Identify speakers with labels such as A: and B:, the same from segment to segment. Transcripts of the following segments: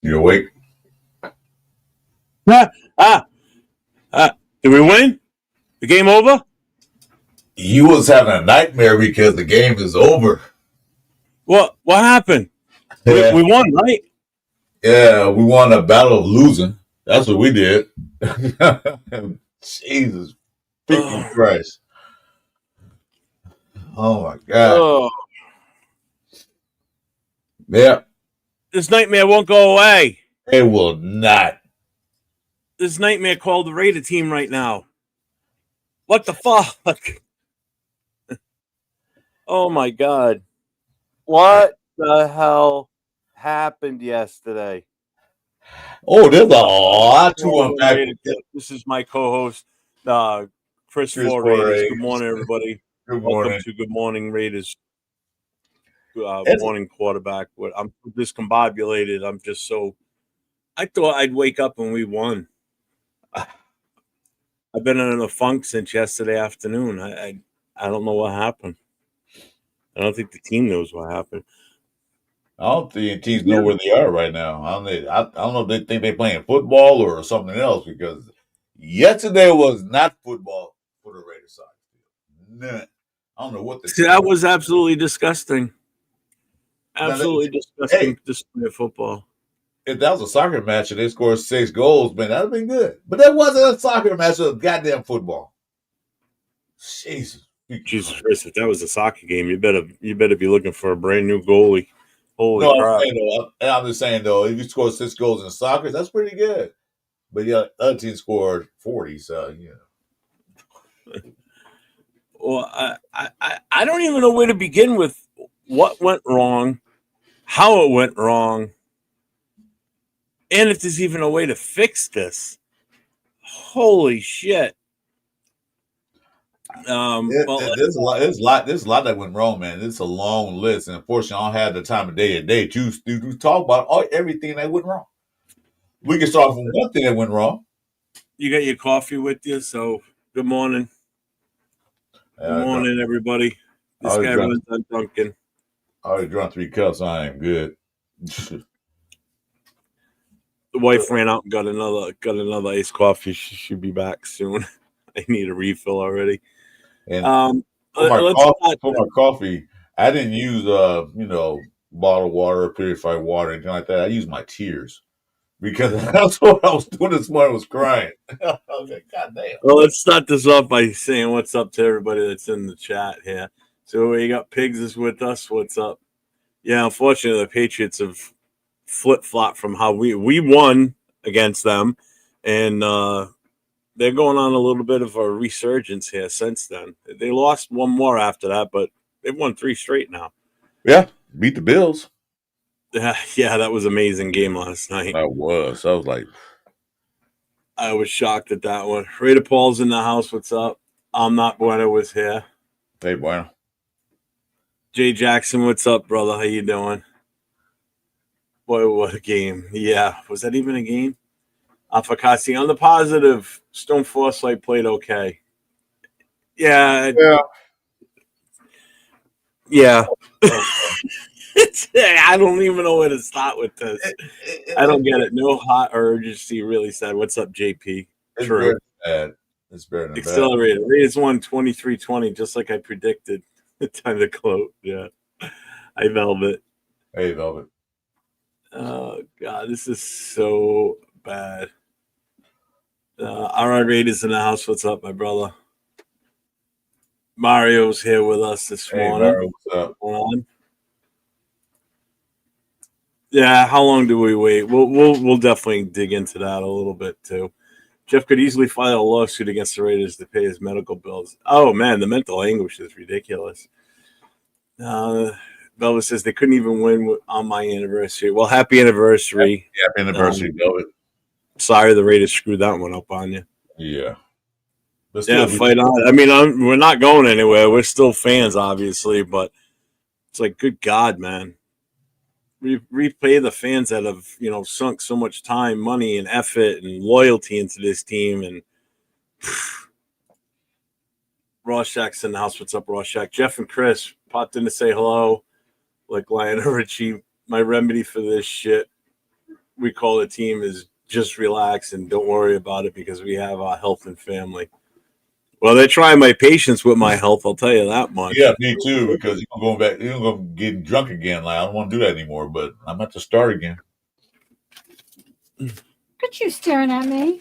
A: You awake?
B: Ah, ah, did we win? The game over?
A: You was having a nightmare because the game is over.
B: What happened?
A: Yeah,
B: We won, right?
A: yeah, we won a battle of losing. That's what we did. Jesus freaking
B: Oh,
A: Christ! Oh my God!
B: oh,
A: Yeah,
B: this nightmare won't go away.
A: it will not.
B: This nightmare called the Raider team right now. What the fuck? Oh my God. What the hell happened yesterday?
A: Oh, there's a lot to
B: Welcome to
A: unpack.
B: Raider Tip. This is my co-host, Chris
A: Chris
B: for Raiders. Good morning, everybody.
A: Good
B: Welcome
A: morning.
B: to Good Morning Raiders.
A: It's,
B: Morning quarterback. I'm discombobulated. I'm just so. I thought I'd wake up and we won. I've been in a funk since yesterday afternoon. I don't know what happened. I don't think the team knows what happened.
A: I don't think teams know where they are right now. I don't know if they think they're playing football or something else because yesterday was not football for the Raiders side. None. I don't know what the
B: See, that was absolutely disgusting. Absolutely disgusting
A: Hey,
B: display of football.
A: if that was a soccer match and they scored 6 goals, man, that'd been good. But that wasn't a soccer match; it was goddamn football. Jesus
B: Christ! If that was a soccer game, you better be looking for a brand new goalie. Holy
A: No,
B: crap!
A: I'm just saying though, if you score 6 goals in soccer, that's pretty good. But yeah, other team scored 40, so
B: Well, I don't even know where to begin with what went wrong, how it went wrong, and if there's even a way to fix this. Holy shit!
A: There's a lot that went wrong, man. It's a long list, and unfortunately, I don't have the time of day today to talk about everything that went wrong. We can start from one thing that went wrong.
B: You got your coffee with you, so good morning. Good morning, everybody. This guy runs on Duncan.
A: I already drunk 3 cups. I am good.
B: The wife ran out and got another iced coffee. She should be back soon. I need a refill already.
A: And for my coffee, I didn't use bottled water, purified water, anything like that. I used my tears because that's what I was doing this morning. I was crying. I was like, God damn.
B: Well, let's start this off by saying what's up to everybody that's in the chat here. So we got Pigs is with us. What's up? Yeah, unfortunately, the Patriots have flip-flopped from how we won against them, and they're going on a little bit of a resurgence here since then. They lost one more after that, but they've won 3 straight now.
A: Yeah, beat the Bills.
B: Yeah, that was an amazing game last night.
A: I was like,
B: I was shocked at that one. Raider Paul's in the house. What's up? I'm not Bueno was here.
A: Hey, Bueno.
B: Jay Jackson, what's up, brother? How you doing? Boy, what a game. Yeah. Was that even a game? Afakasi on the positive. Stone Forsythe played okay. Yeah. I don't even know where to start with this. I don't get it. No hot urgency, really sad. What's up, JP?
A: It's True. Bad. It's better than
B: Accelerated. Bad. Raiders won 23-20, just like I predicted. Time to quote. Yeah. Hi, Velvet.
A: Hey, Velvet.
B: Oh, God. This is so bad. RR Raiders in the house. What's up, my brother? Mario's here with us this morning.
A: Mario, what's up?
B: On. Yeah, how long do we wait? We'll definitely dig into that a little bit too. Jeff could easily file a lawsuit against the Raiders to pay his medical bills. Oh man, the mental anguish is ridiculous. Velvet says they couldn't even win on my anniversary. Well, happy anniversary!
A: Happy anniversary, Velvet.
B: Sorry, the Raiders screwed that one up on you.
A: Yeah.
B: Yeah, fight on. I mean, we're not going anywhere. We're still fans, obviously, but it's like, good God, man. Repay the fans that have, sunk so much time, money, and effort and loyalty into this team. And Rorschach's in the house. What's up, Rorschach? Jeff and Chris popped in to say hello. Like Lionel Richie, my remedy for this shit. we call the team is just relax and don't worry about it because we have our health and family. Well, they're trying my patience with my health. I'll tell you that much.
A: Yeah, me too. Because you're going back, you're going to get drunk again. Like I don't want to do that anymore. But I'm at to start again.
C: What you staring at me?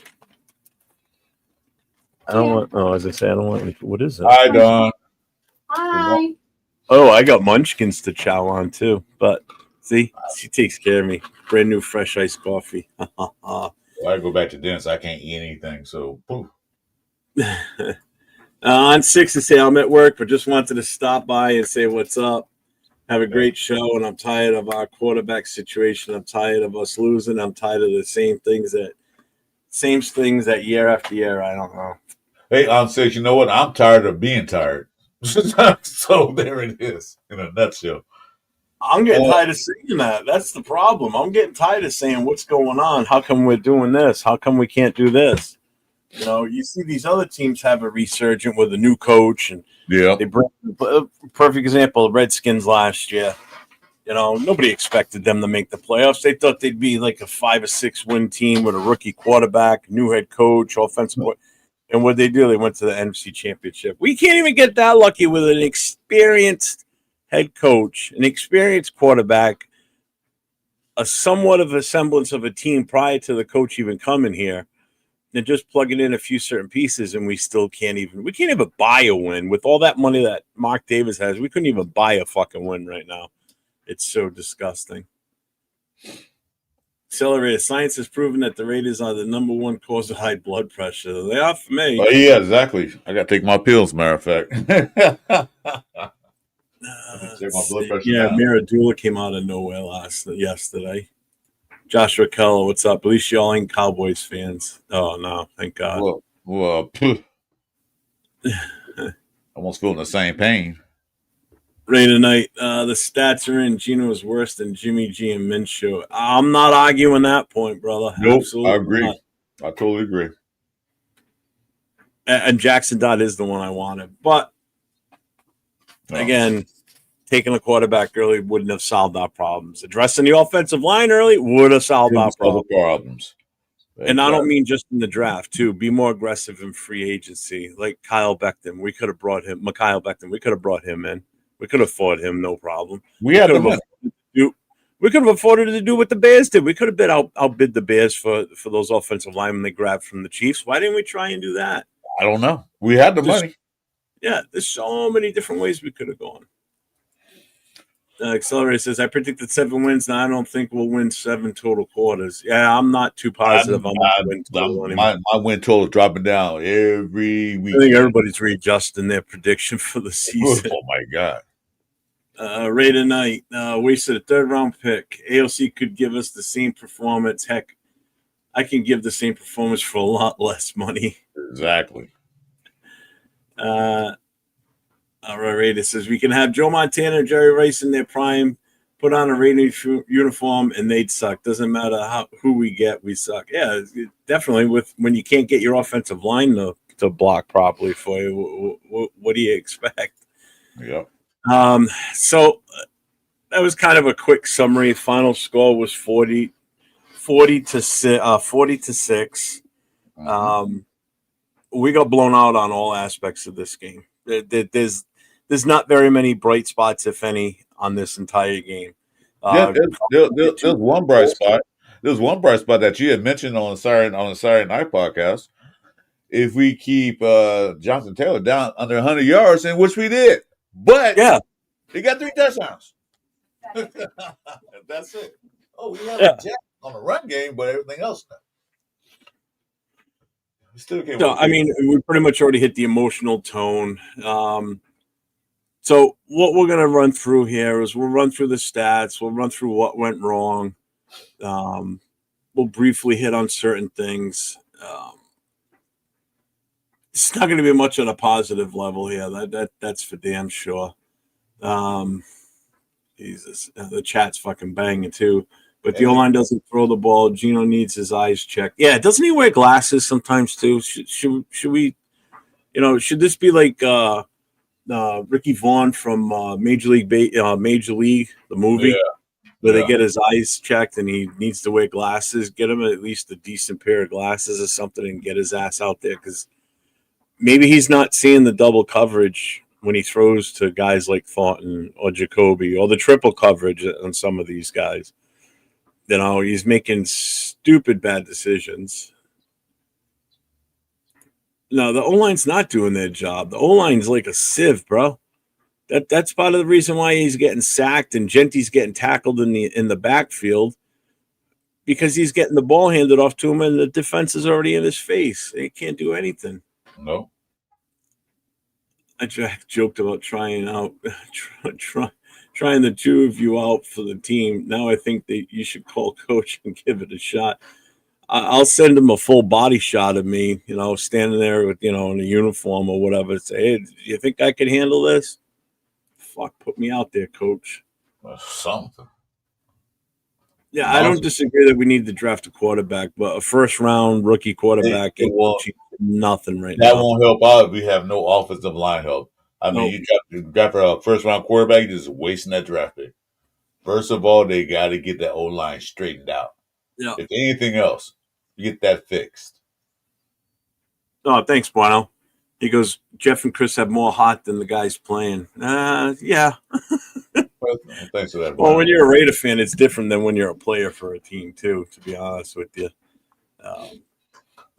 B: I don't want. Oh, as I say, I don't want. What is it?
A: Hi, Don.
C: Hi.
B: Oh, I got munchkins to chow on too. But see, she takes care of me. Brand new fresh iced coffee.
A: Well, I go back to dinner, so I can't eat anything. So, poof.
B: On 6 to say I'm at work, but just wanted to stop by and say what's up. Have a great show, and I'm tired of our quarterback situation. I'm tired of us losing. I'm tired of the same things that year after year. I don't know.
A: Hey, on 6, you know what? I'm tired of being tired. So there it is in a nutshell.
B: I'm getting tired of saying that. That's the problem. I'm getting tired of saying what's going on. How come we're doing this? How come we can't do this? You know, you see these other teams have a resurgent with a new coach, and
A: yeah,
B: they bring a perfect example. The Redskins last year. You know, nobody expected them to make the playoffs. They thought they'd be like a 5 or 6 win team with a rookie quarterback, new head coach, offensive. And what they do, they went to the NFC Championship. We can't even get that lucky with an experienced head coach, an experienced quarterback, a somewhat of a semblance of a team prior to the coach even coming here. And just plugging in a few certain pieces, and we can't even buy a win with all that money that Mark Davis has. We couldn't even buy a fucking win right now. It's so disgusting. Accelerator science has proven that the Raiders are the number one cause of high blood pressure. They are for me.
A: Oh yeah, exactly. I got to take my pills. Matter of fact. Take my blood pressure down.
B: Miradula came out of nowhere yesterday. Joshua Keller, what's up? At least y'all ain't Cowboys fans. Oh, no, thank God.
A: Well, almost feeling the same pain.
B: Ray tonight, the stats are in. Gino is worse than Jimmy G and Minshew. I'm not arguing that point, brother.
A: Nope,
B: absolutely
A: I agree.
B: Not.
A: I totally agree.
B: And Jackson Dodd is the one I wanted. But, again, taking a quarterback early wouldn't have solved our problems. Addressing the offensive line early would have solved our problems.
A: Exactly.
B: And I don't mean just in the draft, too. Be more aggressive in free agency. Like Kyle Becton. We could have brought him. Mikhail Becton. We could have brought him in. We could afford him, no problem.
A: We could
B: have afforded to do what the Bears did. We could have outbid the Bears for those offensive linemen they grabbed from the Chiefs. Why didn't we try and do that?
A: I don't know. We had the money.
B: Yeah, there's so many different ways we could have gone. Accelerator says, I predicted 7 wins. Now I don't think we'll win 7 total quarters. Yeah, I'm not too positive.
A: My win total is dropping down every week.
B: I think everybody's readjusting their prediction for the season.
A: Oh, my God.
B: Ray tonight, wasted a 3rd round pick. AOC could give us the same performance. Heck, I can give the same performance for a lot less money.
A: Exactly.
B: All right, Ray, it says we can have Joe Montana and Jerry Rice in their prime, put on a Raiders uniform, and they'd suck. Doesn't matter who we get, we suck. Yeah, definitely. When you can't get your offensive line to block properly for you, what do you expect?
A: Yep.
B: So that was kind of a quick summary. Final score was 40 to 6.
A: Mm-hmm.
B: We got blown out on all aspects of this game. There's not very many bright spots, if any, on this entire game.
A: There's one bright spot. There's one bright spot that you had mentioned on the Saturday night podcast. If we keep Jonathan Taylor down under 100 yards, in which we did, but he got 3 touchdowns. That's it. Oh, we have a jack on the run game, but everything else. We still can't.
B: So I mean, we pretty much already hit the emotional tone. So what we're going to run through here is we'll run through the stats. We'll run through what went wrong. We'll briefly hit on certain things. It's not going to be much on a positive level here. That's for damn sure. Jesus, the chat's fucking banging too. But the O-line doesn't throw the ball. Gino needs his eyes checked. Yeah, doesn't he wear glasses sometimes too? Should we, should this be like Ricky Vaughn from Major League, the movie? where they get his eyes checked and he needs to wear glasses. Get him at least a decent pair of glasses or something and get his ass out there, because maybe he's not seeing the double coverage when he throws to guys like Thornton or Jacoby, or the triple coverage on some of these guys. You know, he's making stupid bad decisions. No, the O-line's not doing their job. The O-line's like a sieve, bro. That's part of the reason why he's getting sacked and Genty's getting tackled in the backfield, because he's getting the ball handed off to him and the defense is already in his face. He can't do anything.
A: No.
B: I joked about trying the two of you out for the team. Now I think that you should call coach and give it a shot. I'll send him a full body shot of me, you know, standing there with, you know, in a uniform or whatever. Say, hey, do you think I can handle this? Fuck, put me out there, coach.
A: Something.
B: Yeah, I don't disagree that we need to draft a quarterback, but a first-round rookie quarterback ain't nothing right now.
A: That won't help out if we have no offensive line help. I mean, you draft a first-round quarterback, you're just wasting that draft pick. First of all, they got to get that O-line straightened out.
B: Yeah.
A: If anything else, get that fixed.
B: Oh, thanks, Bueno. He goes, Jeff and Chris have more heart than the guys playing. Yeah.
A: Well, thanks for that.
B: Well, when you're a Raider fan, it's different than when you're a player for a team, too, to be honest with you.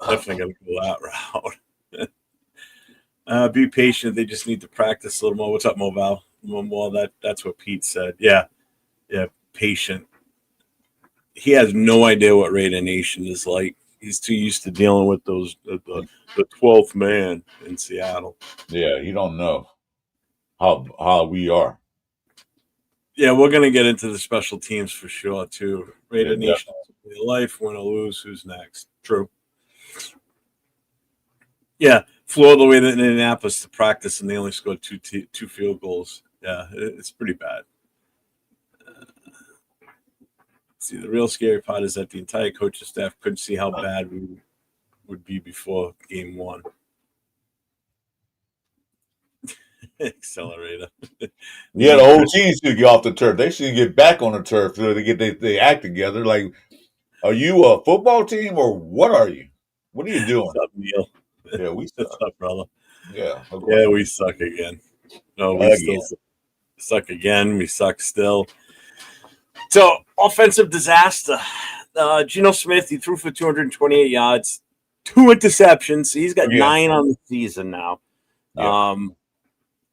B: Definitely going to go that route. Be patient. They just need to practice a little more. What's up, Moval? Well, that's what Pete said. Yeah, patient. He has no idea what Raider Nation is like. He's too used to dealing with those the 12th man in Seattle.
A: Yeah, you don't know how we are.
B: Yeah, we're gonna get into the special teams for sure too. Raider Nation, life, win or lose. Who's next? True. Yeah, flew all the way to Indianapolis to practice, and they only scored two field goals. Yeah, it's pretty bad. See, the real scary part is that the entire coaching staff couldn't see how bad we would be before game one. Accelerator.
A: Yeah, the whole team should get off the turf. They should get back on the turf so they get they act together. Like, are you a football team or what are you? What are you doing?
B: What's up, Neil?
A: Yeah, we suck.
B: What's up, brother?
A: Yeah. Okay.
B: Yeah, we suck again. No, we still suck again. We suck still. So, offensive disaster. Geno Smith, he threw for 228 yards, 2 interceptions. He's got 9 on the season now. Yeah.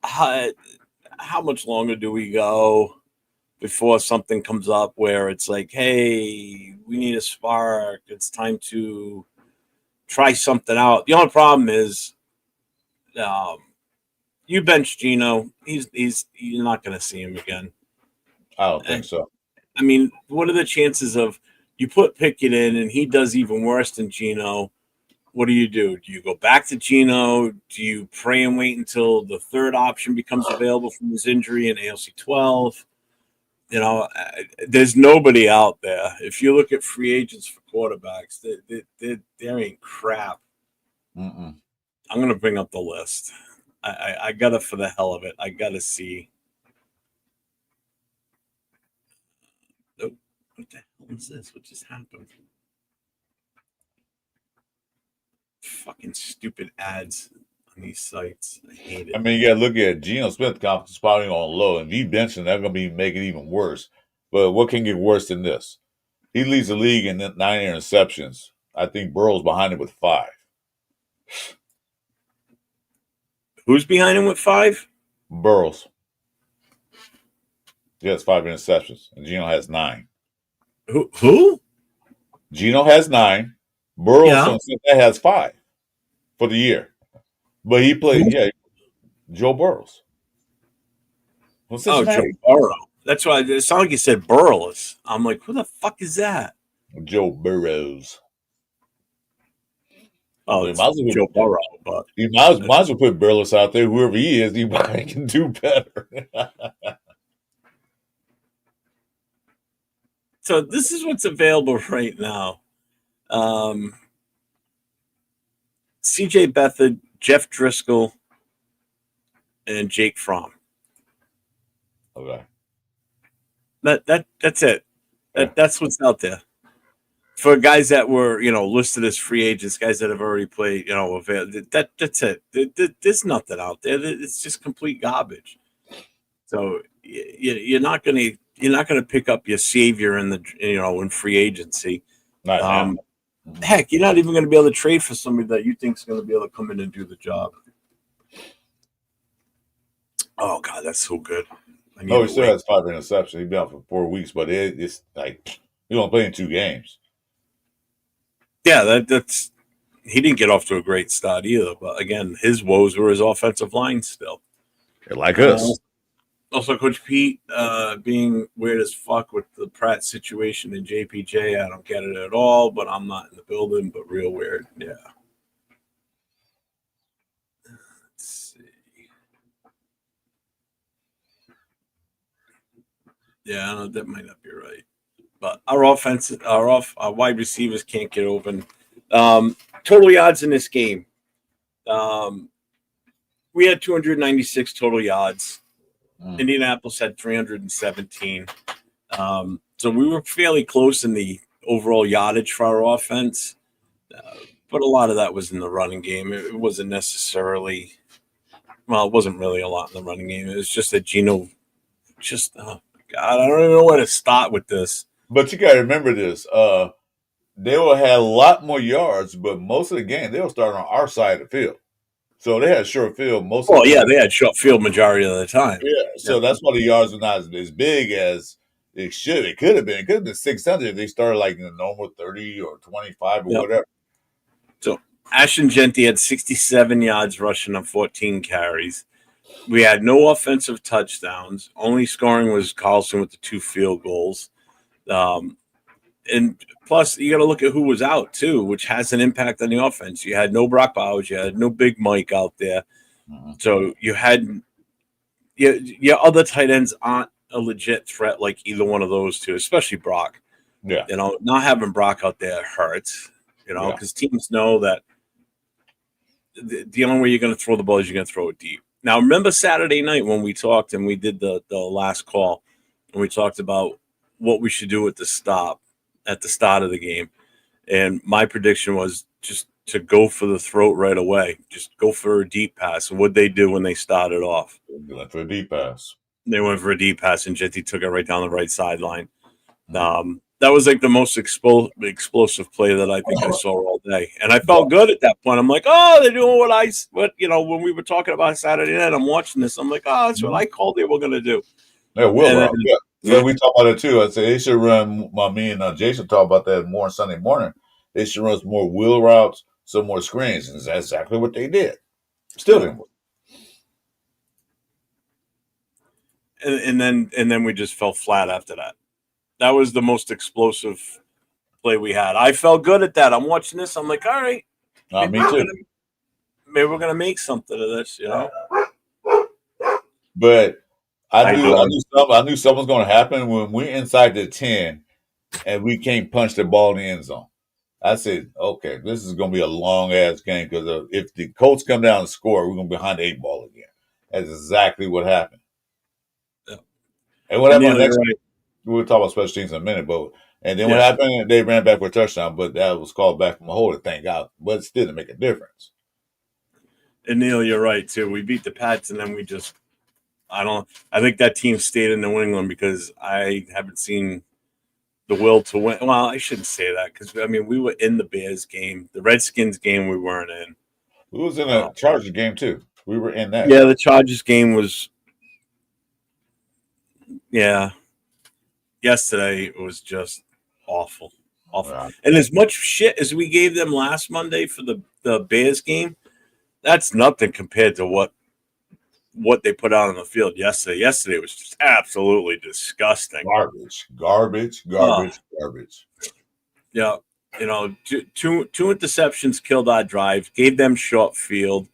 B: How much longer do we go before something comes up where it's like, hey, we need a spark. It's time to try something out. The only problem is you bench Geno. You're not going to see him again.
A: I don't think so.
B: I mean, what are the chances of you put Pickett in and he does even worse than Geno? What do? Do you go back to Geno? Do you pray and wait until the third option becomes available from his injury in ALC 12? You know, there's nobody out there. If you look at free agents for quarterbacks, there ain't crap.
A: Mm-mm.
B: I'm going to bring up the list. I got to, for the hell of it, I got to see. Oh, what the hell is this? What just happened? Fucking stupid ads on these sites. I hate it.
A: I mean, you got to look at Geno Smith spotting on low, and if you bench him, they're going to be making it even worse. But what can get worse than this? He leads the league in 9 interceptions. I think Burrow's behind him with 5.
B: Who's behind him with 5?
A: Burrows. He has 5 interceptions, and Geno has 9.
B: Who?
A: Geno has 9. Burrows has 5 for the year. But he played, Joe Burrows.
B: Joe Burrow. That's why it sounded like you said Burrows. I'm like, who the fuck is that?
A: Joe Burrows.
B: Oh, it's Joe Burrow. But
A: you might as well put Burrows out there. Whoever he is, he can do better.
B: So this is what's available right now. C.J. Beathard, Jeff Driscoll, and Jake Fromm.
A: Okay.
B: That's it. That's what's out there for guys that were listed as free agents, guys that have already played. That's it. There's nothing out there. It's just complete garbage. So you're not gonna pick up your savior in in free agency.
A: Not now.
B: Heck, you're not even going to be able to trade for somebody that you think is going to be able to come in and do the job. Oh God, that's so good.
A: He still has 5 interceptions. He's been out for 4 weeks, but it's like he don't play in 2 games.
B: Yeah, that's he didn't get off to a great start either. But again, his woes were his offensive line still.
A: They're like us.
B: Also, Coach Pete being weird as fuck with the Pratt situation in JPJ. I don't get it at all, but I'm not in the building, but real weird. Yeah. Let's see. Yeah, no, that might not be right. But our wide receivers can't get open. Total yards in this game. We had 296 total yards. Indianapolis had 317. So we were fairly close in the overall yardage for our offense. But a lot of that was in the running game. It wasn't necessarily, it wasn't really a lot in the running game. It was just that Gino God, I don't even know where to start with this.
A: But you got to remember this. They will have a lot more yards, but most of the game, they'll start on our side of the field. So they had short field most of the time.
B: They had short field majority of the time.
A: Yeah, so that's why the yards were not as big as it should. It could have been. It could have been 600 if they started like in the normal 30 or 25 or whatever.
B: So Ashton Genty had 67 yards rushing on 14 carries. We had no offensive touchdowns. Only scoring was Carlson with the 2 field goals. And plus, you got to look at who was out, too, which has an impact on the offense. You had no Brock Bowers. You had no Big Mike out there. So you had your other tight ends aren't a legit threat like either one of those two, especially Brock.
A: Yeah.
B: Not having Brock out there hurts, because teams know that the only way you're going to throw the ball is you're going to throw it deep. Now, remember Saturday night when we talked and we did the last call and we talked about what we should do at the start of the game. And my prediction was just to go for the throat right away. Just go for a deep pass. And what they do when they started off?
A: They went for a deep pass.
B: They went for a deep pass, and Jetty took it right down the right sideline. That was like the most explosive play that I think I saw all day. And I felt good at that point. I'm like, oh, they're doing when we were talking about Saturday night, I'm watching this. I'm like, oh, that's what I called they were going to do.
A: Yeah, we talk about it too. I say they should run. Me and Jason talk about that more on Sunday morning. They should run some more wheel routes, some more screens, and that's exactly what they did. Still didn't work.
B: And then we just fell flat after that. That was the most explosive play we had. I felt good at that. I'm watching this. I'm like, all right,
A: me too.
B: Maybe we're gonna make something of this,
A: But I knew something was going to happen when we're inside the 10 and we can't punch the ball in the end zone. I said, okay, this is going to be a long-ass game because if the Colts come down and score, we're going to be behind the 8 ball again. That's exactly what happened. Yeah. And what happened next week, we'll talk about special teams in a minute, what happened? They ran back for a touchdown, but that was called back from a holding, thank God. But it still didn't make a difference.
B: And Neil, you're right, too. We beat the Pats, and then we just I think that team stayed in New England because I haven't seen the will to win. Well, I shouldn't say that because, we were in the Bears game. The Redskins game we weren't in.
A: We was in a Chargers game, too. We were in that.
B: Yeah, the Chargers game was yesterday it was just awful. Wow. And as much shit as we gave them last Monday for the Bears game, that's nothing compared to what they put out on the field yesterday. Yesterday was just absolutely disgusting.
A: Garbage.
B: Yeah. Two interceptions killed our drive, gave them short field,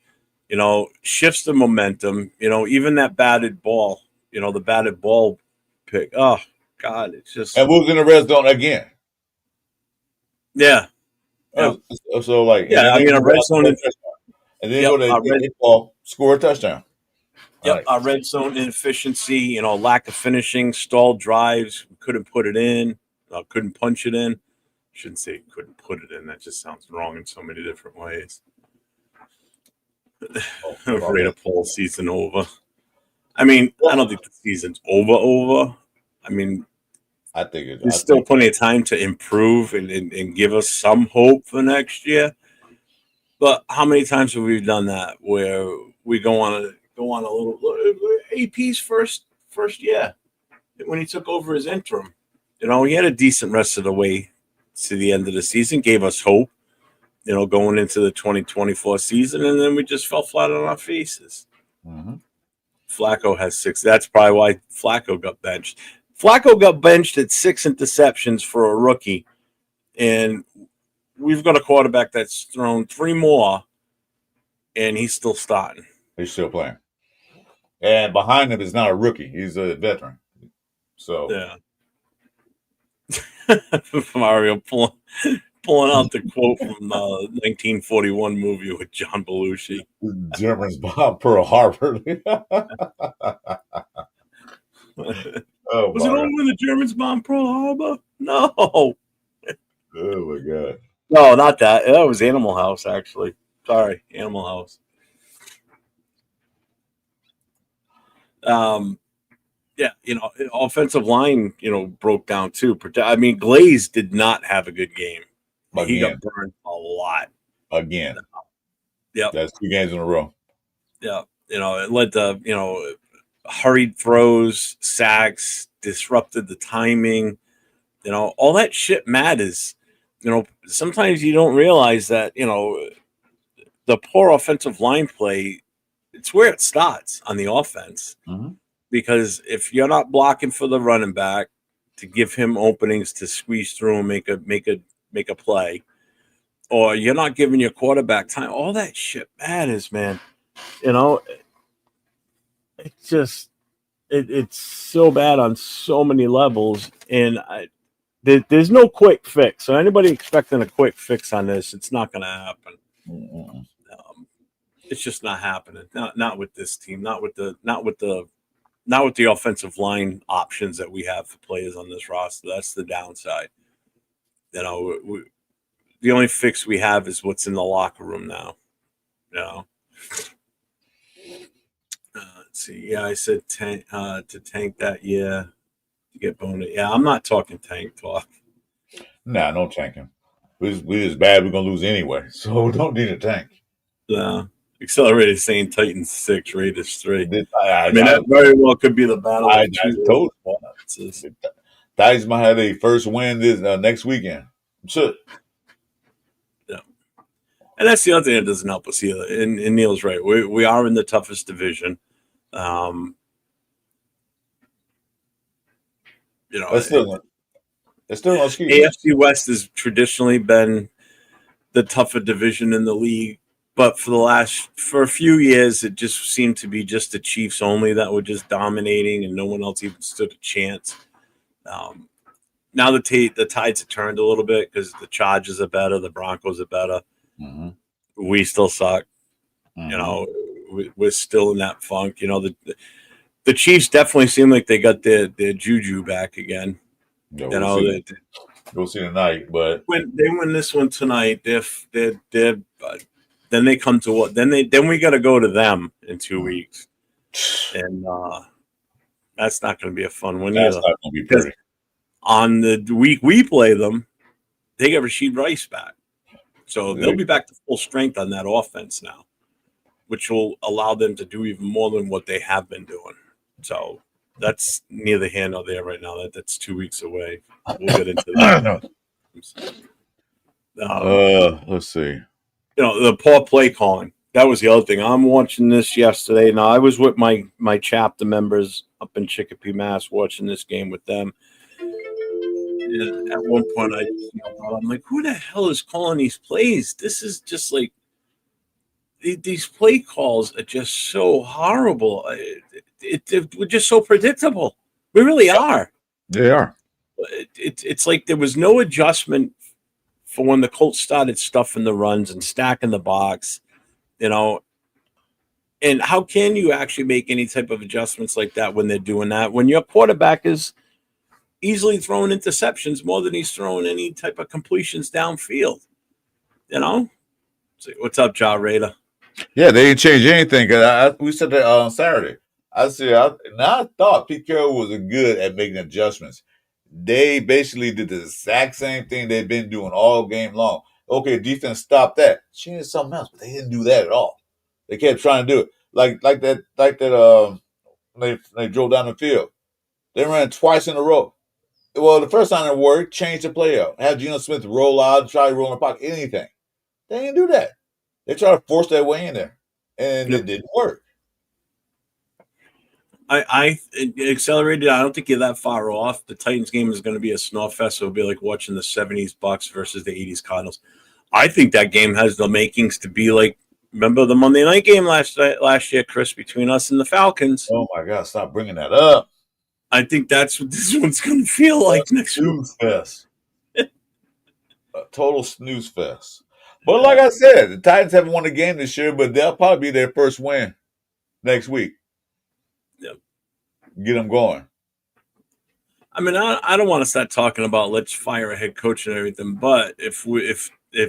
B: shifts the momentum, even that batted ball, the batted ball pick. Oh, God, it's just.
A: And we was in the red zone again.
B: Yeah.
A: So, like.
B: Yeah, a red zone.
A: And then go to ball, score a touchdown.
B: Yep,
A: Right.
B: our red zone inefficiency, lack of finishing, stalled drives, couldn't put it in, couldn't punch it in. Shouldn't say couldn't put it in. That just sounds wrong in so many different ways. Rate of Paul season over. I mean, I don't think the season's over. I mean,
A: I think
B: there's still plenty of time to improve and give us some hope for next year. But how many times have we done that where we go on a little AP's first year when he took over as interim? He had a decent rest of the way to the end of the season, gave us hope, going into the 2024 season, and then we just fell flat on our faces.
A: Mm-hmm.
B: Flacco has 6. That's probably why Flacco got benched. Flacco got benched at 6 interceptions for a rookie, and we've got a quarterback that's thrown 3 more, and he's still starting.
A: He's still playing. And behind him is not a rookie. He's a veteran. So
B: yeah. Mario pulling out the quote from the 1941 movie with John Belushi.
A: Germans bomb Pearl Harbor.
B: Oh, was it only when the Germans bombed Pearl Harbor? No. Oh
A: my God.
B: No, not that. That was Animal House, actually. Sorry, Animal House. Yeah, offensive line, broke down too. I mean, Glaze did not have a good game. Again. He got burned a lot.
A: Again.
B: Yep.
A: That's 2 games in a row.
B: Yeah. It led to, hurried throws, sacks, disrupted the timing. All that shit matters. Sometimes you don't realize that, the poor offensive line play, it's where it starts on the offense.
A: Mm-hmm.
B: Because if you're not blocking for the running back to give him openings to squeeze through and make a play, or you're not giving your quarterback time, all that shit matters, man. It's just it's so bad on so many levels, and there's no quick fix. So anybody expecting a quick fix on this, it's not going to happen. It's just not happening. Not with this team. Not with the offensive line options that we have for players on this roster. That's the downside. The only fix we have is what's in the locker room now. Let's see. Yeah, I said to tank that year to get bonus. Yeah, I'm not talking tank talk.
A: Nah, no tanking. We as bad. We're gonna lose anyway, so we don't need a tank.
B: Yeah. Accelerated saying Titans 6, Raiders 3. I mean, that very well could be the battle.
A: I told you. Titans might have their first win this next weekend. Should.
B: Yeah. And that's the other thing that doesn't help us either. And Neil's right. We are in the toughest division.
A: That's still no excuse.
B: AFC West has traditionally been the tougher division in the league. But for a few years, it just seemed to be just the Chiefs only that were just dominating, and no one else even stood a chance. Now the tides have turned a little bit because the Chargers are better, the Broncos are better.
A: Mm-hmm.
B: We still suck.
A: Mm-hmm.
B: We're still in that funk. The Chiefs definitely seem like they got their juju back again.
A: Yeah, we'll see tonight, but
B: when they win this one tonight, they're then they come to what? Then we got to go to them in 2 weeks, and that's not going to be a fun one
A: that's
B: either.
A: Not going to be pretty.
B: On the week we play them, they get Rashid Rice back, so they'll be back to full strength on that offense now, which will allow them to do even more than what they have been doing. So that's neither here nor there right now. That's 2 weeks away. We'll get into that.
A: Let's see.
B: The poor play calling. That was the other thing. I'm watching this yesterday. Now, I was with my chapter members up in Chicopee, Mass, watching this game with them. And at one point, I'm like, who the hell is calling these plays? This is just like these play calls are just so horrible. We're just so predictable. We really are.
A: They are.
B: It's like there was no adjustment for when the Colts started stuffing the runs and stacking the box. And how can you actually make any type of adjustments like that when they're doing that? When your quarterback is easily throwing interceptions more than he's throwing any type of completions downfield. You know? So, what's up, Ja Raider?
A: Yeah, they didn't change anything. Cause we said that on Saturday. I thought Pete Carroll was good at making adjustments. They basically did the exact same thing they've been doing all game long. Okay, defense stopped that. Change something else, but they didn't do that at all. They kept trying to do it like that. They drove down the field. They ran twice in a row. Well, the first time it worked, change the play out. Have Geno Smith roll out, try to roll in the pocket, anything. They didn't do that. They tried to force their way in there, and it didn't work.
B: I accelerated. I don't think you're that far off. The Titans game is going to be a snore fest. It'll be like watching the 70s Bucks versus the 80s Cardinals. I think that game has the makings to be like, remember the Monday night game last year, Chris, between us and the Falcons?
A: Oh, my God, stop bringing that up.
B: I think that's what this one's going to feel like next week.
A: Snooze fest. A total snooze fest. But like I said, the Titans haven't won a game this year, but they'll probably be their first win next week.
B: Yep.
A: Get them going.
B: I mean, I don't want to start talking about let's fire a head coach and everything, but if a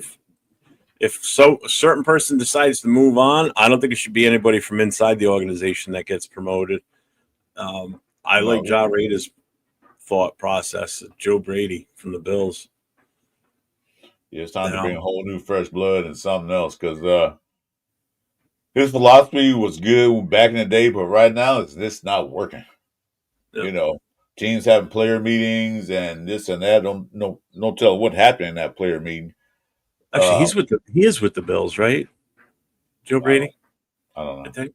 B: certain person decides to move on, I don't think it should be anybody from inside the organization that gets promoted. I like Ja Raider's thought process. Joe Brady from the Bills.
A: Yeah, it's time to bring a whole new fresh blood and something else because his philosophy was good back in the day, but right now it's just not working. Yep. You know, teams having player meetings and this and that. Don't tell what happened in that player meeting.
B: Actually, he is with the Bills, right? Joe Brady.
A: I don't know. I think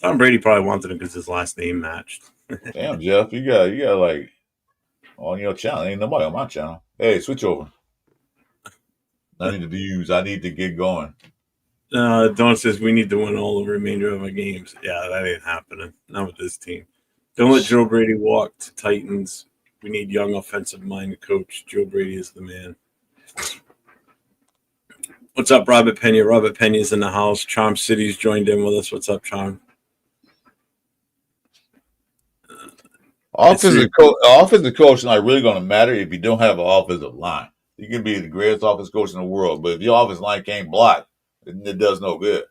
B: Tom Brady probably wanted him because his last name matched.
A: Damn, Jeff, you got like on your channel. Ain't nobody on my channel. Hey, switch over. I need to views. I need to get going.
B: Don says we need to win all the remainder of our games. Yeah, that ain't happening. Not with this team. Don't let Joe Brady walk to Titans. We need young offensive-minded coach. Joe Brady is the man. What's up, Robert Pena? Robert Pena's in the house. Charm City's joined in with us. What's up, Charm?
A: Offensive coach is not really going to matter if you don't have an offensive line. You can be the greatest offensive coach in the world, but if your offensive line can't block, it does no good.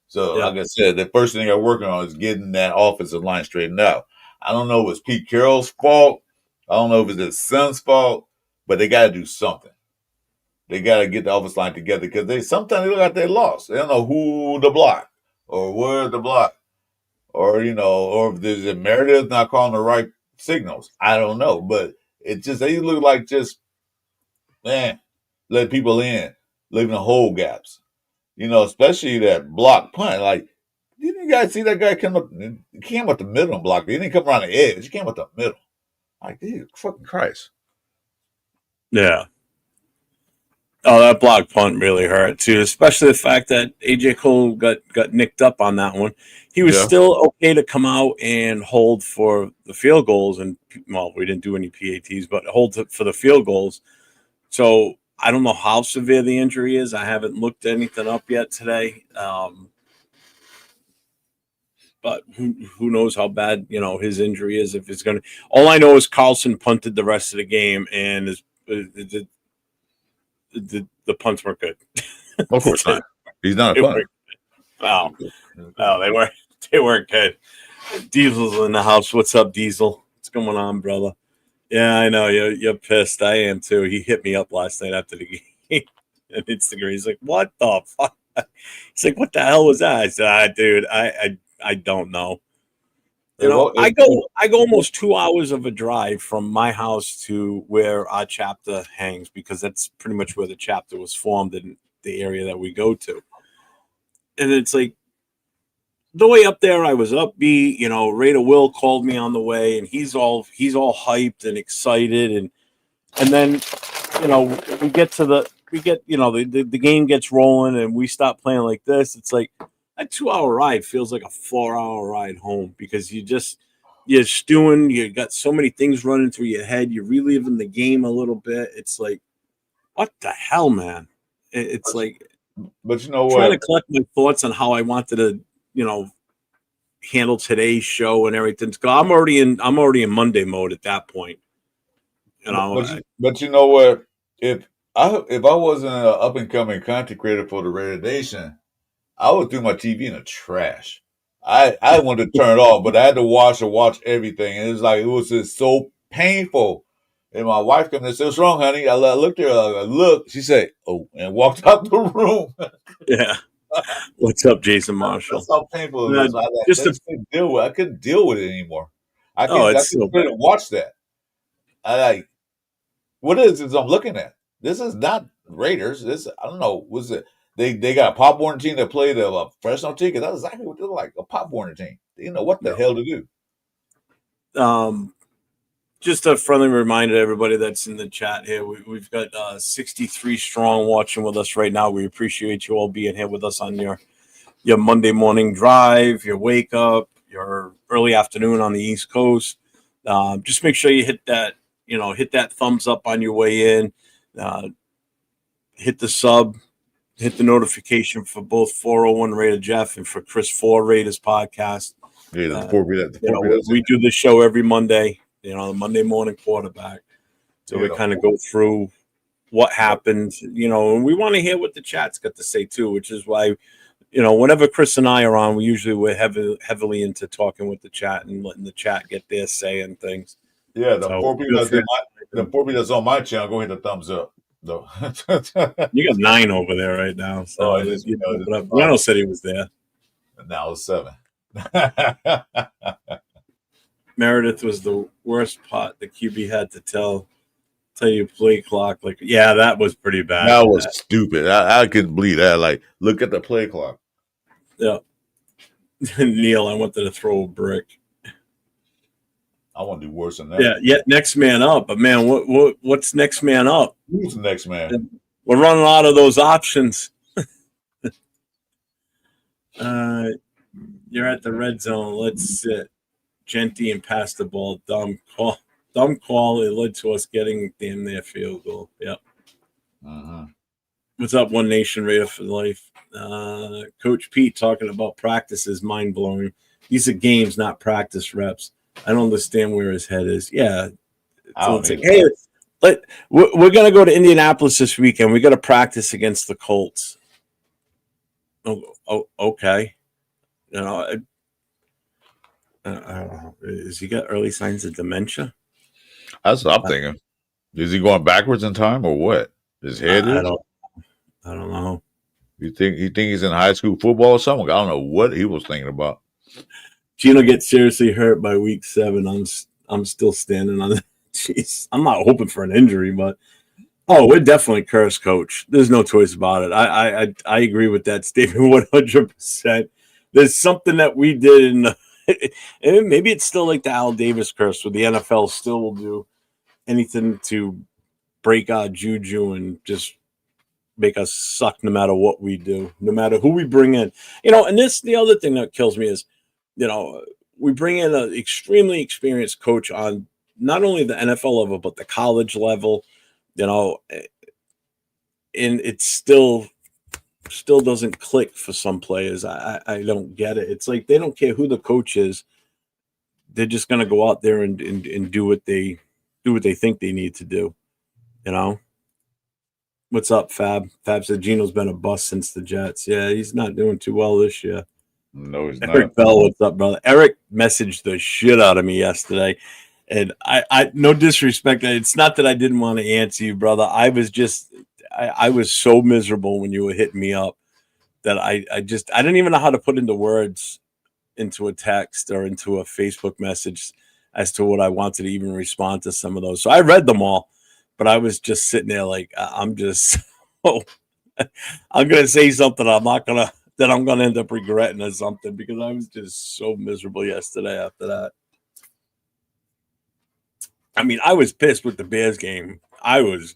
A: So, like I said, the first thing I'm working on is getting that offensive line straightened out. I don't know if it's Pete Carroll's fault. I don't know if it's his son's fault, but they got to do something. They got to get the offensive line together because sometimes they look like they lost. They don't know who to block or where to block, or or if there's Meredith not calling the right signals. I don't know, but they look like let people in, leaving the hole gaps. Especially that block punt. Like, didn't you guys see that guy come up? He came up the middle and blocked. He didn't come around the edge. He came up the middle. Like, dude, fucking Christ.
B: Yeah. Oh, that block punt really hurt too, especially the fact that AJ Cole got nicked up on that one. He was still okay to come out and hold for the field goals, and we didn't do any PATs, but hold for the field goals. So I don't know how severe the injury is. I haven't looked anything up yet today. But who knows how bad his injury is? If it's going to, all I know is Carlson punted the rest of the game, and the punts weren't good.
A: Of course not. He's not a punter.
B: No, they weren't good. Diesel's in the house. What's up, Diesel? What's going on, brother? Yeah, I know you're pissed. I am too. He hit me up last night after the game on Instagram. He's like, "What the fuck?" He's like, "What the hell was that?" I said, "Dude, I don't know." I go almost 2 hours of a drive from my house to where our chapter hangs because that's pretty much where the chapter was formed in the area that we go to. And it's like the way up there, I was upbeat. Raider Will called me on the way, and he's all hyped and excited, and then we get the game gets rolling, and we stop playing like this. It's like a 2 hour ride feels like a 4 hour ride home because you're stewing. You got so many things running through your head. You're reliving the game a little bit. It's like, what the hell, man? It's like
A: But you know what?
B: Trying to collect my thoughts on how I wanted to, handle today's show and everything. I'm already in Monday mode at that point.
A: But you know what? If I wasn't an up and coming content creator for the Radio Nation, I would throw my TV in the trash. I wanted to turn it off, but I had to watch everything, and it was just so painful. And my wife came and said, "What's wrong, honey?" I looked at her, I looked. She said, "Oh," and walked out the room.
B: Yeah. What's up, Jason Marshall?
A: That's how painful it was. I couldn't deal with it anymore. I couldn't watch that. What is this I'm looking at? This is not Raiders. I don't know. Was it they got a Pop Warner team that played a professional team? Because that's exactly what they look like, a Pop Warner team. They didn't know what the hell to
B: do. Just a friendly reminder to everybody that's in the chat here. We've got 63 strong watching with us right now. We appreciate you all being here with us on your Monday morning drive, your wake up, your early afternoon on the East Coast. Just make sure you hit that thumbs up on your way in. Hit the sub, hit the notification for both 401 Raider Jeff and for Chris 4 Raiders podcast.
A: Yeah,
B: we do this show every Monday. The Monday morning quarterback. So we kind of go through what happened, and we want to hear what the chat's got to say too, which is why, whenever Chris and I are on, we're heavily into talking with the chat and letting the chat get their say and things.
A: Yeah, the poor people that's on my channel, go hit the thumbs up. No.
B: You got 9 over there right now. So Reynolds said he was there.
A: Now it's 7.
B: Meredith was the worst part the QB had to tell you play clock. That was pretty bad.
A: That was stupid. I couldn't believe that. Like, look at the play clock.
B: Yeah. Neil, I wanted to throw a brick.
A: I want to do worse than that.
B: Yeah, next man up. But man, what's next man up?
A: Who's the next man?
B: We're running out of those options. You're at the red zone. Let's sit. Genty and pass the ball. Dumb call. It led to us getting damn near field goal. Yep. What's up, One Nation Raider for life? Coach Pete talking about practice is mind blowing. These are games, not practice reps. I don't understand where his head is. Yeah. So it's like, hey, we're gonna go to Indianapolis this weekend. We got to practice against the Colts. Oh, okay. I don't know. Has he got early signs of dementia?
A: That's what I'm thinking. Is he going backwards in time or what? His head is?
B: I don't know.
A: You think he's in high school football or something? I don't know what he was thinking about.
B: Gino gets seriously hurt by week 7. I'm still standing on it. Jeez, I'm not hoping for an injury, but we're definitely cursed, Coach. There's no choice about it. I agree with that statement 100%. There's something that we did in and maybe it's still like the Al Davis curse where the NFL still will do anything to break our juju and just make us suck no matter what we do, no matter who we bring in. And the other thing that kills me is, we bring in an extremely experienced coach on not only the NFL level, but the college level, and it's still doesn't click for some players. I don't get it. It's like they don't care who the coach is. They're just going to go out there and do what they think they need to do. What's up, Fab? Fab said Gino's been a bust since the Jets. Yeah, he's not doing too well this year.
A: No, he's
B: not. Eric Bell, what's up, brother? Eric messaged the shit out of me yesterday. And I no disrespect. It's not that I didn't want to answer you, brother. I was so miserable when you were hitting me up that I didn't even know how to put into words into a text or into a Facebook message as to what I wanted to even respond to some of those. So I read them all, but I was just sitting there like, I'm going to say something I'm going to end up regretting or something because I was just so miserable yesterday after that. I mean, I was pissed with the Bears game. I was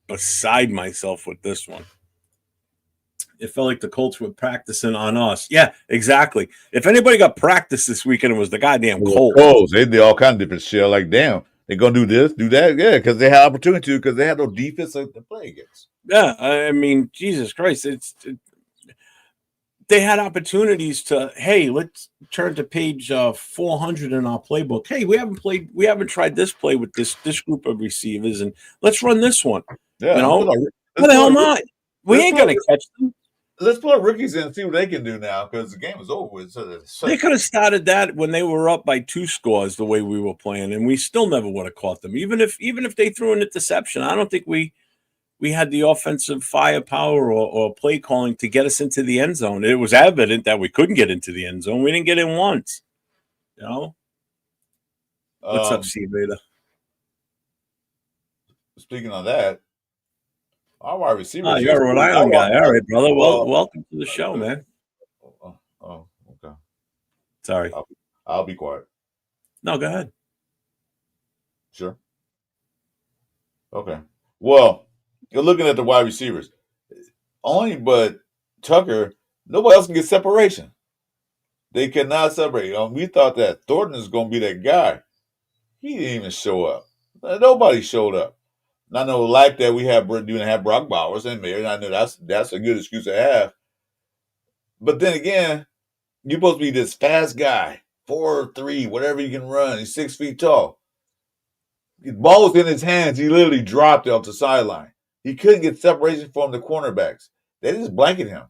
B: beside myself with this one. It felt like the Colts were practicing on us. Yeah, exactly. If anybody got practice this weekend, it was the goddamn Colts.
A: They did all kinds of different shit. Like, damn, They're gonna do this, do that, yeah, because they had opportunity to, because they had no defense to play against.
B: Yeah, I mean, Jesus Christ, they had opportunities to. Hey, let's turn to page 400 in our playbook. Hey, we haven't tried this play with this group of receivers, and let's run this one.
A: Yeah,
B: Why the hell not? We ain't gonna catch them.
A: Let's put our rookies in and see what they can do now, because the game is over with. So
B: they could have started that when they were up by 2 scores the way we were playing, and we still never would have caught them. Even if they threw an interception, I don't think we had the offensive firepower or play calling to get us into the end zone. It was evident that we couldn't get into the end zone. We didn't get in once. What's up, C Beta?
A: Speaking of that, our wide receiver.
B: Oh, you're a Rhode Island guy. All right, brother. Well, welcome to the show, man.
A: Oh, okay.
B: Sorry.
A: I'll be quiet.
B: No, go ahead.
A: Sure. Okay. Well, you're looking at the wide receivers. Only but Tucker, nobody else can get separation. They cannot separate. We thought that Thornton is going to be that guy. He didn't even show up. Nobody showed up. I know, like that, we have Brock Bowers in there, and I know that's a good excuse to have. But then again, you're supposed to be this fast guy, 4'3", whatever you can run. He's 6 feet tall. The ball was in his hands. He literally dropped it off the sideline. He couldn't get separation from the cornerbacks. They just blanketed him.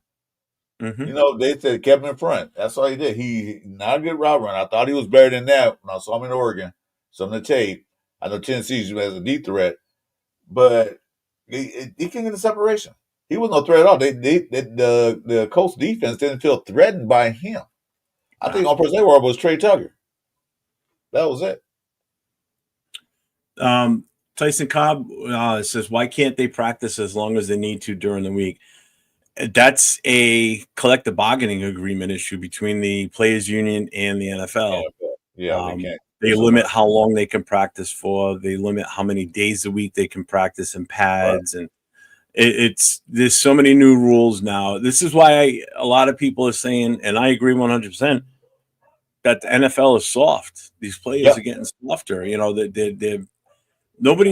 B: Mm-hmm.
A: They said kept him in front. That's all he did. He not a good route runner. I thought he was better than that when I saw him in Oregon. Some of the tape. I know Tennessee has a deep threat, but he couldn't get the separation. He was no threat at all. The Colts defense didn't feel threatened by him. I think on person they were was Trey Tucker. That was it.
B: Tyson Cobb says, why can't they practice as long as they need to during the week? That's a collective bargaining agreement issue between the players union and the NFL.
A: Yeah,
B: they limit how long they can practice for. They limit how many days a week they can practice in pads. Right. And there's so many new rules now. This is why a lot of people are saying, and I agree 100%, that the NFL is soft. These players are getting softer. Nobody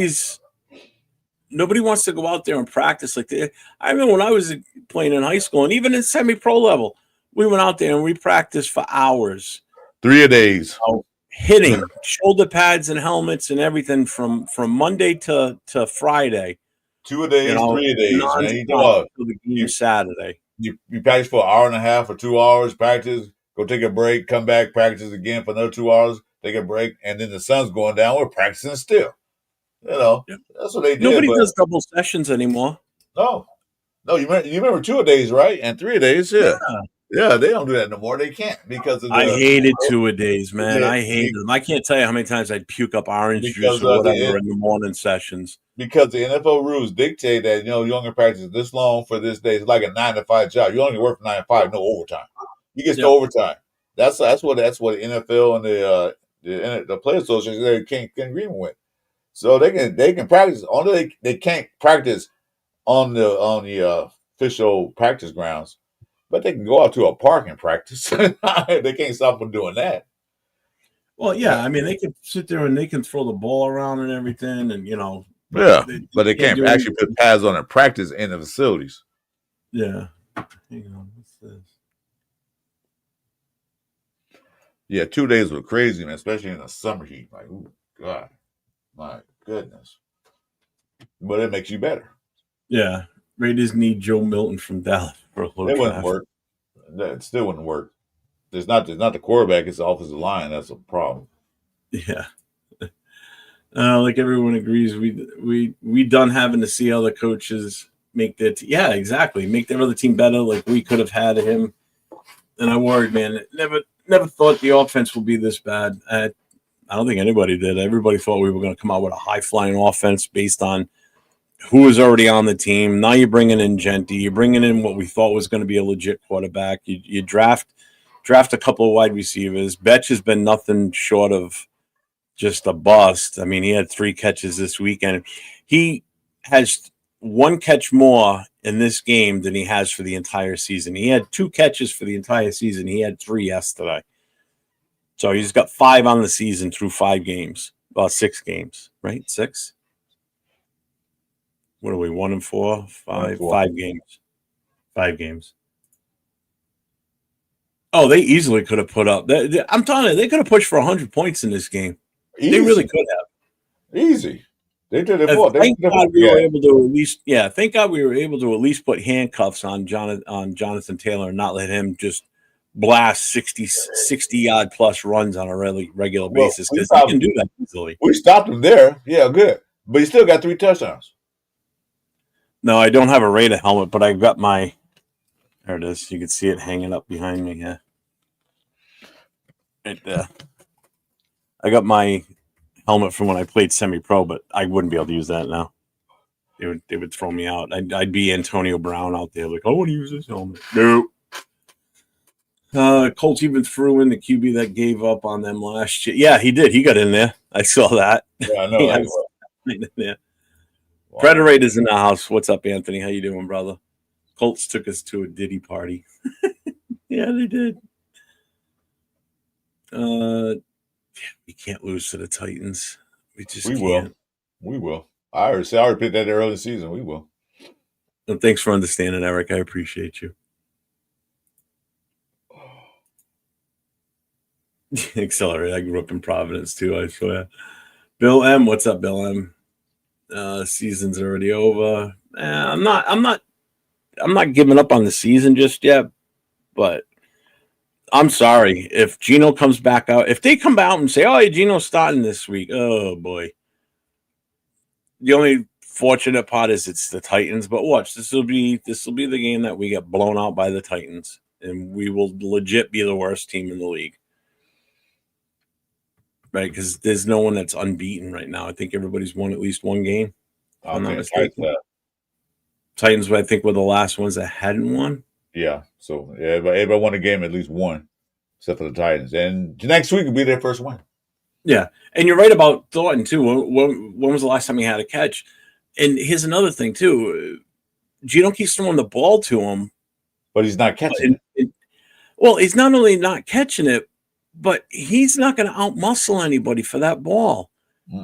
B: wants to go out there and practice like that. I remember when I was playing in high school, and even in semi-pro level, we went out there and we practiced for hours.
A: 3 days.
B: Hitting shoulder pads and helmets and everything from Monday to Friday.
A: 2 days, 3 days, man.
B: The game Saturday.
A: You practice for an hour and a half or 2 hours, practice, go take a break, come back, practice again for another 2 hours, take a break, and then the sun's going down. We're practicing still. That's what they did.
B: Nobody does double sessions anymore.
A: No, you remember 2 days, right? And 3 days, yeah. They don't do that no more. They can't because of
B: I hated 2 days, man. I hated them. I can't tell you how many times I'd puke up orange juice or whatever in the morning sessions.
A: Because the NFL rules dictate that you only practice this long for this day. It's like a 9 to 5 job. You only work from 9 to 5, no overtime. You get no overtime. That's what the NFL and the Players Association they can't agreement with. So they can practice. Only they can't practice on the official practice grounds, but they can go out to a park and practice. They can't stop them doing that.
B: Well, yeah, I mean they can sit there and they can throw the ball around and everything, and
A: but they can't actually put pads on and practice in the facilities.
B: Yeah. Hang on, what's this?
A: Yeah, 2 days were crazy, man, especially in the summer heat. Like, oh God. My goodness. But it makes you better.
B: Yeah. Raiders need Joe Milton from Dallas for a little
A: It wouldn't work. It still wouldn't work. It's not the quarterback, it's the offensive line. That's a problem.
B: Yeah. Like everyone agrees, we done having to see other coaches make their exactly. Make their other team better. Like we could have had him. And I worried, man. Never thought the offense would be this bad. I don't think anybody did. Everybody thought we were going to come out with a high-flying offense based on who was already on the team. Now you're bringing in Genty. You're bringing in what we thought was going to be a legit quarterback. You draft a couple of wide receivers. Betch has been nothing short of just a bust. I mean, he had 3 catches this weekend. He has 1 catch more in this game than he has for the entire season. He had 2 catches for the entire season. He had 3 yesterday. So he's got 5 on the season through 5 games. About 6 games, right? 6. What are we? 1-4, 5, 5 games. 5 games. Oh, they easily could have put up. I'm telling you, they could have pushed for 100 points in this game.
A: Easy.
B: They really could have.
A: Easy. They did it.
B: Thank God we were able to at least. Yeah, thank God we were able to at least put handcuffs on Jonathan Taylor and not let him just blast 60 yard plus runs on a regular basis, because he can do that easily.
A: We stopped him there. Yeah, good. But he still got 3 touchdowns.
B: No, I don't have a Raider helmet, but I've got my. There it is. You can see it hanging up behind me here. Right there. I got my helmet from when I played semi-pro, but I wouldn't be able to use that now. They would throw me out. I'd be Antonio Brown out there, like, I want to use this helmet. No. Colts even threw in the QB that gave up on them last year. Yeah, he did. He got in there. I saw that.
A: Yeah, I know.
B: Yeah. Wow. Predator is in the house. What's up, Anthony? How you doing, brother? Colts took us to a Diddy party. Yeah, they did. We can't lose to the Titans. We can't.
A: We will. I already picked that early in the season. We will.
B: Well, thanks for understanding, Eric. I appreciate you. Accelerate. I grew up in Providence too, I swear. Bill M, what's up, Bill M? Season's already over. I'm not giving up on the season just yet, but I'm sorry if Geno comes back out. If they come out and say, "Oh, Geno's starting this week," oh boy. The only fortunate part is it's the Titans. But watch, this will be the game that we get blown out by the Titans, and we will legit be the worst team in the league, right? Because there's no one that's unbeaten right now. I think everybody's won at least one game. I'm not mistaken. Titans, I think, were the last ones that hadn't won.
A: Yeah, so everybody won a game, at least one, except for the Titans. And next week will be their first win.
B: Yeah, and you're right about Thornton, too. When was the last time he had a catch? And here's another thing, too. Geno keeps throwing the ball to him.
A: But he's not catching it.
B: Well, he's not only not catching it, but he's not going to outmuscle anybody for that ball.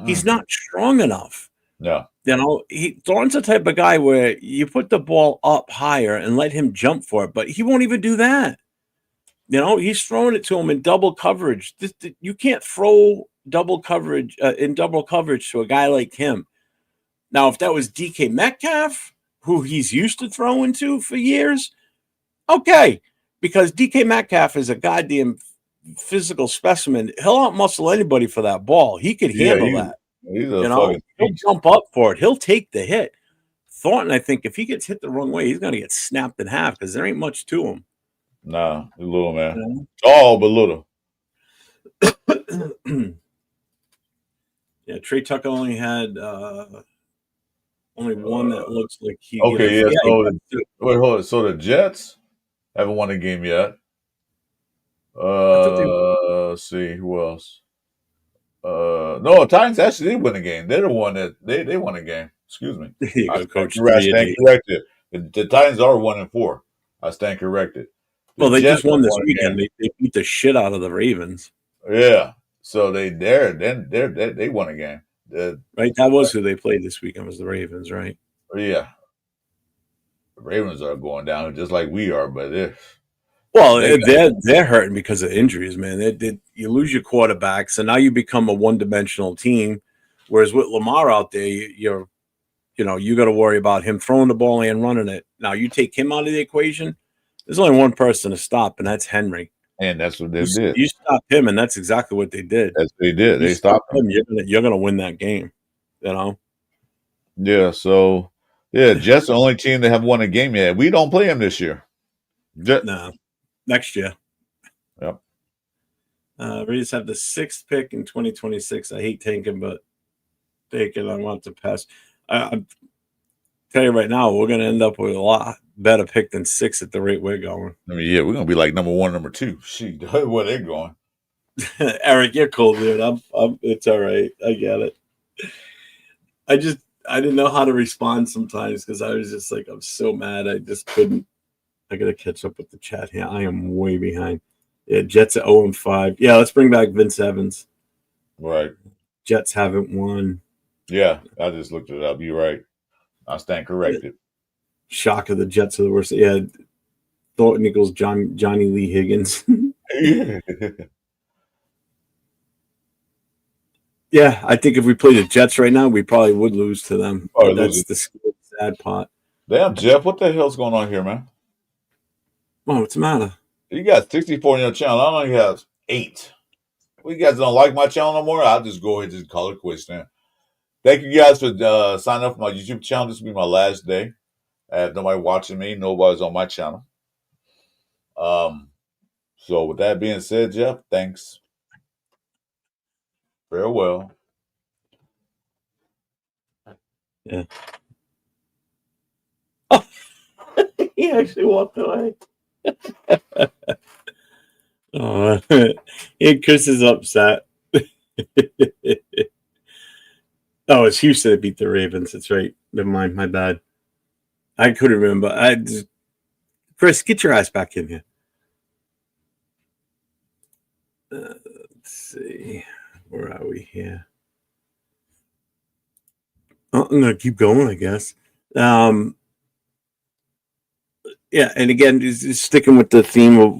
B: He's not strong enough.
A: No.
B: You know, Thornton's the type of guy where you put the ball up higher and let him jump for it, but he won't even do that. You know, he's throwing it to him in double coverage. You can't throw double coverage in double coverage to a guy like him. Now, if that was DK Metcalf, who he's used to throwing to for years, okay, because DK Metcalf is a goddamn physical specimen. He'll outmuscle anybody for that ball. He could handle that. He'll jump up for it. He'll take the hit. Thornton, I think, if he gets hit the wrong way, he's going to get snapped in half because there ain't much to him.
A: Nah, he's a little man. Tall, but little.
B: Yeah, Trey Tucker only had only one that looks like he.
A: Okay, yeah. Wait, hold on. So the Jets haven't won a game yet. Let's see who else. No, Titans actually did win a game. They're the one that they won a game. Excuse me.
B: There you go, Coach.
A: I stand corrected. The Titans are 1-4. I stand corrected.
B: Well, they just won this weekend. They beat the shit out of the Ravens.
A: Yeah. So they won a game.
B: Right. That was who they played this weekend, was the Ravens, right?
A: Yeah. The Ravens are going down just like we are, but they're
B: hurting because of injuries, man. You lose your quarterback, so now you become a one-dimensional team. Whereas with Lamar out there, you got to worry about him throwing the ball and running it. Now you take him out of the equation. There's only one person to stop, and that's Henry.
A: And that's what they did.
B: You stop him, and that's exactly what they did.
A: That's what they did. They stopped him.
B: You're gonna win that game. You know.
A: Yeah. So Jets the only team that have won a game yet. We don't play them this year.
B: No. Next year.
A: Yep.
B: Raiders have the 6th pick in 2026. I hate tanking, but I want to pass. I tell you right now, we're going to end up with a lot better pick than 6 at the rate we're going.
A: I mean, yeah, we're going to be like number 1, number 2. Shoot, where they going?
B: Eric, you're cool, dude. It's all right. I get it. I didn't know how to respond sometimes because I was just like, I'm so mad. I just couldn't. I got to catch up with the chat here. I am way behind. Yeah, Jets at 0-5. Yeah, let's bring back Vince Evans.
A: Right.
B: Jets haven't won.
A: Yeah, I just looked it up. You're right. I stand corrected.
B: Shock of the Jets are the worst. Yeah, Thornton Nichols, Johnny Lee Higgins. Yeah, I think if we played the Jets right now, we probably would lose to them. But that's the sad part.
A: Damn, Jeff, what the hell's going on here, man?
B: Oh, what's the matter?
A: You got 64 on your channel. I only have 8. Well, you guys don't like my channel no more? I'll just go ahead and just call it quits now. Thank you guys for signing up for my YouTube channel. This will be my last day. I have nobody watching me. Nobody's on my channel. So with that being said, Jeff, thanks. Farewell.
B: Yeah. Oh, he actually walked away. Oh, yeah, Chris is upset. Oh, it's Houston that beat the Ravens. That's right. Never mind. My bad. I couldn't remember. Chris, get your ass back in here. Let's see. Where are we here? Oh, I'm going to keep going, I guess. Yeah, and again, just sticking with the theme of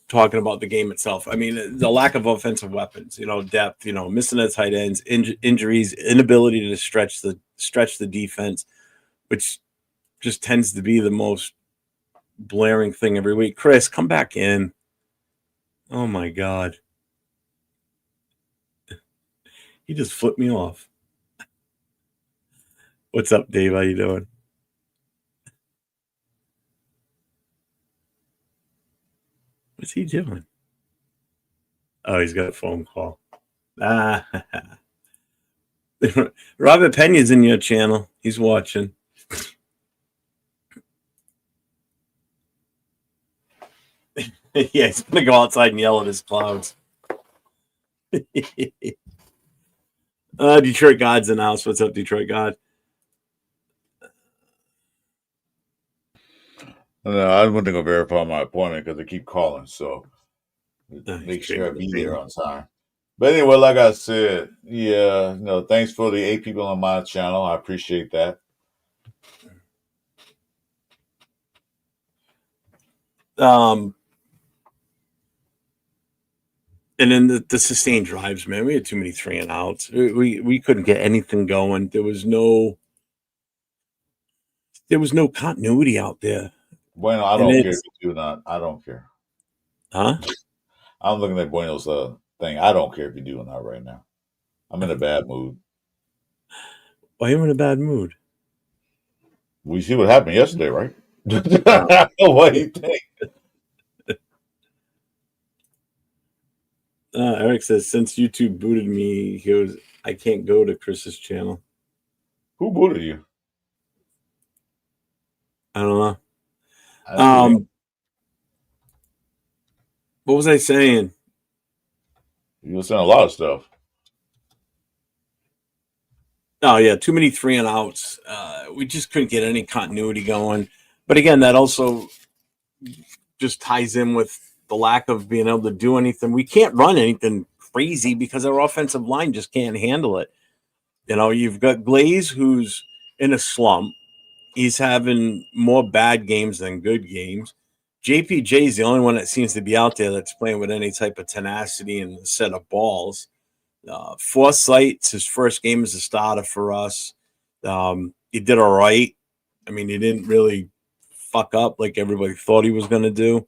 B: talking about the game itself. I mean, the lack of offensive weapons, depth, missing the tight ends, injuries, inability to stretch the defense, which just tends to be the most blaring thing every week. Chris, come back in. Oh my God. He just flipped me off. What's up, Dave? How you doing? What's he doing? Oh, he's got a phone call. Robert Pena's in your channel. He's watching. Yeah, he's going to go outside and yell at his clouds. Detroit God's in the house. What's up, Detroit God?
A: No, I wouldn't go verify my appointment because they keep calling. So make sure I be there on time. But anyway, like I said, yeah, thanks for the 8 people on my channel. I appreciate that.
B: And then the sustained drives, man. We had too many 3 and outs. We couldn't get anything going. There was no continuity out there.
A: Bueno, I don't care if you do not. I don't care.
B: Huh?
A: I'm looking at Bueno's thing. I don't care if you do or not right now. I'm in a bad mood.
B: Why are you in a bad mood?
A: We see what happened yesterday, right? What do you think?
B: Eric says, since YouTube booted me, he goes, I can't go to Chris's channel.
A: Who booted you?
B: I don't know. What was I saying?
A: You were saying a lot of stuff.
B: Oh, yeah, too many 3 and outs. We just couldn't get any continuity going. But again, that also just ties in with the lack of being able to do anything. We can't run anything crazy because our offensive line just can't handle it. You've got Glaze, who's in a slump. He's having more bad games than good games. JPJ is the only one that seems to be out there that's playing with any type of tenacity and a set of balls. Forsythe's his first game as a starter for us. He did all right. I mean, he didn't really fuck up like everybody thought he was going to do.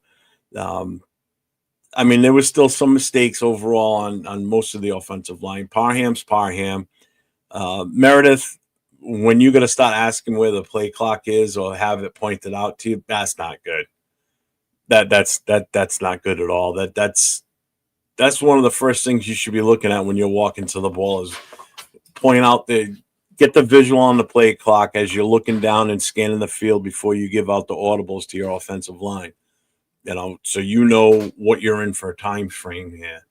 B: I mean, there was still some mistakes overall on most of the offensive line. Parham's Parham. Meredith, when you're going to start asking where the play clock is or have it pointed out to you, that's not good. That's not good at all. That's one of the first things you should be looking at when you're walking to the ball is point out get the visual on the play clock as you're looking down and scanning the field before you give out the audibles to your offensive line. So you know what you're in for a time frame here.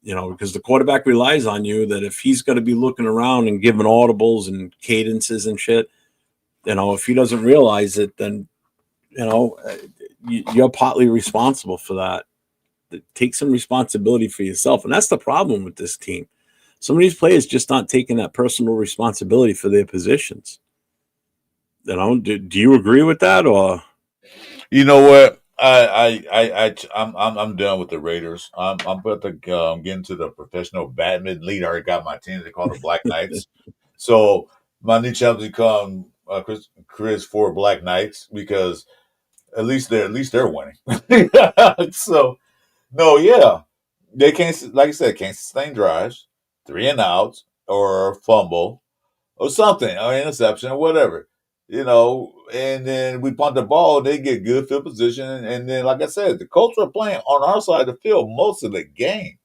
B: Because the quarterback relies on you that if he's going to be looking around and giving audibles and cadences and shit, if he doesn't realize it, then, you're partly responsible for that. Take some responsibility for yourself. And that's the problem with this team. some of these players just aren't taking that personal responsibility for their positions. Do you agree with that, or?
A: You know what? I'm done with the Raiders. I'm about to get into the professional badminton league. I already got my team. They call the Black Knights. So my new champions become Chris for Black Knights because at least they're winning. So no, yeah, they can't. Like I said, can't sustain drives, 3 and outs, or fumble, or something, or interception, or whatever. And then we punt the ball, they get good field position, and then, like I said, the Colts were playing on our side of the field most of the game.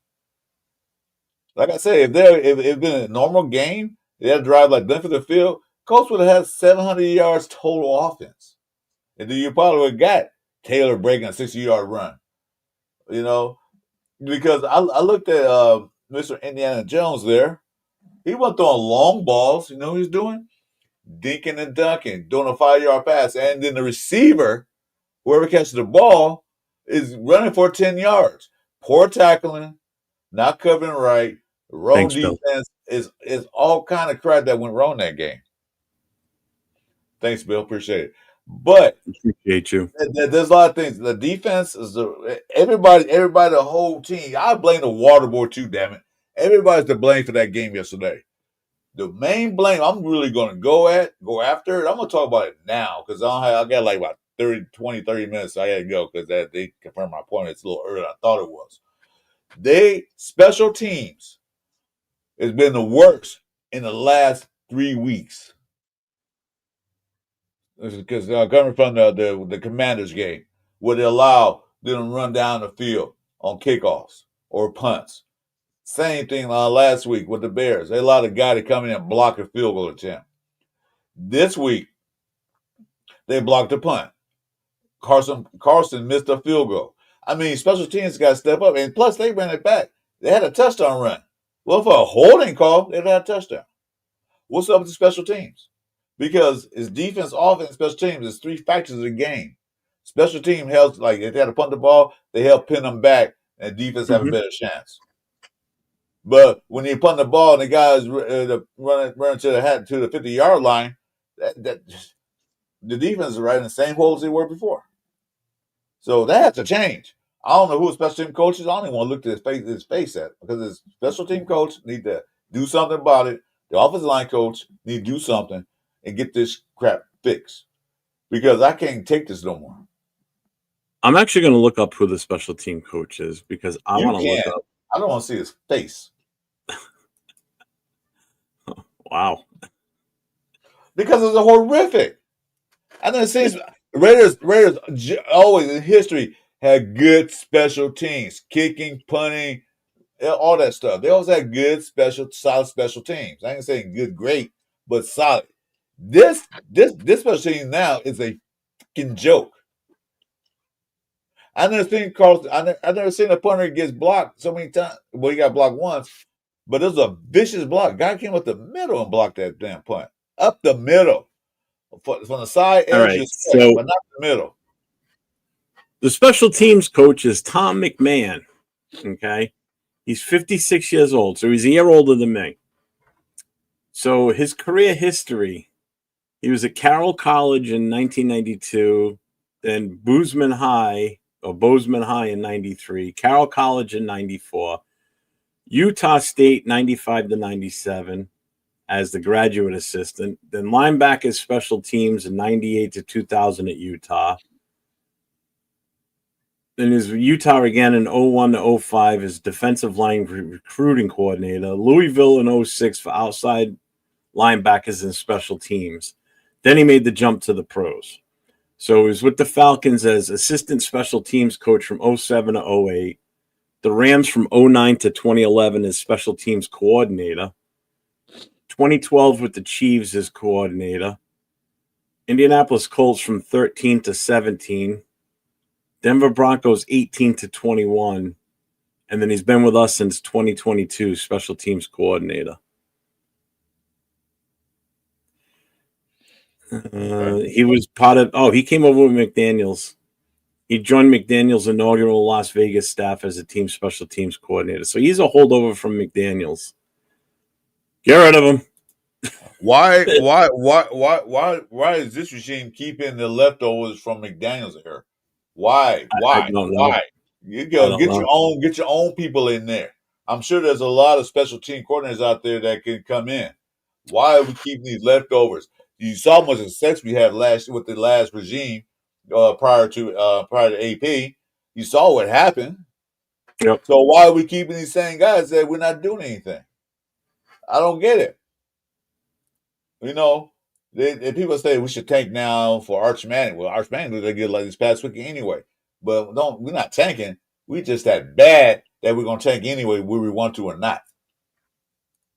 A: Like I said, if it'd been a normal game, they had to drive like length of the field, Colts would have had 700 yards total offense, and then you probably would have got Taylor breaking a 60-yard run. Because I looked at Mr. Indiana Jones there. He wasn't throwing long balls. You know what he was doing? Dinking and dunking, doing a 5-yard pass. And then the receiver, whoever catches the ball, is running for 10 yards. Poor tackling, not covering right. Wrong defense is all kind of crap that went wrong that game. Thanks, Bill. Appreciate it. But
B: appreciate you.
A: There's a lot of things. The defense is everybody, the whole team. I blame the water board too, damn it. Everybody's to blame for that game yesterday. The main blame I'm really going to go after it. I'm going to talk about it now because I got like about 30 minutes. So I got to go because they confirmed my appointment. It's a little earlier than I thought it was. Special teams has been the worst in the last 3 weeks. Because coming from the Commanders game, where they allow them to run down the field on kickoffs or punts. Same thing last week with the Bears. They allowed a guy to come in and block a field goal attempt. This week, they blocked a punt. Carson missed a field goal. I mean, special teams got to step up. And plus, they ran it back. They had a touchdown run. Well, for a holding call, they'd had a touchdown. What's up with the special teams? Because it's defense, offense, special teams. There's 3 factors of the game. Special team helps, like if they had to punt the ball, they help pin them back, and defense have a better chance. But when you punt the ball and the guys running to the 50-yard line, that the defense is right in the same hole as they were before. So that has to change. I don't know who special team coach is. I don't even want to look at his face at because his special team coach need to do something about it. The offensive line coach need to do something and get this crap fixed because I can't take this no more.
B: I'm actually going to look up who the special team coach is because I want to look up.
A: I don't want to see his face.
B: Wow.
A: Because it's horrific. I know it seems Raiders always in history had good special teams, kicking, punting, all that stuff. They always had good, solid special teams. I ain't saying good, great, but solid. This special team now is a fucking joke. I never seen I never seen a punter get blocked so many times. Well, he got blocked once, but it was a vicious block. Guy came up the middle and blocked that damn punt. Up the middle. From the side edge, but not the middle.
B: The special teams coach is Tom McMahon. Okay. He's 56 years old, so he's a year older than me. So his career history, he was at Carroll College in 1992, then Bozeman High in 93, Carroll College in 94, Utah State 95 to 97 as the graduate assistant, then linebackers special teams in 98 to 2000 at Utah. Then his Utah again in 01 to 05 as defensive line recruiting coordinator, Louisville in 06 for outside linebackers and special teams. Then he made the jump to the pros. So he was with the Falcons as assistant special teams coach from 07 to 08. The Rams from 09 to 2011 as special teams coordinator. 2012 with the Chiefs as coordinator. Indianapolis Colts from 13 to 17. Denver Broncos 18 to 21. And then he's been with us since 2022, special teams coordinator. He was part of, he came over with McDaniels. He joined McDaniels' inaugural Las Vegas staff as a team special teams coordinator. So he's a holdover from McDaniels. Get rid of him.
A: Why is this regime keeping the leftovers from McDaniel's here? Why?
B: I don't know.
A: You
B: I
A: go
B: don't know.
A: get your own people in there. I'm sure there's a lot of special team coordinators out there that can come in. Why are we keeping these leftovers? You saw how much success we had with the last regime prior to AP. You saw what happened.
B: Yep.
A: So why are we keeping these same guys that we're not doing anything? I don't get it. You know, people say we should tank now for Arch Manning. Well, Arch Manning they get like this past week anyway. But we're not tanking. We just that bad that we're gonna tank anyway, whether we want to or not.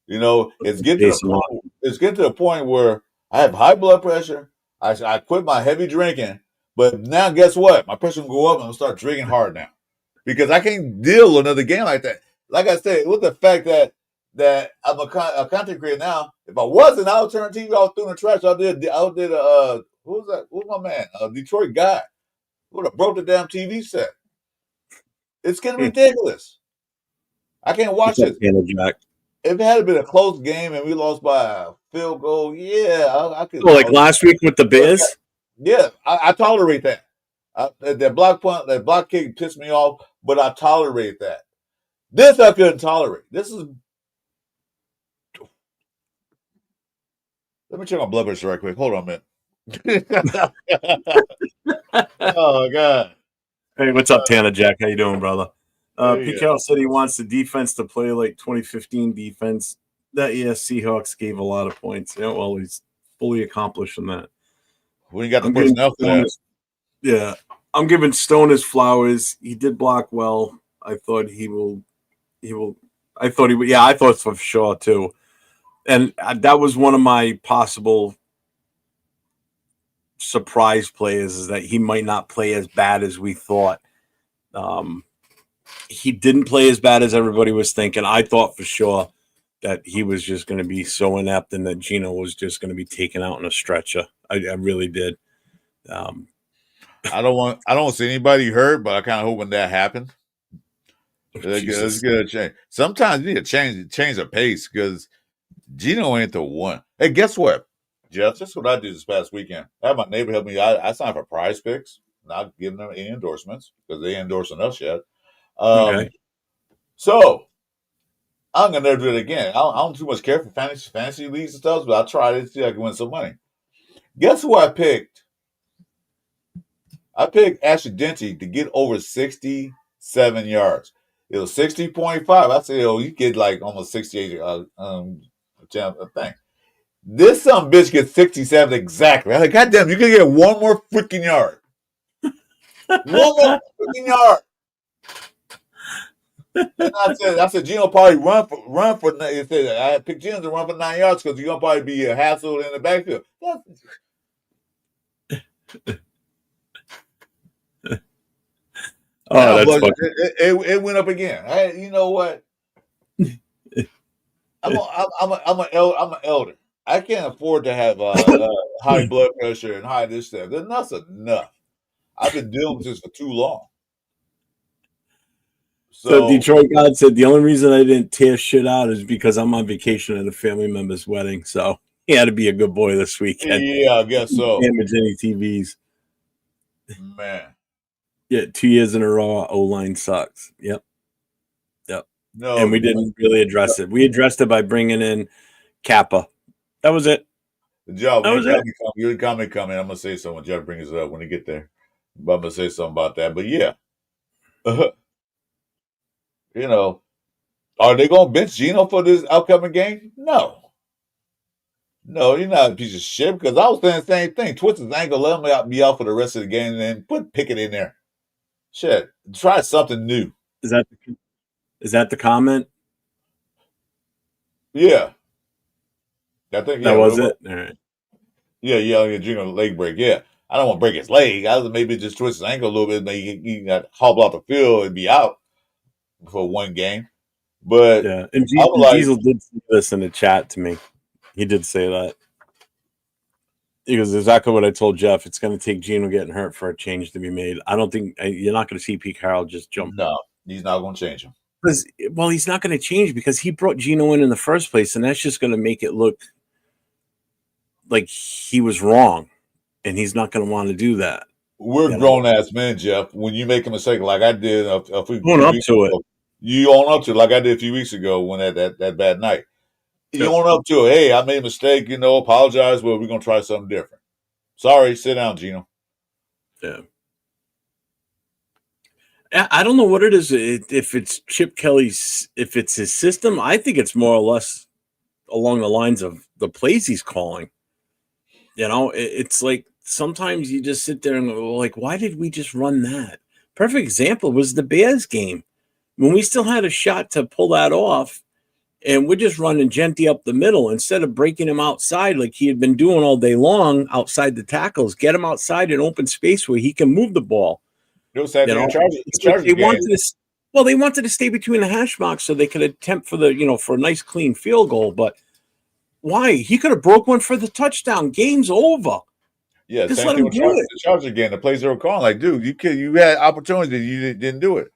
A: You know, it's getting to the point where I have high blood pressure. I quit my heavy drinking, but now guess what? My pressure will go up and I'll start drinking hard now because I can't deal with another game like that. Like I said, with the fact that I'm a content creator now. If I wasn't, I would turn the TV off, through the trash. I did who was that? Who's my man? A Detroit guy. Would have broke the damn TV set. It's getting ridiculous. I can't watch it. If it had been a close game and we lost by a field goal, yeah, I could.
B: Well, like last week with the Bears?
A: Yeah, I tolerate that. That block kick pissed me off, but I tolerate that. This I couldn't tolerate. This is. Let me check my blood pressure right quick. Hold on a minute. Oh God.
B: Hey, what's up, Tanner Jack? How you doing, brother? Pete Carroll said he wants the defense to play like 2015 defense. That year, Seahawks gave a lot of points. Yeah, well, he's fully accomplishing that.
A: We got the personnel for that.
B: Yeah, I'm giving Stone his flowers. He did block well. I thought he will. I thought he would. Yeah, I thought for sure too. And that was one of my possible surprise players, is that he might not play as bad as we thought. He didn't play as bad as everybody was thinking. I thought for sure that he was just going to be so inept and that Gino was just going to be taken out in a stretcher. I really did.
A: I don't see anybody hurt, but I kind of hope when that happens. Let's get a change. Sometimes you need to change the pace because Gino ain't the one. Hey, guess what, Jeff? This is what I did this past weekend. I had my neighbor help me. I signed for Prize Picks, not giving them any endorsements because they ain't endorsing us yet.
B: Okay.
A: So I'm gonna never do it again. I don't too much care for fantasy leagues and stuff, but I tried it to see if I can win some money. Guess who I picked? I picked Ashley Denty to get over 67 yards. It was 60.5. I said, you get like almost 68 thing. This some bitch gets 67 exactly. I'm like, goddamn, you can get one more freaking yard. One more freaking yard. And I said, Gino probably run for. It said I picked Gino to run for 9 yards because you're gonna probably be a hassle in the backfield. Oh, that's funny. It went up again. You know what? I'm an elder. I can't afford to have high blood pressure and high this stuff. That's enough. I've been dealing with this for too long.
B: So Detroit God said the only reason I didn't tear shit out is because I'm on vacation at a family member's wedding. So he had to be a good boy this weekend.
A: Yeah, I guess so.
B: Damage any TVs.
A: Man.
B: Yeah, 2 years in a row, O-line sucks. Yep. No, and we didn't really address it. We addressed it by bringing in Kappa. That was it.
A: The job. Your comment coming. I'm gonna say something when Jeff brings it up when he get there. But I'm gonna say something about that. But yeah, you know, are they gonna bench Gino for this upcoming game? No, you're not a piece of shit. Because I was saying the same thing. Twist his ankle, let him be out for the rest of the game, and then put Pickett in there. Shit, try something new.
B: Is that the comment?
A: Yeah. I think
B: that was it. All right.
A: Yeah, Gino leg break. Yeah. I don't want to break his leg. I maybe just twist his ankle a little bit. Maybe he got hobble off the field and be out for one game. But
B: yeah, and Diesel did say this in the chat to me. He did say that. He goes, exactly what I told Jeff. It's going to take Gino getting hurt for a change to be made. I don't think you're not going to see Pete Carroll just jump.
A: No, he's not going to change him.
B: Because he's not going to change because he brought Geno in the first place, and that's just going to make it look like he was wrong, and he's not going to want to do that.
A: We're grown ass men, Jeff. When you make a mistake like I did a few weeks ago, you own up to it like I did a few weeks ago when that bad night. You own up to it. Hey, I made a mistake. Apologize. Well, we're gonna try something different. Sorry. Sit down, Gino.
B: Yeah. I don't know what it is. If it's Chip Kelly's, if it's his system, I think it's more or less along the lines of the plays he's calling. It's like sometimes you just sit there and go, like, why did we just run that? Perfect example was the Bears game when we still had a shot to pull that off, and we're just running Genty up the middle instead of breaking him outside like he had been doing all day long outside the tackles. Get him outside in open space where he can move the ball. They wanted to stay between the hash marks so they could attempt for a nice clean field goal. But why? He could have broke one for the touchdown. Game's over.
A: Yeah, just same thing with the Chargers again. The plays they were calling, like, dude, you had opportunities and you didn't do it.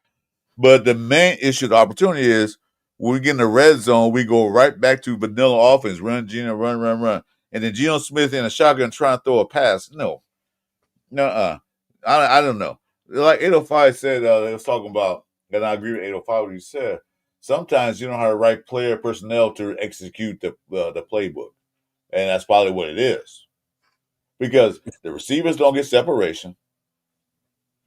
A: But the main issue, the opportunity is when we get in the red zone, we go right back to vanilla offense, run, Geno, run. And then Geno Smith in a shotgun trying to throw a pass. No. I don't know. Like 805 said, they was talking about, and I agree with 805 what he said. Sometimes you don't have the right player personnel to execute the playbook. And that's probably what it is. Because the receivers don't get separation.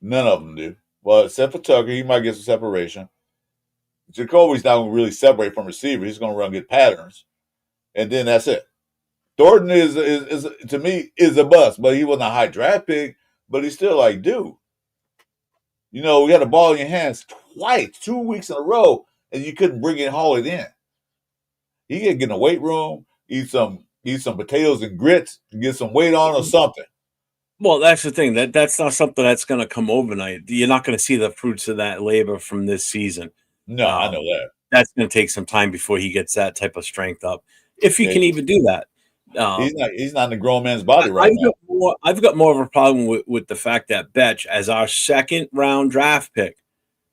A: None of them do. Well, except for Tucker, he might get some separation. Jacoby's not going to really separate from receiver. He's going to run good patterns. And then that's it. Thornton is to me, is a bust, but he wasn't a high draft pick, but he's still like, dude. We had a ball in your hands twice, 2 weeks in a row, and you couldn't bring it and haul it in. He could get in the weight room, eat some potatoes and grits, and get some weight on or something.
B: Well, that's the thing. That's not something that's going to come overnight. You're not going to see the fruits of that labor from this season.
A: No, I know that.
B: That's going to take some time before he gets that type of strength up, if he can even do that.
A: He's not in the grown man's body right now.
B: I've got more of a problem with the fact that Betch, as our second round draft pick,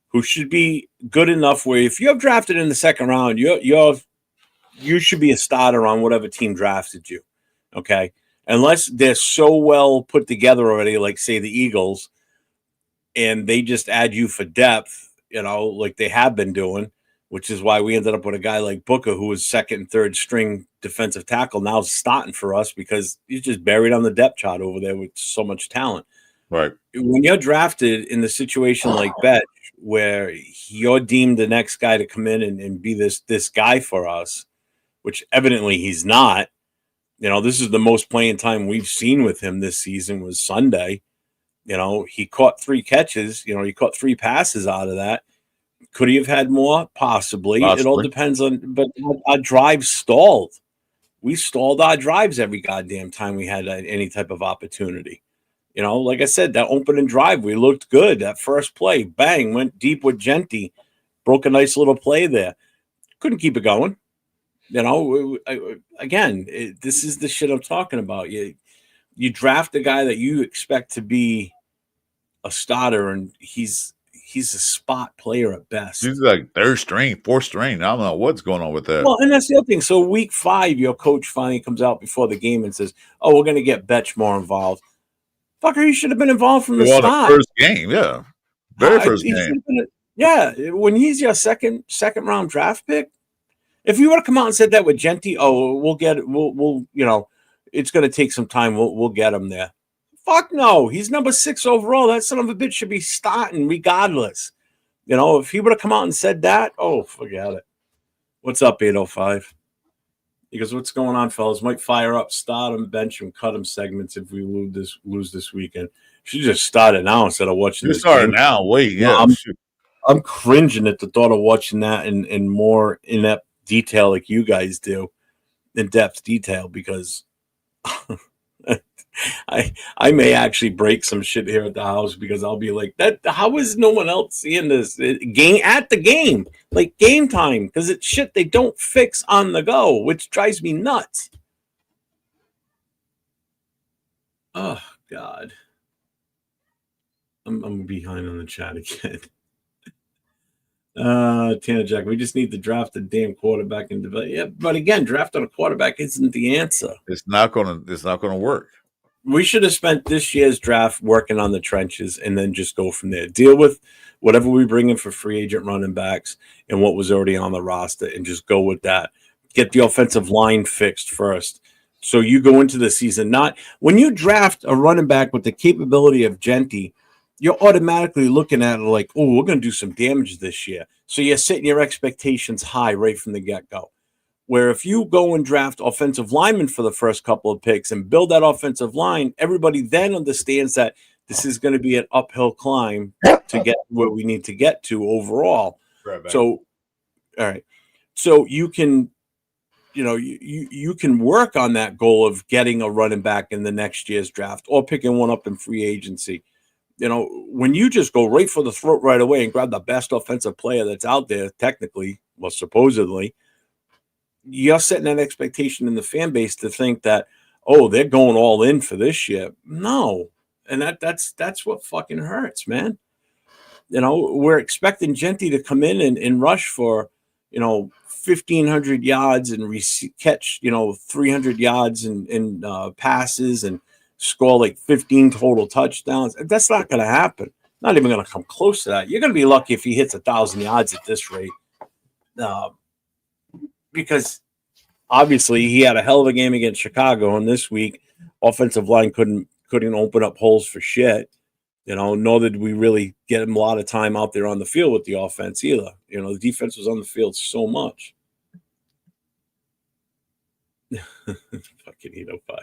B: who should be good enough where if you're drafted in the second round, you should be a starter on whatever team drafted you. Okay. Unless they're so well put together already, like say the Eagles, and they just add you for depth, like they have been doing, which is why we ended up with a guy like Booker, who was second and third string defensive tackle, now starting for us because he's just buried on the depth chart over there with so much talent.
A: Right.
B: When you're drafted in the situation like Betch, where you're deemed the next guy to come in and be this guy for us, which evidently he's not. This is the most playing time we've seen with him this season was Sunday. He caught 3 catches. He caught 3 passes out of that. Could he have had more? Possibly. It all depends on. But our drives stalled. We stalled our drives every goddamn time we had any type of opportunity. Like I said, that opening drive, we looked good. That first play, bang, went deep with Genty. Broke a nice little play there. Couldn't keep it going. Again, this is the shit I'm talking about. You draft a guy that you expect to be a starter, and he's a spot player at best.
A: He's like third string, fourth string. I don't know what's going on with that.
B: Well, and that's the other thing. So week 5, your coach finally comes out before the game and says, "Oh, we're going to get Betch more involved." Fucker, he should have been involved from the start.
A: The first game, yeah, very first game.
B: When he's your second round draft pick. If you would have come out and said that with Genty, we'll get it. We'll it's going to take some time. We'll get him there. Fuck no. He's number 6 overall. That son of a bitch should be starting regardless. If he would have come out and said that, forget it. What's up, 805? He goes, what's going on, fellas? Might fire up, start him, bench him, cut him segments if we lose this weekend. She just started now instead of watching this
A: game. Now. Wait, yeah.
B: I'm cringing at the thought of watching that in more in-depth detail like you guys do, in-depth detail, because I may actually break some shit here at the house because I'll be like, that. How is no one else seeing this game at the game, like game time? Because it's shit they don't fix on the go, which drives me nuts. Oh God, I'm behind on the chat again. Tanner Jack, we just need to draft a damn quarterback and develop. Yeah, but again, drafting a quarterback isn't the answer.
A: It's not gonna work.
B: We should have spent this year's draft working on the trenches and then just go from there. Deal with whatever we bring in for free agent running backs and what was already on the roster and just go with that. Get the offensive line fixed first. So you go into the season, not when you draft a running back with the capability of Genty, you're automatically looking at it like, oh, we're going to do some damage this year. So you're setting your expectations high right from the get-go. Where if you go and draft offensive linemen for the first couple of picks and build that offensive line, everybody then understands that this is going to be an uphill climb to get where we need to get to overall.
A: Right,
B: so, all right. So you can, you can work on that goal of getting a running back in the next year's draft or picking one up in free agency. When you just go right for the throat right away and grab the best offensive player that's out there, technically, well, supposedly, you're setting an expectation in the fan base to think that, oh, they're going all in for this year. No. And that's what fucking hurts, man. We're expecting Genty to come in and rush for, 1,500 yards and catch, 300 yards in passes and score like 15 total touchdowns. That's not going to happen. Not even going to come close to that. You're going to be lucky if he hits 1,000 yards at this rate. Because obviously he had a hell of a game against Chicago, and this week offensive line couldn't open up holes for shit. Nor did we really get him a lot of time out there on the field with the offense either. The defense was on the field so much. Fucking 805.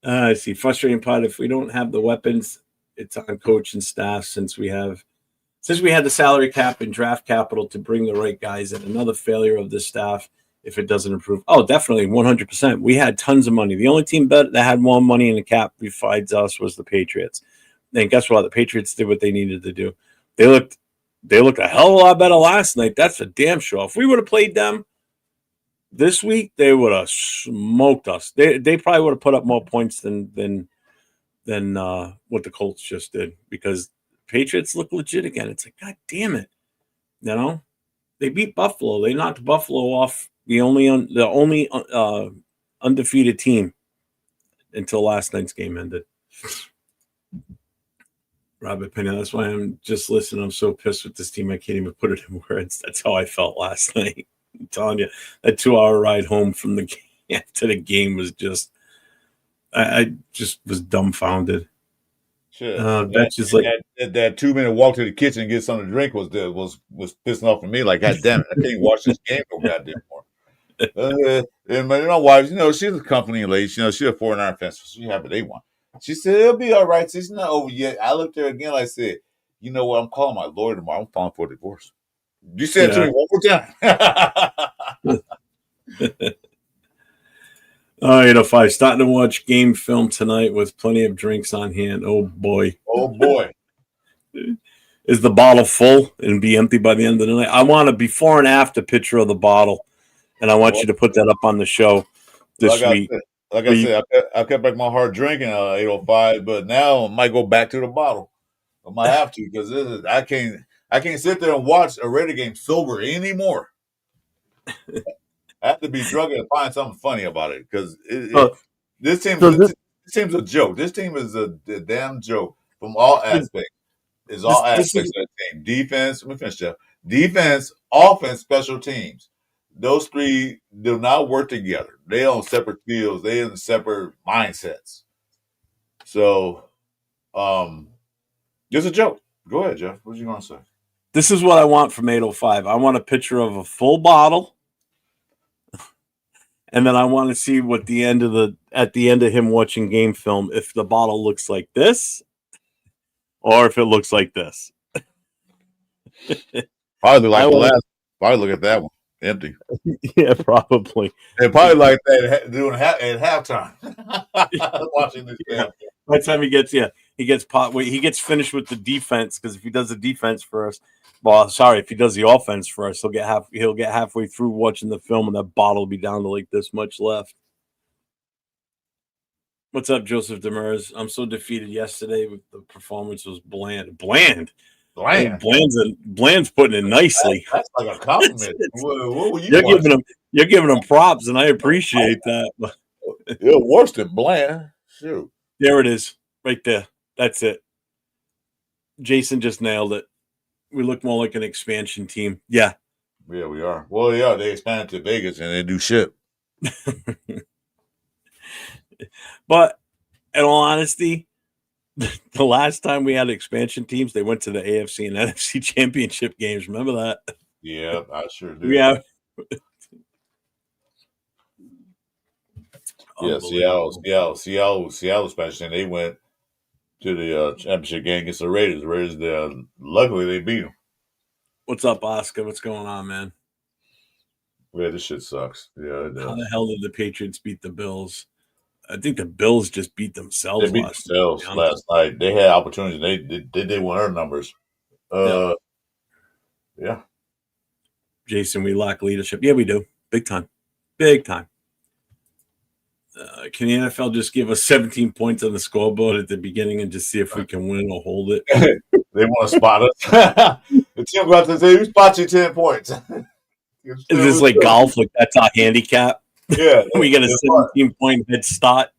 B: I see. Frustrating part. If we don't have the weapons, it's on coach and staff since we had the salary cap and draft capital to bring the right guys in. Another failure of the staff if it doesn't improve. Oh, definitely, 100%. We had tons of money. The only team that had more money in the cap besides us was the Patriots. And guess what? The Patriots did what they needed to do. They looked a hell of a lot better last night. That's a damn sure. If we would have played them this week, they would have smoked us. They probably would have put up more points than what the Colts just did, because Patriots look legit again. It's like, God damn it. They beat Buffalo. They knocked Buffalo off the only undefeated team until last night's game ended. Robert Pena, that's why I'm just listening. I'm so pissed with this team. I can't even put it in words. That's how I felt last night. I'm telling you, that 2-hour ride home from the game after the game was just, I just was dumbfounded.
A: Sure. That's just like that 2-minute walk to the kitchen and get something to drink was pissing off for me. Like, God damn it, I can't watch this game no goddamn more. And my wife, she's a company lady. She's a 49 fan, so she happy they won. She said it'll be all right. She's not over yet. I looked at her again. Like I said, you know what? I'm calling my lawyer tomorrow. I'm filing for a divorce. You said it to me one more time.
B: All right, if I starting to watch game film tonight with plenty of drinks on hand. Oh boy.
A: Oh boy.
B: Is the bottle full and be empty by the end of the night? I want a before and after picture of the bottle, and I want you to put that up on the show this week.
A: Like I said, I kept back my hard drinking 805, but now I might go back to the bottle. I might have to, because I can't sit there and watch a Raider game sober anymore. I have to be drunk and find something funny about it, because this team's a joke. This team is a damn joke from all aspects. It's all aspects of the team. Defense, let me finish, Jeff. Defense, offense, special teams. Those three do not work together. They on separate fields. They in separate mindsets. So, it's a joke. Go ahead, Jeff. What you going to say?
B: This is what I want from 805. I want a picture of a full bottle, and then I want to see what at the end of him watching game film, if the bottle looks like this, or if it looks like this.
A: Probably like the last. Probably look at that one. Empty.
B: Yeah, probably.
A: And probably like that doing at halftime. Watching this game.
B: By the time he gets finished with the defense, because if he does the defense first, if he does the offense first, he'll get halfway through watching the film, and that bottle will be down to like this much left. What's up, Joseph Demers? I'm so defeated yesterday. The performance was bland.
A: Bland.
B: Bland's putting it nicely.
A: That's like a compliment. What were you
B: You're giving them props, and I appreciate that.
A: You're worse than Bland. Shoot.
B: There it is, right there. That's it. Jason just nailed it. We look more like an expansion team. Yeah.
A: Yeah, we are. Well, yeah, they expanded to Vegas and they do shit.
B: But in all honesty, the last time we had expansion teams, they went to the AFC and NFC championship games. Remember that?
A: Yeah, I sure do.
B: Yeah.
A: Yeah, Seattle expansion. They went to the championship game against the Raiders. The Raiders, luckily they beat them.
B: What's up, Oscar? What's going on, man?
A: Yeah, this shit sucks. Yeah, it does.
B: How the hell did the Patriots beat the Bills? I think the Bills just beat themselves.
A: They beat themselves last night. They had opportunities. They did win our numbers. Yeah.
B: Jason, we lack leadership. Yeah, we do. Big time. Big time. Can the NFL just give us 17 points on the scoreboard at the beginning and just see if we can win or hold it?
A: They want to spot us. The team got to say, "Who spots you 10 points?"
B: Is this like golf? Like that's our handicap?
A: Yeah.
B: We get a 17-point head start.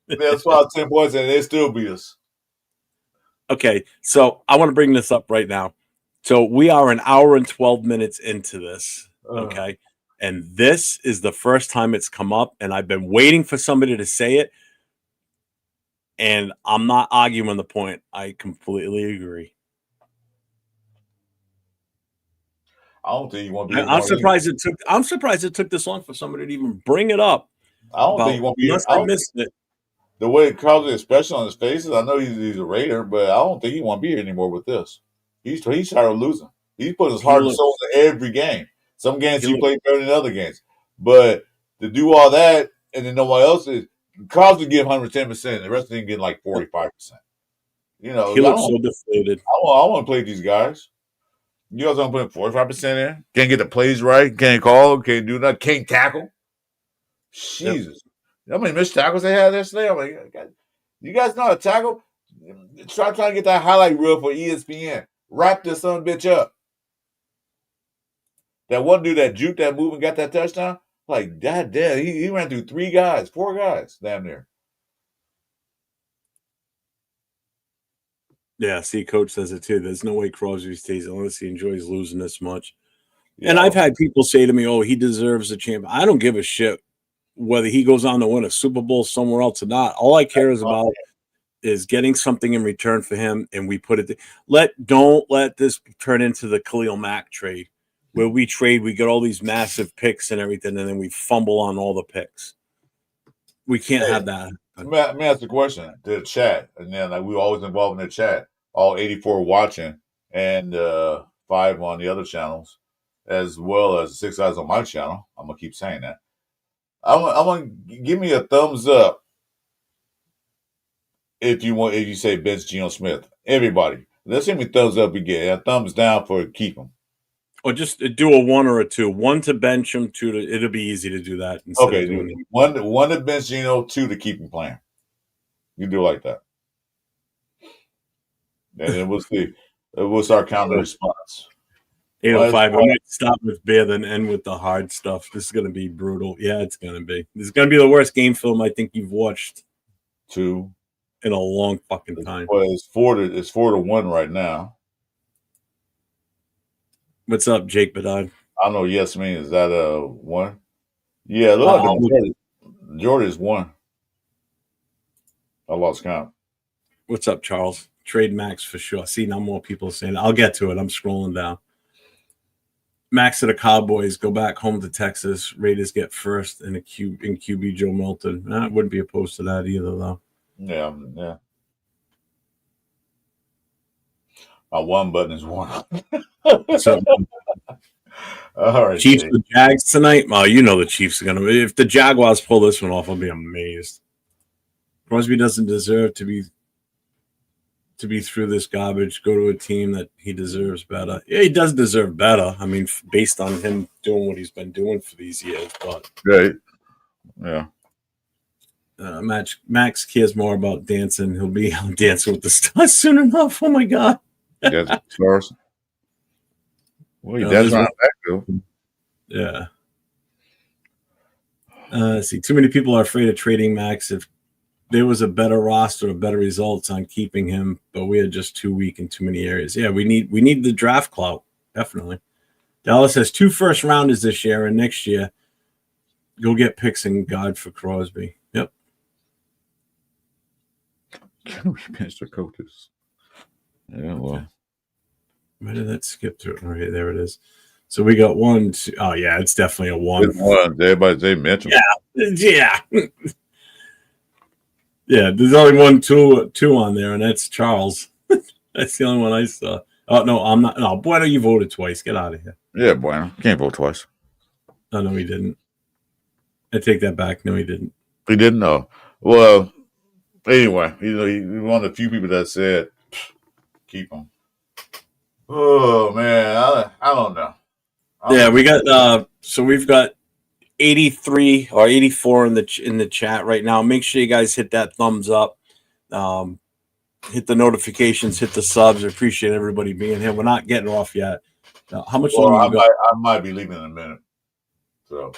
A: They'll spot 10 points and they still beat us.
B: Okay, so I want to bring this up right now. So we are an hour and 12 minutes into this. Okay. And this is the first time it's come up, and I've been waiting for somebody to say it. And I'm not arguing the point. I completely agree.
A: I don't think you want to be.
B: I'm surprised it took this long for somebody to even bring it up.
A: I don't think you want to be.
B: Unless I missed it.
A: The way Crowley's expression on his faces, I know he's a Raider, but I don't think he want to be here anymore with this. He's tired of losing. He's put his heart and soul in every game. Some games he played better than other games. But to do all that and then nobody else is Crosby give 110%, the rest of them getting like 45%. You know,
B: he looks so deflated.
A: I want to play these guys. You guys want to put 45% in? Can't get the plays right, can't call, can't do nothing, can't tackle. Jesus. You know how many missed tackles they had yesterday? I'm like, you guys know how to tackle? Trying to get that highlight reel for ESPN. Wrap this son bitch up. That one dude that juked that move and got that touchdown, like, God damn, he ran through 4 guys, damn near.
B: Yeah, see, Coach says it too. There's no way Crosby stays unless he enjoys losing this much. Yeah. And I've had people say to me, oh, he deserves a champion. I don't give a shit whether he goes on to win a Super Bowl somewhere else or not. All I care is about is getting something in return for him, and we put it don't let this turn into the Khalil Mack trade. Where we trade, we get all these massive picks and everything, and then we fumble on all the picks. We can't have that.
A: Let me ask the question to the chat, and then we always involved in the chat. All 84 watching, and 5 on the other channels, as well as 6 eyes on my channel. I'm gonna keep saying that. I'm gonna give me a thumbs up if you say bench Geno Smith. Everybody, let's see how many thumbs up we get. A thumbs down for keep him.
B: Or just do a 1 or a 2. 1 to bench him, 2 to. It'll be easy to do that.
A: Okay, one to bench Geno, 2 to keep him playing. You do it like that, and then we'll see. We'll start counting response.
B: 805. I might start with Bear, then end with the hard stuff. This is going to be brutal. Yeah, it's going to be. This is going to be the worst game film I think you've watched.
A: 2
B: in a long fucking time.
A: Well, it's 4-1 right now.
B: What's up, Jake Bedard?
A: I don't know. Yes, mean is that 1? Yeah, look like Jordan is 1. I lost count.
B: What's up, Charles? Trade Max for sure. See, now more people are saying it. I'll get to it. I'm scrolling down. Max to the Cowboys. Go back home to Texas. Raiders get first in QB Joe Milton. I wouldn't be opposed to that either, though.
A: Yeah. My 1 button is 1.
B: So,
A: all right,
B: Chiefs and Jags tonight. Oh, you know the Chiefs are gonna. If the Jaguars pull this one off, I'll be amazed. Crosby doesn't deserve to be through this garbage. Go to a team that he deserves better. Yeah, he does deserve better. I mean, based on him doing what he's been doing for these years. But
A: right, yeah.
B: Max cares more about dancing. He'll be dancing with the stars soon enough. Oh my God.
A: That's first. Well,
B: There's
A: that's not
B: one.
A: back though.
B: Yeah. See, too many people are afraid of trading Max. If there was a better roster of better results on keeping him, but we are just too weak in too many areas. Yeah, we need the draft clout, definitely. Dallas has 2 first rounders this year, and next year go get picks and God for Crosby. Yep.
A: Can we Mr. Coaches? Yeah, well.
B: Where did that skip to? Okay, there it is. So we got 1, 2. Oh yeah, it's definitely a 1.
A: Everybody say Mitchell.
B: Yeah. Yeah, there's only two on there, and that's Charles. That's the only one I saw. Oh no, I'm not. No, Bueno, you voted twice. Get out of here.
A: Yeah, Bueno. Can't vote twice.
B: Oh no, he didn't. I take that back. No, he didn't.
A: He didn't know. Well, anyway, he's one of the few people that said keep him. Oh man, I don't know.
B: Yeah, we got. So we've got 83 or 84 in the chat right now. Make sure you guys hit that thumbs up. Hit the notifications, hit the subs. I appreciate everybody being here. We're not getting off yet. How much longer you got?
A: I might be leaving in a minute. So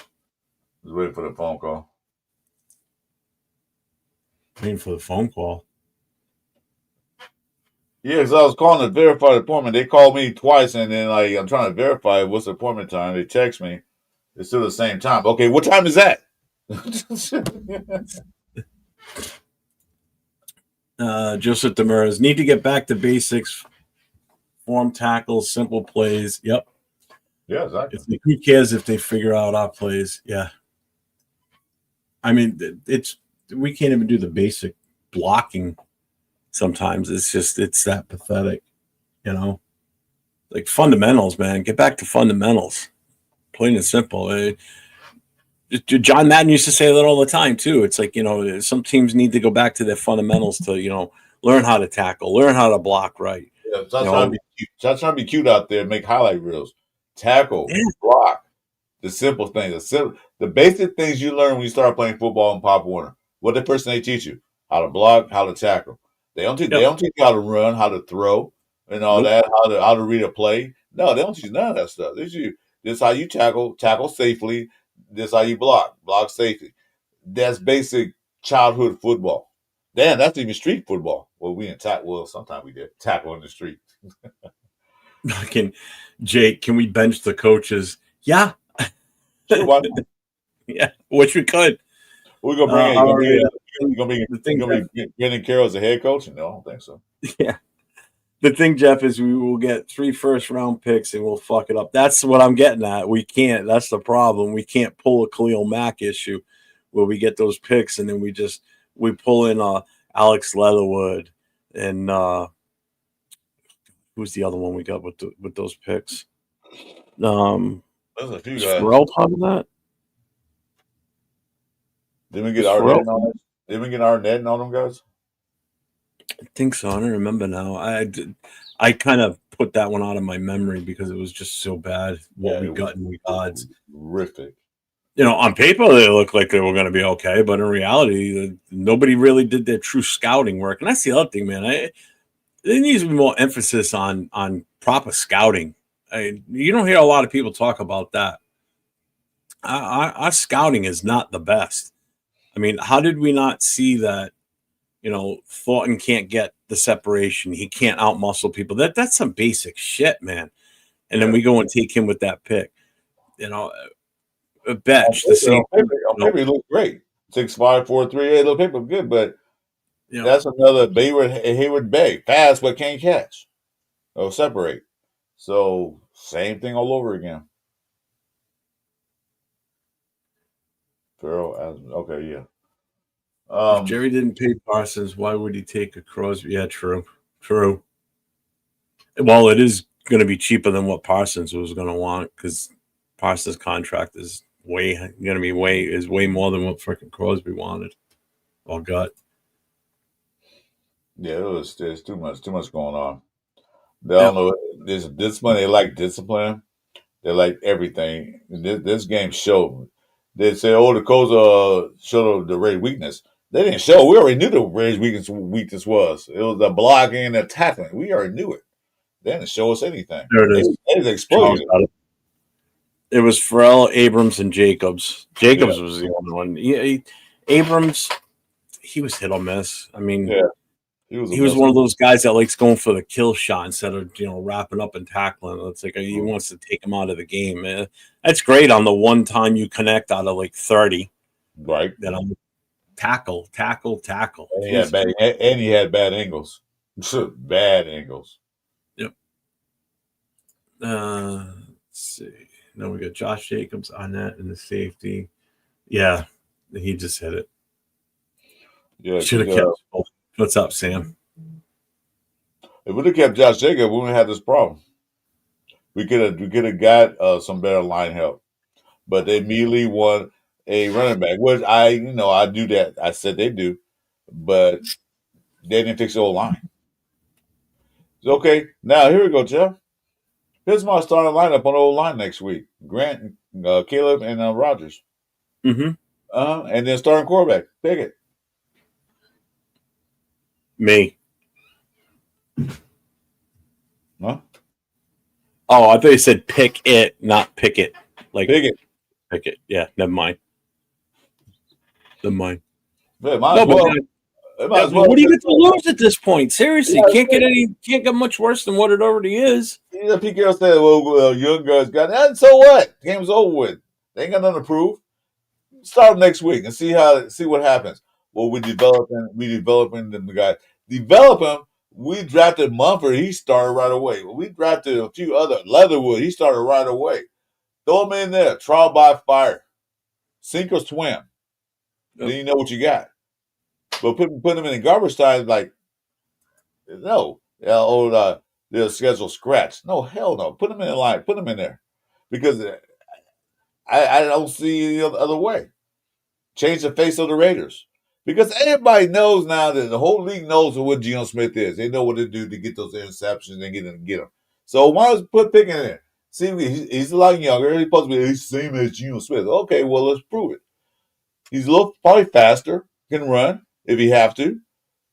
A: just waiting for the phone call.
B: Waiting for the phone call.
A: Yeah, because I was calling to verify the appointment. They called me twice, and then I'm trying to verify what's the appointment time. They text me. It's still the same time. Okay, what time is that?
B: Joseph Demers need to get back to basics. Form tackles, simple plays. Yep.
A: Yeah, exactly.
B: Who cares if they figure out our plays? Yeah. I mean, we can't even do the basic blocking. Sometimes it's that pathetic, like fundamentals, man. Get back to fundamentals, plain and simple. John Madden used to say that all the time too. It's like, some teams need to go back to their fundamentals to, learn how to tackle, learn how to block right.
A: Yeah, stop trying to be cute out there. Make highlight reels, tackle, block, the simple things, the basic things you learn when you start playing football in Pop Warner. What the person they teach you: how to block, how to tackle. They don't teach you how to run, how to throw, and all that. How to read a play. No, they don't teach you none of that stuff. They teach you this how you tackle safely. This how you block safely. That's basic childhood football. Damn, that's even street football. Well, we didn't tackle. Well, sometimes we did tackle in the street.
B: Jake, can we bench the coaches? Yeah.
A: Sure, why not?
B: Yeah, which we could.
A: We're gonna bring you're gonna be Brendan Carroll as a head coach? No, I don't think so.
B: Yeah. The thing, Jeff, is we will get 3 first-round picks and we'll fuck it up. That's what I'm getting at. We can't. That's the problem. We can't pull a Khalil Mack issue where we get those picks and then we pull in Alex Leatherwood and who's the other one we got with those picks?
A: There's a few guys.
B: Pharrell part of that?
A: Didn't we get Arnett on it? Didn't we get Arnett and all them guys?
B: I think so. I don't remember now. I kind of put that one out of my memory because it was just so bad what we got in regards.
A: Horrific.
B: On paper they looked like they were going to be okay, but in reality, nobody really did their true scouting work. And that's the other thing, man. There needs to be more emphasis on proper scouting. You don't hear a lot of people talk about that. Our scouting is not the best. I mean, how did we not see that? Thornton can't get the separation. He can't outmuscle people. That's some basic shit, man. And then we go and take him with that pick. Betch.
A: On paper, he looks great. 6'5", 4'3". Hey, little paper good, but that's another Hayward Bay. Fast but can't catch. Or separate. So same thing all over again. Farrell, okay, yeah.
B: If Jerry didn't pay Parsons, why would he take a Crosby? Yeah, true. Well, it is going to be cheaper than what Parsons was going to want because Parsons' contract is way more than what freaking Crosby wanted or got.
A: Yeah, there's too much going on. They don't know. There's discipline. They like discipline. They like everything. This game showed. They say, the Colts showed the Rays' weakness. They didn't show. We already knew the Rays' weakness was. It was the blocking and the tackling. We already knew it. They didn't show us anything.
B: There it is.
A: They exploded.
B: It was Farrell, Abrams, and Jacobs. Jacobs was the only one. Abrams, he was hit or miss. I mean, he was one of those guys that likes going for the kill shot instead of wrapping up and tackling. It's like he wants to take him out of the game. That's great on the one time you connect out of like 30.
A: Right.
B: Then I'm tackle.
A: And he had bad angles. Bad angles.
B: Yep. Let's see. No, we got Josh Jacobs on that in the safety. Yeah, he just hit it.
A: Yeah,
B: should have kept. What's up, Sam?
A: If we'd have kept Josh Jacobs, we wouldn't have this problem. We could have got some better line help, but they immediately want a running back, which I do that. I said they do, but they didn't fix the whole line. Okay, now here we go, Jeff. Here's my starting lineup on the old line next week: Grant, Caleb, and Rogers.
B: Mm-hmm.
A: And then starting quarterback, pick it.
B: Me.
A: Huh?
B: Oh, I thought you said pick it, not pick it. Like
A: pick it.
B: Pick it. Yeah, never mind.
A: But
B: what do you get to lose at this point? Seriously, can't get much worse than what it already is.
A: Pete Carroll said, "Well, young guys got that. So what? The game's over with. They ain't got nothing to prove. Start next week and see what happens. Well, we developing the guy. Develop him. We drafted Mumford. He started right away. We drafted a few other Leatherwood. He started right away. Throw him in there. Trial by fire. Sink or swim. Then you know what you got. But put him in the garbage time like no. They'll schedule scratch. No, hell no. Put him in the line. Put him in there because I don't see any other way. Change the face of the Raiders. Because everybody knows now that the whole league knows what Geno Smith is. They know what to do to get those interceptions and get them. So why don't put Pickett in there? See, he's a lot younger. He's supposed to be the same as Geno Smith. Okay, well, let's prove it. He's a little probably faster, can run if he have to.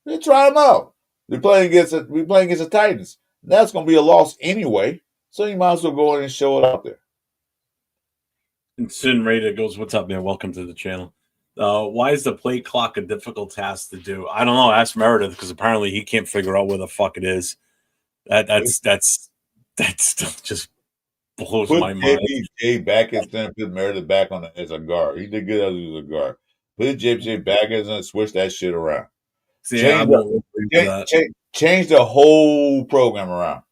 A: Then try him out. We're playing against the Titans. That's going to be a loss anyway. So you might as well go in and show it out there.
B: And Sin Raider goes, "What's up, man? Welcome to the channel. Why is the play clock a difficult task to do? I don't know. Ask Meredith because apparently he can't figure out where the fuck it is. That's still just blows my mind.
A: JJ back and put Meredith back on as a guard. He did good as a guard. Put JJ back and switch that shit around. Change the whole program around.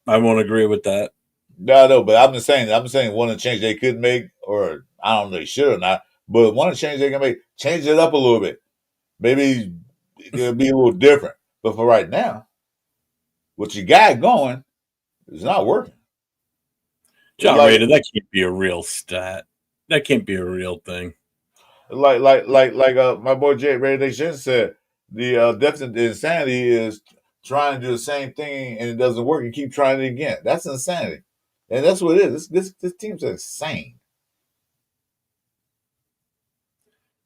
B: I won't agree with that.
A: No, but I'm just saying one of the changes they could make, or I don't know, they should or not. But one of the changes they can make, change it up a little bit. Maybe it'll be a little different. But for right now, what you got going is not working.
B: John Rader, that can't be a real stat. That can't be a real thing.
A: Like my boy Jay Rader said, the deficit insanity is trying to do the same thing and it doesn't work. You keep trying it again. That's insanity, and that's what it is. This team's insane.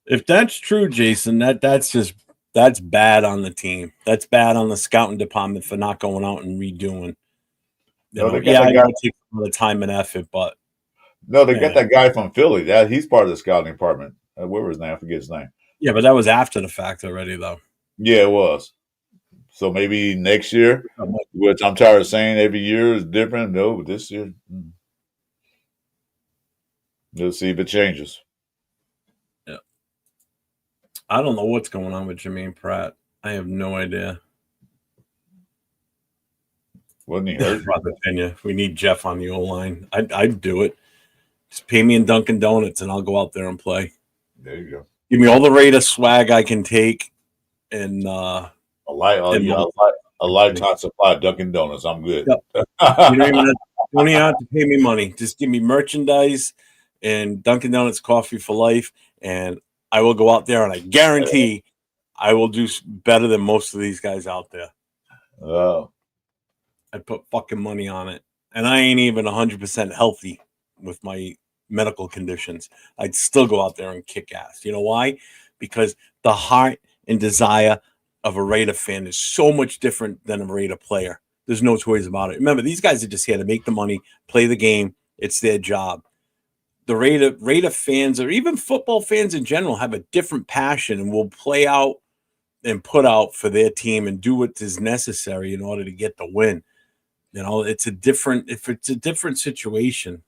B: If that's true, Jason, that's bad on the team. That's bad on the scouting department for not going out and redoing. I gotta take a lot of time and effort, but
A: no, they got that guy from Philly. He's part of the scouting department. What was his name? I forget his name.
B: Yeah, but that was after the fact already, though.
A: Yeah, it was. So maybe next year, which I'm tired of saying every year is different. No, but this year, let's see if it changes.
B: Yeah. I don't know what's going on with Jermaine Pratt. I have no idea.
A: Wasn't he hurt?
B: We need Jeff on the O-line. I'd do it. Just pay me in Dunkin' Donuts, and I'll go out there and play.
A: There you go.
B: Give me all the Raider swag I can take, and
A: a lifetime supply of Dunkin' Donuts. I'm good.
B: Yep. You don't even have to pay me money. Just give me merchandise and Dunkin' Donuts coffee for life, and I will go out there, and I guarantee I will do better than most of these guys out there.
A: Oh.
B: I put fucking money on it, and I ain't even 100% healthy with my medical conditions. I'd still go out there and kick ass. You know why? Because the heart and desire of a Raider fan is so much different than a Raider player. There's no two ways about it. Remember, these guys are just here to make the money, play the game. It's their job. The Raider fans, or even football fans in general, have a different passion and will play out and put out for their team and do what is necessary in order to get the win. It's a different situation.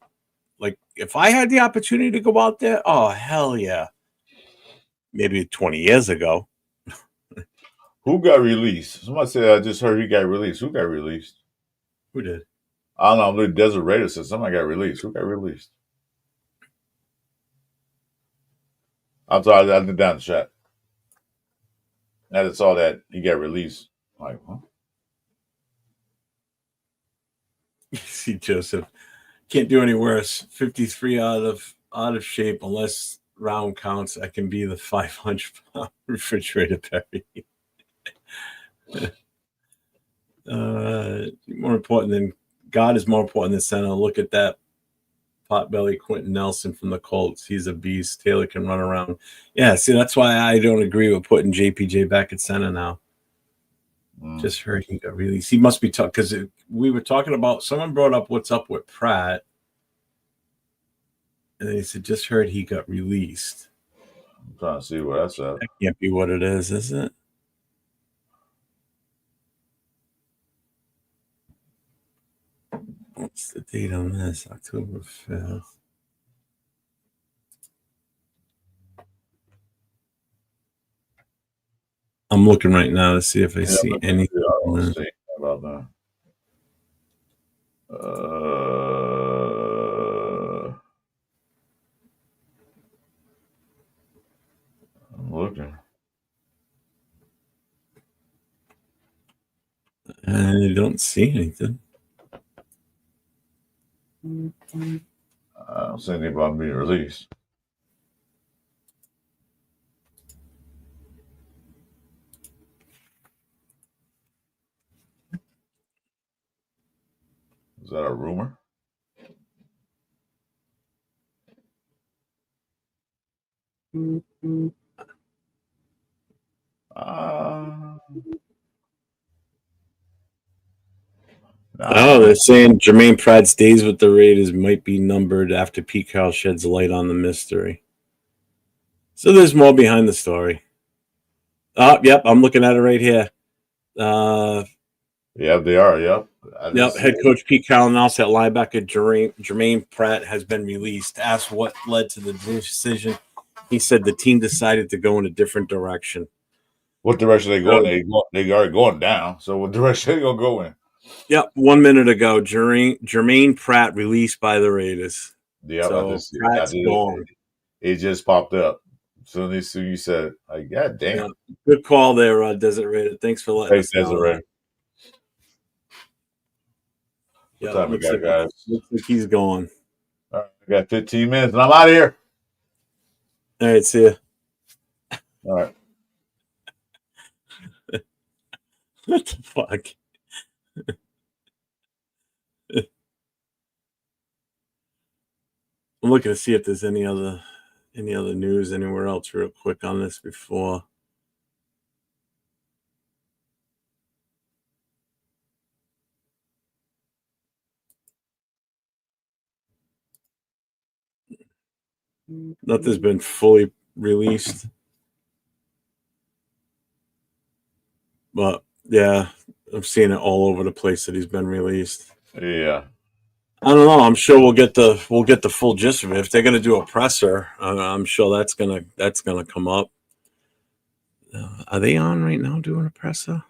B: Like if I had the opportunity to go out there, oh hell yeah. Maybe 20 years ago.
A: Who got released? Somebody said I just heard he got released. Who got released?
B: Who did?
A: I don't know. The Desert Raider said somebody got released. Who got released? I'm sorry, I did down the chat. I just saw that he got released. Like, huh?
B: See, Joseph, can't do any worse. 53 out of shape unless round counts. I can be the 500-pound refrigerator Perry. More important than God is more important than center. Look at that potbelly Quentin Nelson from the Colts. He's a beast. Taylor can run around. Yeah, see, that's why I don't agree with putting JPJ back at center now. Just heard he got released. He must be tough because we were talking about, someone brought up what's up with Pratt. And they said, just heard he got released.
A: I'm trying to see where that's at.
B: That can't be what it is it? What's the date on this? October 5th. I'm looking right now to see if I see anything.
A: I don't see about that. I'm looking.
B: I don't see anything.
A: I don't see anything about being released. Is that a rumor?
B: They're saying Jermaine Pratt's days with the Raiders might be numbered after Pete Carroll sheds light on the mystery. So there's more behind the story. Yep, I'm looking at it right here.
A: Yep, they are. Yep.
B: Yep, head coach Pete Carroll announced that linebacker Jermaine Pratt has been released. Asked what led to the decision, he said the team decided to go in a different direction.
A: What direction they going? They are going down. So what direction they gonna go in?
B: Yep, 1 minute ago, Jermaine Pratt released by the Raiders.
A: Yeah,
B: so Pratt's gone.
A: It just popped up. So you said, like, God damn.
B: Yeah, good call there, Desert Raider. Thanks for letting us know.
A: Desert Raider.
B: Yeah, time we got, guys? Looks like he's gone.
A: All right, I got 15 minutes and I'm out of here.
B: All right, see ya.
A: All right.
B: What the fuck? I'm looking to see if there's any other news anywhere else real quick on this before. Nothing's been fully released. But yeah, I'm seeing it all over the place that he's been released.
A: Yeah.
B: I don't know. I'm sure we'll get the full gist of it. If they're gonna do a presser, I'm sure that's gonna come up. Are they on right now doing a presser?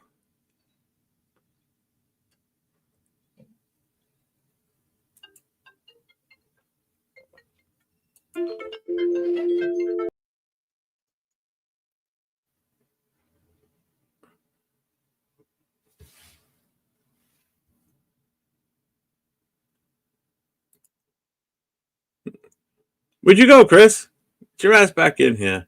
B: Where'd you go, Chris? Get your ass back in here.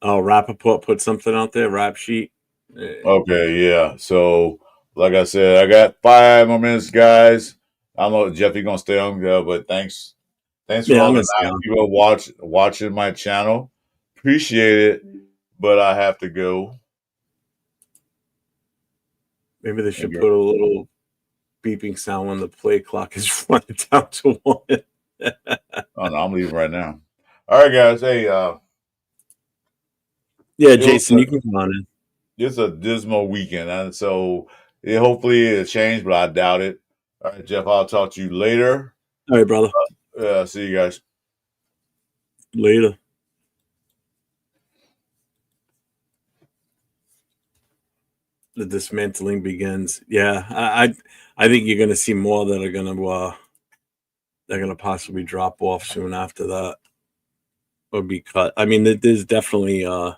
B: Oh, Rappaport put something out there, rap sheet.
A: Okay, yeah. So, like I said, I got 5 more minutes, guys. I don't know if Jeff, you're going to stay on, but thanks for all the 9 people watching my channel. Appreciate it, but I have to go.
B: Maybe they should put a little beeping sound when the play clock is running down to 1.
A: Oh no, I'm leaving right now. All right, guys. Hey,
B: yeah, Jason, you can come on in.
A: It's a dismal weekend, and so hopefully it'll change, but I doubt it. All right, Jeff, I'll talk to you later.
B: All right, brother.
A: See you guys
B: later. The dismantling begins. Yeah, I think you're going to see more that are going to they're going to possibly drop off soon after that or be cut. I mean, there's definitely going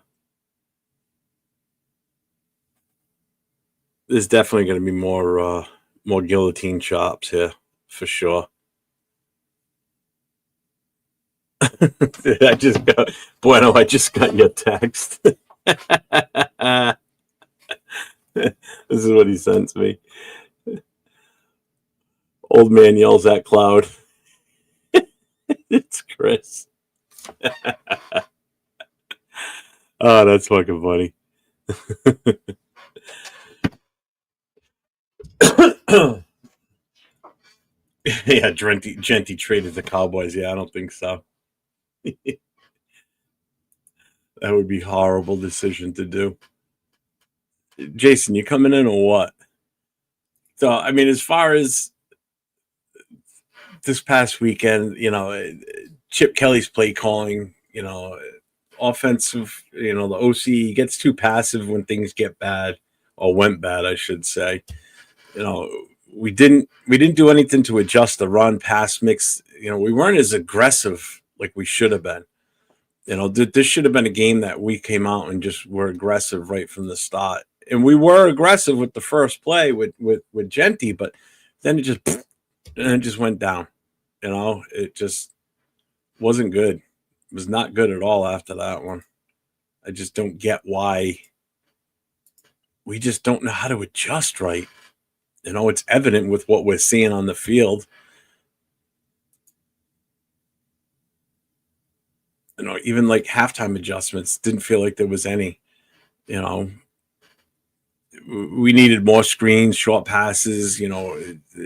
B: to be more guillotine chops here for sure. I just got your text. This is what he sends me. Old man yells at cloud. It's Chris. Oh, that's fucking funny. Yeah, Genty traded the Cowboys. Yeah, I don't think so. That would be a horrible decision to do. Jason, you coming in or what? So, I mean, as far as this past weekend, Chip Kelly's play calling, offensive, the OC gets too passive when things get bad or went bad, I should say. We didn't do anything to adjust the run pass mix. We weren't as aggressive like we should have been. This should have been a game that we came out and just were aggressive right from the start. And we were aggressive with the first play with Genty, but then it just went down. It just wasn't good. It was not good at all after that one. I just don't get why we just don't know how to adjust right. It's evident with what we're seeing on the field. Even like halftime adjustments, didn't feel like there was any. We needed more screens, short passes,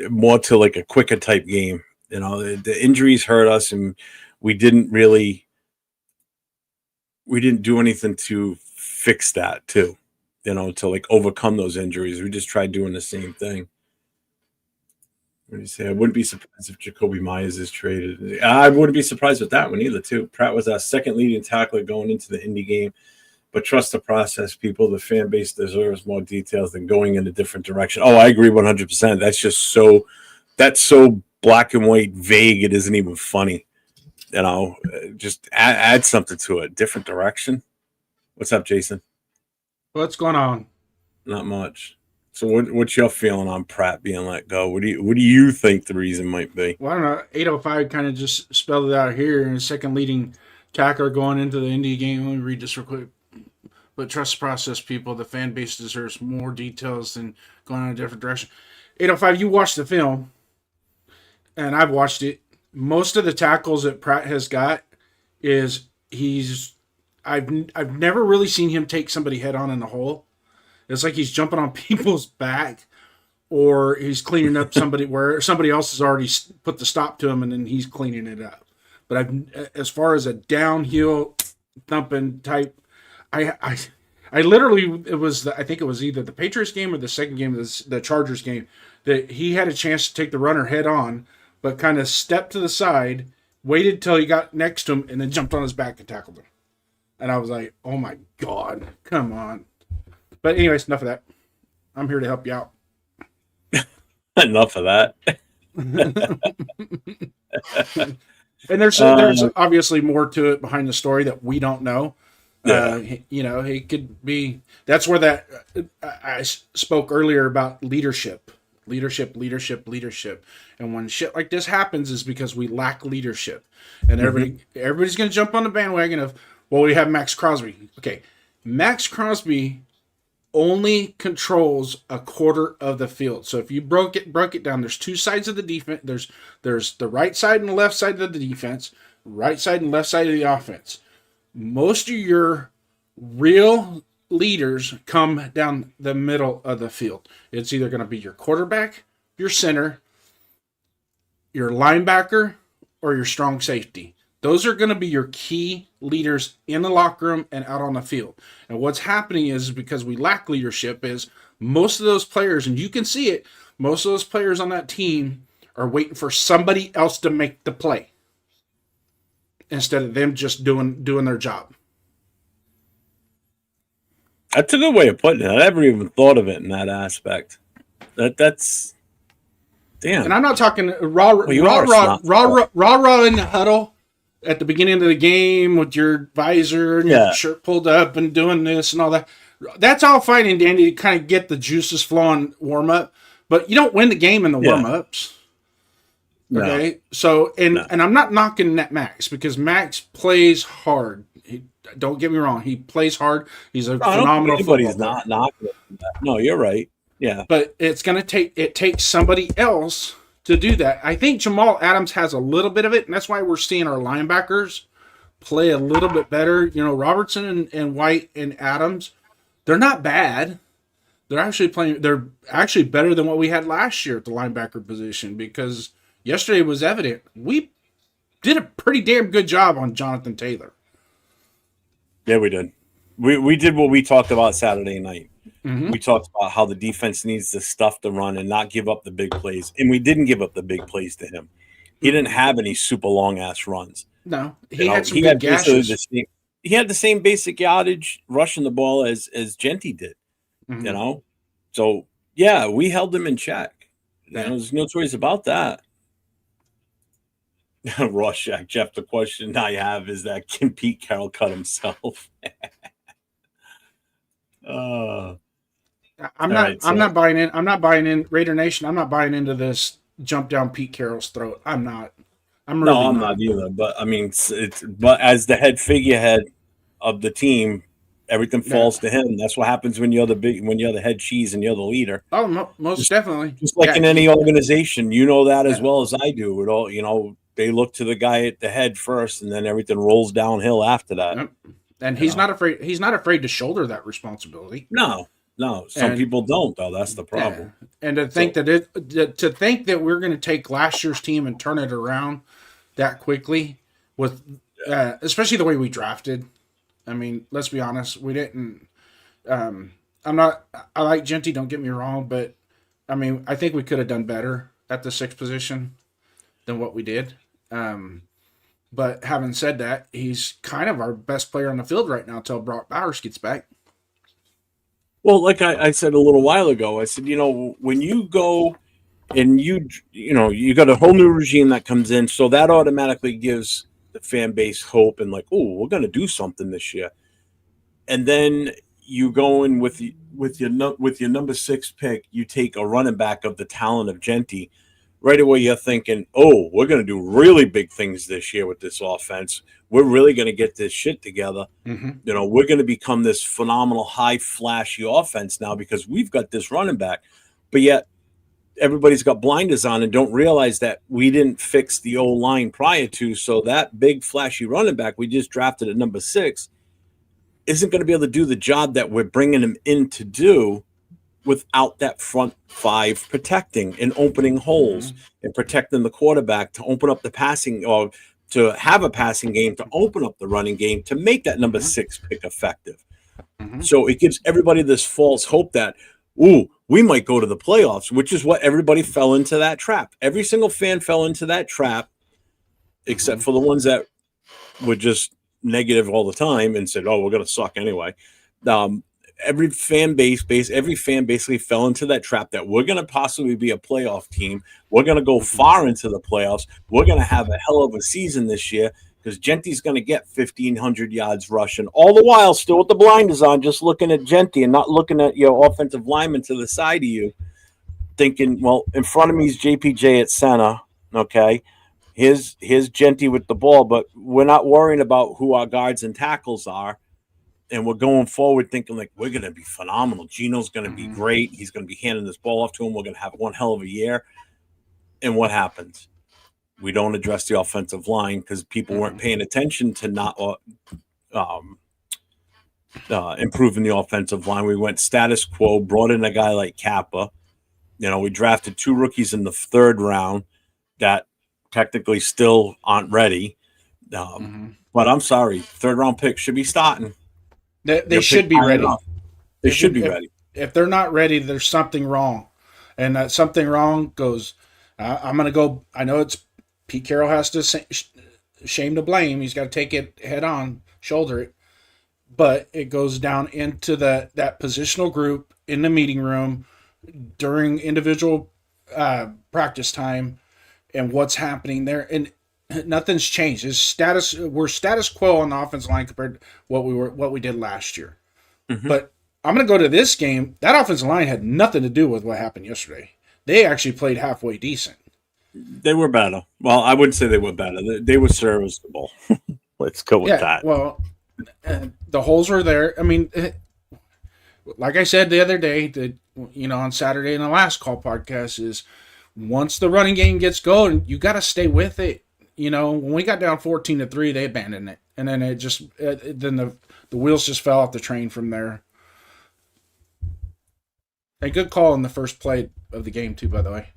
B: more to like a quicker type game. The injuries hurt us, and we didn't do anything to fix that too, to like overcome those injuries. We just tried doing the same thing. What do you say? I wouldn't be surprised if Jacoby Myers is traded. I wouldn't be surprised with that one either, too. Pratt was our second leading tackler going into the Indy game. But trust the process, people. The fan base deserves more details than going in a different direction. Oh, I agree 100%. That's just so black and white, vague. It isn't even funny. Just add something to it. Different direction. What's up, Jason?
D: What's going on?
B: Not much. So what's your feeling on Pratt being let go? What do you think the reason might be?
D: Well, I don't know. 805 kind of just spelled it out here. And second leading tackler going into the Indy game. Let me read this real quick. But trust process, people. The fan base deserves more details than going in a different direction. 805, you watched the film, and I've watched it. Most of the tackles that Pratt has got I've never really seen him take somebody head on in the hole. It's like he's jumping on people's back, or he's cleaning up somebody where somebody else has already put the stop to him, and then he's cleaning it up. But as far as a downhill thumping type, I literally, I think it was either the Patriots game or the second game, the Chargers game, that he had a chance to take the runner head on, but kind of stepped to the side, waited till he got next to him, and then jumped on his back and tackled him. And I was like, oh my God, come on. But anyways, enough of that. I'm here to help you out.
B: Enough of that.
D: And there's obviously more to it behind the story that we don't know.
B: Yeah.
D: He could be. That's where that I spoke earlier about leadership. And when shit like this happens, is because we lack leadership, and everybody's going to jump on the bandwagon of, well, we have Max Crosby. Okay, Max Crosby only controls a quarter of the field. So if you broke it down, there's two sides of the defense. There's the right side and the left side of the defense, right side and left side of the offense. Most of your real leaders come down the middle of the field. It's either going to be your quarterback, your center, your linebacker, or your strong safety. Those are going to be your key leaders in the locker room and out on the field. And what's happening is because we lack leadership is most of those players, and you can see it, most of those players on that team are waiting for somebody else to make the play instead of them just doing their job.
B: That's a good way of putting it. I never even thought of it in that aspect. That's damn.
D: And I'm not talking raw in the huddle at the beginning of the game with your visor and your shirt pulled up and doing this and all that. That's all fine and dandy to kind of get the juices flowing warm up, but you don't win the game in the warm ups. Okay, no. So and I'm not knocking Max because Max plays hard. Don't get me wrong, he plays hard. He's a phenomenal football player.
B: Not knocking that. No, you're right. Yeah,
D: but it's gonna take somebody else to do that. I think Jamal Adams has a little bit of it, and that's why we're seeing our linebackers play a little bit better. You know, Robertson and White and Adams, they're not bad. They're actually better than what we had last year at the linebacker position because yesterday was evident. We did a pretty damn good job on Jonathan Taylor.
B: Yeah, we did. We did what we talked about Saturday night.
D: Mm-hmm.
B: We talked about how the defense needs to stuff the run and not give up the big plays. And we didn't give up the big plays to him. He didn't have any super long-ass runs.
D: No, he had some good gashes.
B: He had the same basic yardage rushing the ball as Genty did.
D: Mm-hmm.
B: You know? So, yeah, we held him in check.
D: Yeah.
B: You know, there's no choice about that. Rorschach, Jeff, the question I have is that can Pete Carroll cut himself?
D: I'm not buying in Raider Nation. I'm not buying into this jump down Pete Carroll's throat. I'm not
B: either. But I mean, but as the head figurehead of the team, everything falls to him. That's what happens when you're the head cheese and you're the leader.
D: Oh, most definitely.
B: Just like in any organization, you know that as well as I do. It all, you know, they look to the guy at the head first, and then everything rolls downhill after that.
D: Yep. And he's not afraid. He's not afraid to shoulder that responsibility.
B: No. Some people don't, though. That's the problem.
D: Yeah. And to think that we're going to take last year's team and turn it around that quickly, with especially the way we drafted. I mean, let's be honest. We didn't. I like Genty. Don't get me wrong, but I mean, I think we could have done better at the 6th position than what we did. But having said that, he's kind of our best player on the field right now until Brock Bowers gets back.
B: Well, like I said a little while ago, I said, you know, when you go and you got a whole new regime that comes in, so that automatically gives the fan base hope and like, oh, we're going to do something this year. And then you go in with your number 6 pick, you take a running back of the talent of Genty. Right away, you're thinking, oh, we're going to do really big things this year with this offense. We're really going to get this shit together.
D: Mm-hmm.
B: You know, we're going to become this phenomenal, high, flashy offense now because we've got this running back. But yet, everybody's got blinders on and don't realize that we didn't fix the O-line prior to. So that big, flashy running back we just drafted at number 6 isn't going to be able to do the job that we're bringing him in to do without that front 5 protecting and opening holes and protecting the quarterback to open up the passing or to have a passing game, to open up the running game, to make that number 6 pick effective.
D: Mm-hmm.
B: So it gives everybody this false hope that, ooh, we might go to the playoffs, which is what everybody fell into that trap. Every single fan fell into that trap, except for the ones that were just negative all the time and said, oh, we're going to suck anyway. Every fan basically fell into that trap that we're going to possibly be a playoff team. We're going to go far into the playoffs. We're going to have a hell of a season this year because Genty's going to get 1,500 yards rushing. All the while, still with the blinders on, just looking at Genty and not looking at your offensive lineman to the side of you, thinking, well, in front of me is JPJ at center, okay? Here's Genty with the ball, but we're not worrying about who our guards and tackles are. And we're going forward thinking like we're going to be phenomenal. Gino's going to be great. He's going to be handing this ball off to him. We're going to have one hell of a year. And what happens? We don't address the offensive line because people weren't paying attention to improving the offensive line. We went status quo, brought in a guy like Kappa. We drafted 2 rookies in the 3rd round that technically still aren't ready. But I'm sorry, 3rd round pick should be starting.
D: They should be ready.
B: They should be ready.
D: If they're not ready, there's something wrong. And that something wrong goes, I'm going to go. I know it's Pete Carroll has to shame to blame. He's got to take it head on, shoulder it. But it goes down into that positional group in the meeting room during individual practice time and what's happening there. And nothing's changed. We're status quo on the offensive line compared to what we did last year. But I'm going to go to this game. That offensive line had nothing to do with what happened yesterday. They actually played halfway decent.
B: They were better. Well, I wouldn't say they were better. They were serviceable. Let's go with that.
D: Well, the holes are there. I mean, like I said the other day, on Saturday in the last call podcast, is once the running game gets going, you got to stay with it. When we got down 14-3, they abandoned it, and then it just then the wheels just fell off the train from there. A good call in the first play of the game too, by the way.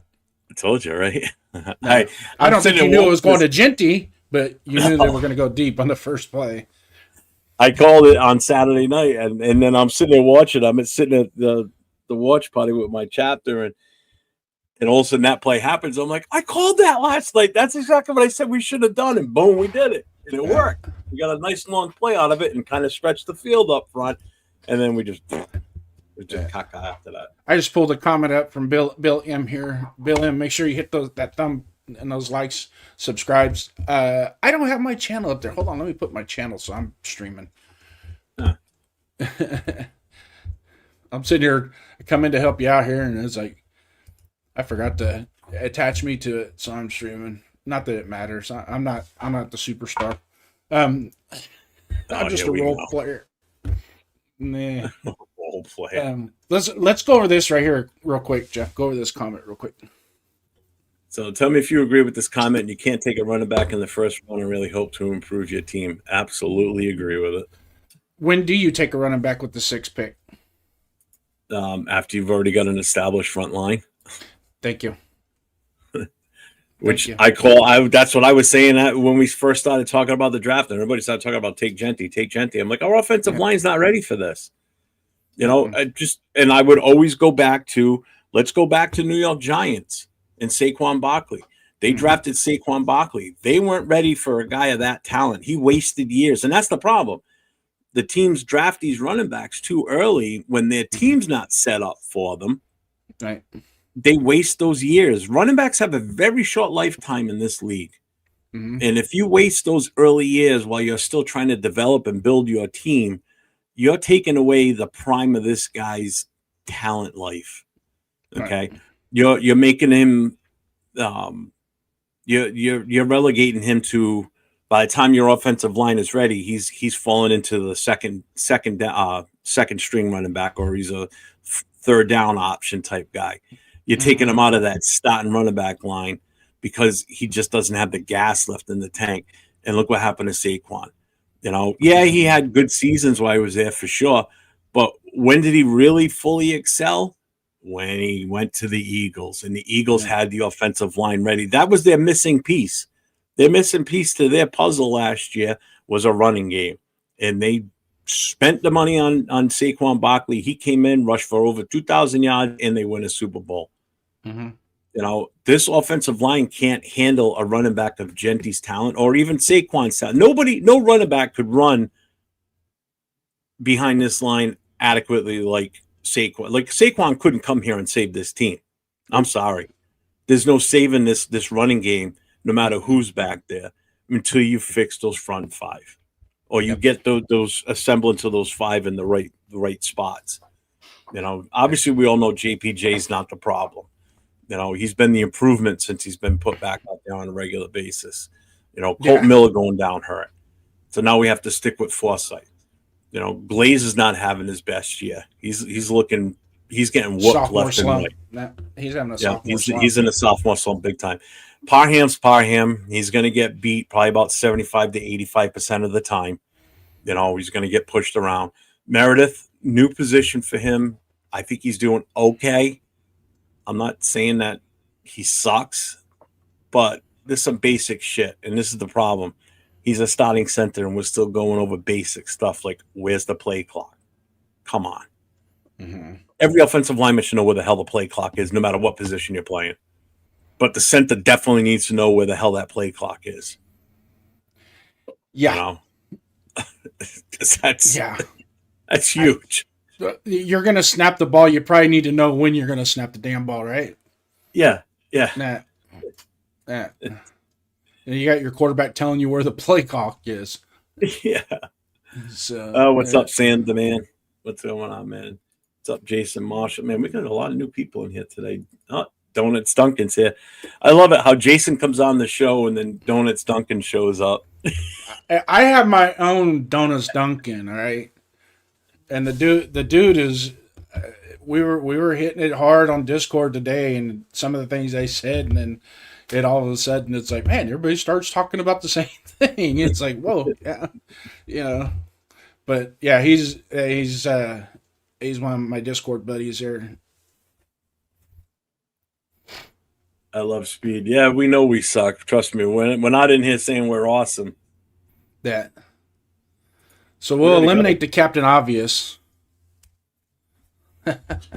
B: I told you, right?
D: I don't think you knew it was going to Genty, but you knew they were going to go deep on the first play.
B: I called it on Saturday night, and then I'm sitting there watching. I'm sitting at the watch party with my chapter, and all of a sudden that play happens. I'm like, I called that last night. That's exactly what I said we should have done, and boom, we did it, and it worked. We got a nice long play out of it, and kind of stretched the field up front, and then we just caca after that.
D: I just pulled a comment up from Bill M here. Bill M, make sure you hit that thumb and those likes, subscribes. I don't have my channel up there. Hold on, let me put my channel so I'm streaming. Huh. I'm sitting here, I come in to help you out here, and it's like I forgot to attach me to it, so I'm streaming. Not that it matters. I'm not the superstar. I'm just a role player. Nah.
B: Role player.
D: Let's go over this right here real quick, Jeff. Go over this comment real quick.
B: So tell me if you agree with this comment. You can't take a running back in the first round and really hope to improve your team. Absolutely agree with it.
D: When do you take a running back with the 6th pick?
B: After you've already got an established front line.
D: Thank you.
B: Which that's what I was saying when we first started talking about the draft, and everybody started talking about take Genty. I'm like, our offensive line's not ready for this. And I would always go back to, let's go back to New York Giants and Saquon Barkley. They drafted Saquon Barkley. They weren't ready for a guy of that talent. He wasted years. And that's the problem. The teams draft these running backs too early when their team's not set up for them.
D: Right.
B: They waste those years. Running backs have a very short lifetime in this league. And if you waste those early years while you're still trying to develop and build your team, you're taking away the prime of this guy's talent life. Okay. Right. You're making him you're relegating him to, by the time your offensive line is ready, he's fallen into the second string running back, or he's a 3rd down option type guy. You're taking him out of that starting running back line because he just doesn't have the gas left in the tank. And look what happened to Saquon. He had good seasons while he was there for sure. But when did he really fully excel? When he went to the Eagles, and the Eagles had the offensive line ready. That was their missing piece. Their missing piece to their puzzle last year was a running game. And they spent the money on Saquon Barkley. He came in, rushed for over 2,000 yards, and they win a Super Bowl. This offensive line can't handle a running back of Genty's talent or even Saquon's talent. No running back could run behind this line adequately like Saquon. Like Saquon couldn't come here and save this team. I'm sorry. There's no saving this running game, no matter who's back there, until you fix those front 5. Or you get those assemblance of those 5 in the right spots. Obviously we all know JPJ is not the problem. He's been the improvement since he's been put back out there on a regular basis. Colt Miller going down hurt. So now we have to stick with Forsythe. Glaze is not having his best year. He's getting whooped sophomore left
D: slump.
B: and right.
D: He's having a sophomore slump.
B: He's in a sophomore slump big time. Parham. He's going to get beat probably about 75 to 85% of the time. He's going to get pushed around. Meredith, new position for him. I think he's doing okay. I'm not saying that he sucks, but there's some basic shit, and this is the problem. He's a starting center, and we're still going over basic stuff like where's the play clock? Come on.
D: Mm-hmm.
B: Every offensive lineman should know where the hell the play clock is, no matter what position you're playing. But the center definitely needs to know where the hell that play clock is.
D: Yeah.
B: You know? that's huge.
D: You're going to snap the ball. You probably need to know when you're going to snap the damn ball, right?
B: Yeah.
D: Nah. And you got your quarterback telling you where the play clock is.
B: Yeah.
D: So,
B: what's up, Sam the man? What's going on, man? What's up, Jason Marshall? Man, we got a lot of new people in here today. Donuts Duncan's here. I love it how Jason comes on the show and then Donuts Duncan shows up.
D: I have my own Donuts Duncan, all right? And the dude is we were hitting it hard on Discord today, and some of the things they said, and then it all of a sudden it's like, man, everybody starts talking about the same thing. It's like, whoa, yeah, you know. But yeah, he's one of my Discord buddies here.
B: I love speed. Yeah, we know we suck. Trust me. We're not in here saying we're awesome.
D: That. So we'll eliminate the Captain Obvious.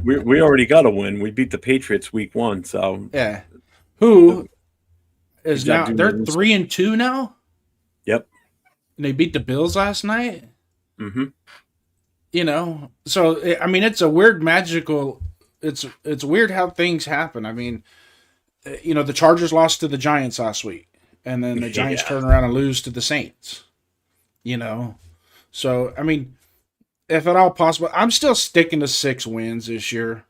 B: we already got a win. We beat the Patriots week 1. So
D: yeah, who is now? They're 3-2 now.
B: Yep.
D: And they beat the Bills last night.
B: Mm-hmm.
D: You know, so I mean, it's a weird magical. It's weird how things happen. I mean, you know, the Chargers lost to the Giants last week, and then the Giants turn around and lose to the Saints. You know, so I mean, if at all possible, I'm still sticking to 6 wins this year.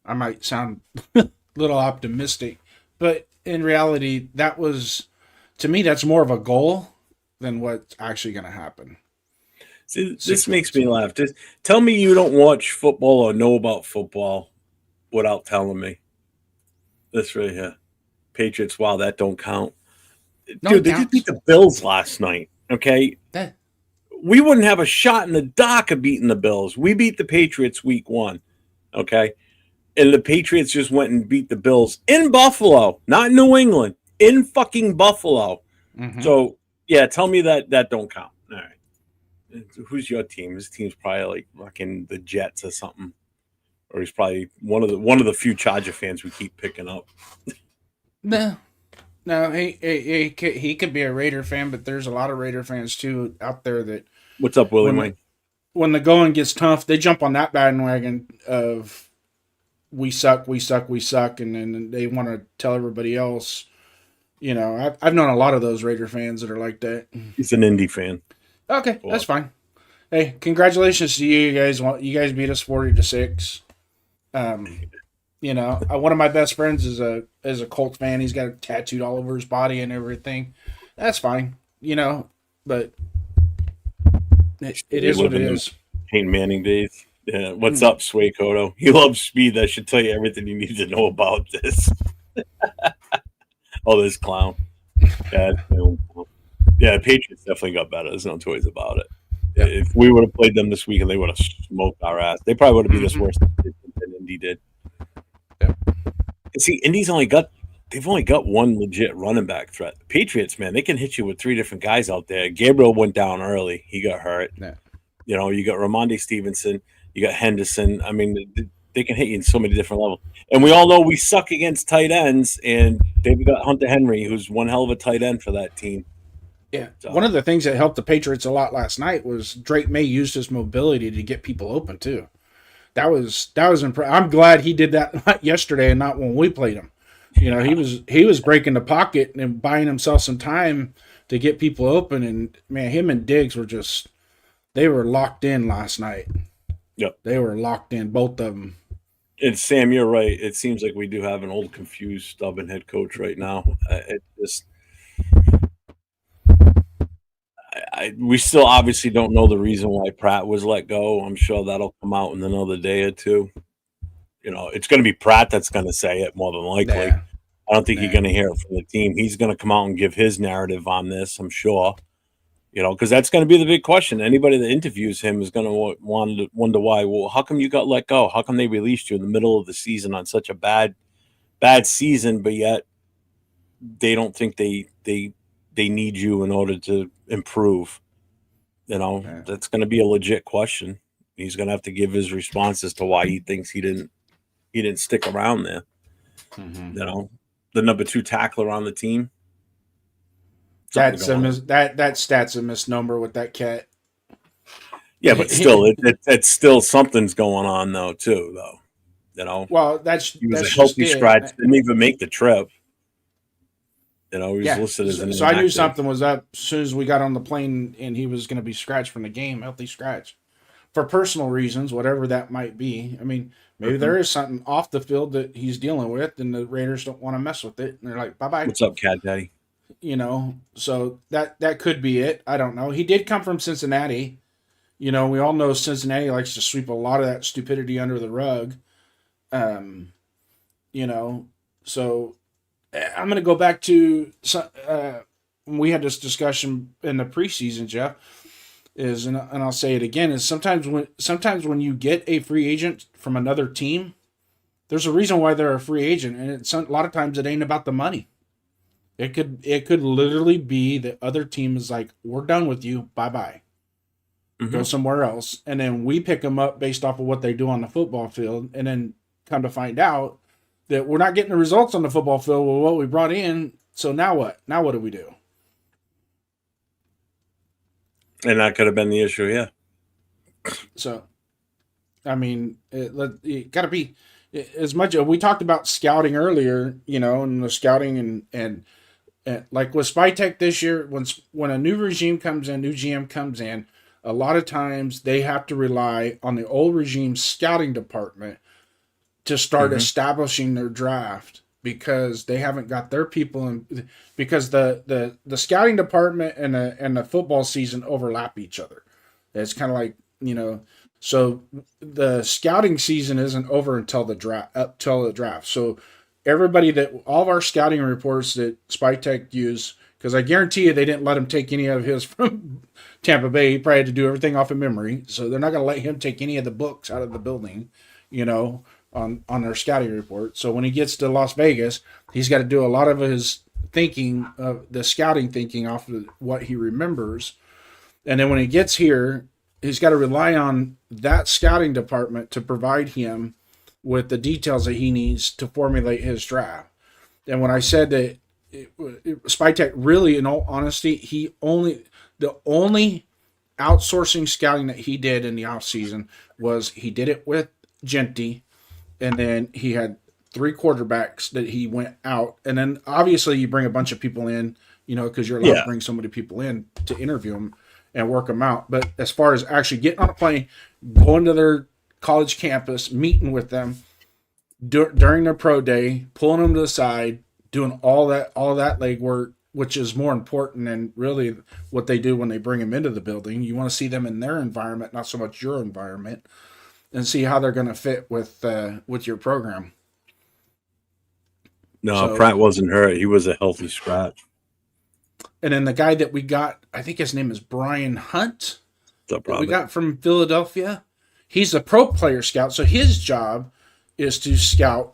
D: I might sound a little optimistic, but in reality, that was, to me, that's more of a goal than what's actually going to happen.
B: See, this makes me laugh. Just tell me you don't watch football or know about football without telling me. This right here. Patriots, wow, that don't count. Dude, they just beat the Bills last night, okay? We wouldn't have a shot in the dark of beating the Bills. We beat the Patriots week 1, okay? And the Patriots just went and beat the Bills in Buffalo, not New England, in fucking Buffalo.
D: Mm-hmm.
B: So, yeah, tell me that don't count. All right. Who's your team? His team's probably like fucking the Jets or something. Or he's probably one of the few Charger fans we keep picking up.
D: No, he could be a Raider fan, but there's a lot of Raider fans too out there that.
B: What's up, Willie Wayne?
D: When the going gets tough, they jump on that bandwagon of we suck, and then they want to tell everybody else. You know, I've known a lot of those Raider fans that are like that.
B: He's an Indy fan.
D: Okay, that's fine. Hey, congratulations to you guys. You guys beat us 40-6. You know, one of my best friends is a Colts fan. He's got it tattooed all over his body and everything. That's fine, you know, but it is what it is.
B: Peyton Manning days. Yeah. What's up, Sway Kodo? He loves speed. That should tell you everything you need to know about this. Oh, this clown. Yeah, Patriots definitely got better. There's no two ways about it. Yeah. If we would have played them this week and they would have smoked our ass, they probably would have beat us worse than Indy did.
D: Yeah.
B: See, Indy's they've only got one legit running back threat. The Patriots, man, they can hit you with 3 different guys out there. Gabriel went down early. He got hurt.
D: Yeah.
B: You know, you got Ramondre Stevenson. You got Henderson. I mean, they can hit you in so many different levels. And we all know we suck against tight ends, and they've got Hunter Henry, who's one hell of a tight end for that team.
D: Yeah. So, one of the things that helped the Patriots a lot last night was Drake May used his mobility to get people open too. That was I'm glad he did that yesterday and not when we played him. You know, he was breaking the pocket and buying himself some time to get people open, and man, him and Diggs were they were locked in last night.
B: Yep.
D: They were locked in, both of them.
B: And Sam, you're right. It seems like we do have an old, confused, stubborn head coach right now. We still obviously don't know the reason why Pratt was let go. I'm sure that'll come out in another day or two. You know, it's going to be Pratt that's going to say it more than likely.
D: Nah.
B: I don't think you're going to hear it from the team. He's going to come out and give his narrative on this, I'm sure. Because that's going to be the big question. Anybody that interviews him is going to wonder why. Well, how come you got let go? How come they released you in the middle of the season on such a bad season, but yet they don't think they need you in order to improve? That's going to be a legit question. He's going to have to give his response as to why he thinks he didn't stick around there.
D: Mm-hmm.
B: The number 2 tackler on the team.
D: That stat's a misnomer with that cat.
B: Yeah, but still, it's still something's going on though, too.
D: Well,
B: he was a healthy scratch. Didn't even make the trip. He was listed as an
D: so I knew something was up as soon as we got on the plane, and he was going to be scratched from the game, healthy scratch, for personal reasons, whatever that might be. I mean, maybe there is something off the field that he's dealing with, and the Raiders don't want to mess with it, and they're like, bye-bye.
B: What's up, Cat Daddy?
D: So that could be it. I don't know. He did come from Cincinnati. We all know Cincinnati likes to sweep a lot of that stupidity under the rug. So I'm going to go back to when we had this discussion in the preseason, Jeff, and I'll say it again, is sometimes when you get a free agent from another team, there's a reason why they're a free agent, and a lot of times it ain't about the money. It could literally be the other team is like, we're done with you, bye-bye. Mm-hmm. Go somewhere else. And then we pick them up based off of what they do on the football field, and then come to find out that we're not getting the results on the football field with what we brought in. So now what? Now what do we do?
B: And that could have been the issue, yeah.
D: So, I mean, it got to be as much. We talked about scouting earlier, and the scouting and like with Spytech this year, when a new regime comes in, new GM comes in, a lot of times they have to rely on the old regime's scouting department to start establishing their draft, because they haven't got their people in, because the scouting department and the football season overlap each other. It's kind of like, so the scouting season isn't over until the draft. So all of our scouting reports that Spytech use, because I guarantee you they didn't let him take any of his from Tampa Bay. He probably had to do everything off of memory. So they're not going to let him take any of the books out of the building, on their scouting report. So when he gets to Las Vegas, he's got to do a lot of his thinking, the scouting thinking off of what he remembers. And then when he gets here, he's got to rely on that scouting department to provide him with the details that he needs to formulate his draft. And when I said that Spytech, really, in all honesty, the only outsourcing scouting that he did in the offseason was he did it with Genty, and then he had 3 quarterbacks that he went out. And then obviously you bring a bunch of people in, because you're allowed to bring so many people in to interview them and work them out. But as far as actually getting on a plane, going to their college campus, meeting with them during their pro day, pulling them to the side, doing all that legwork, which is more important than really what they do when they bring them into the building. You want to see them in their environment, not so much your environment, and see how they're going to fit with your program.
B: No, Pratt wasn't hurt. He was a healthy scratch.
D: And then the guy that we got, I think his name is Brian Hunt, that we got from Philadelphia. He's a pro player scout, so his job is to scout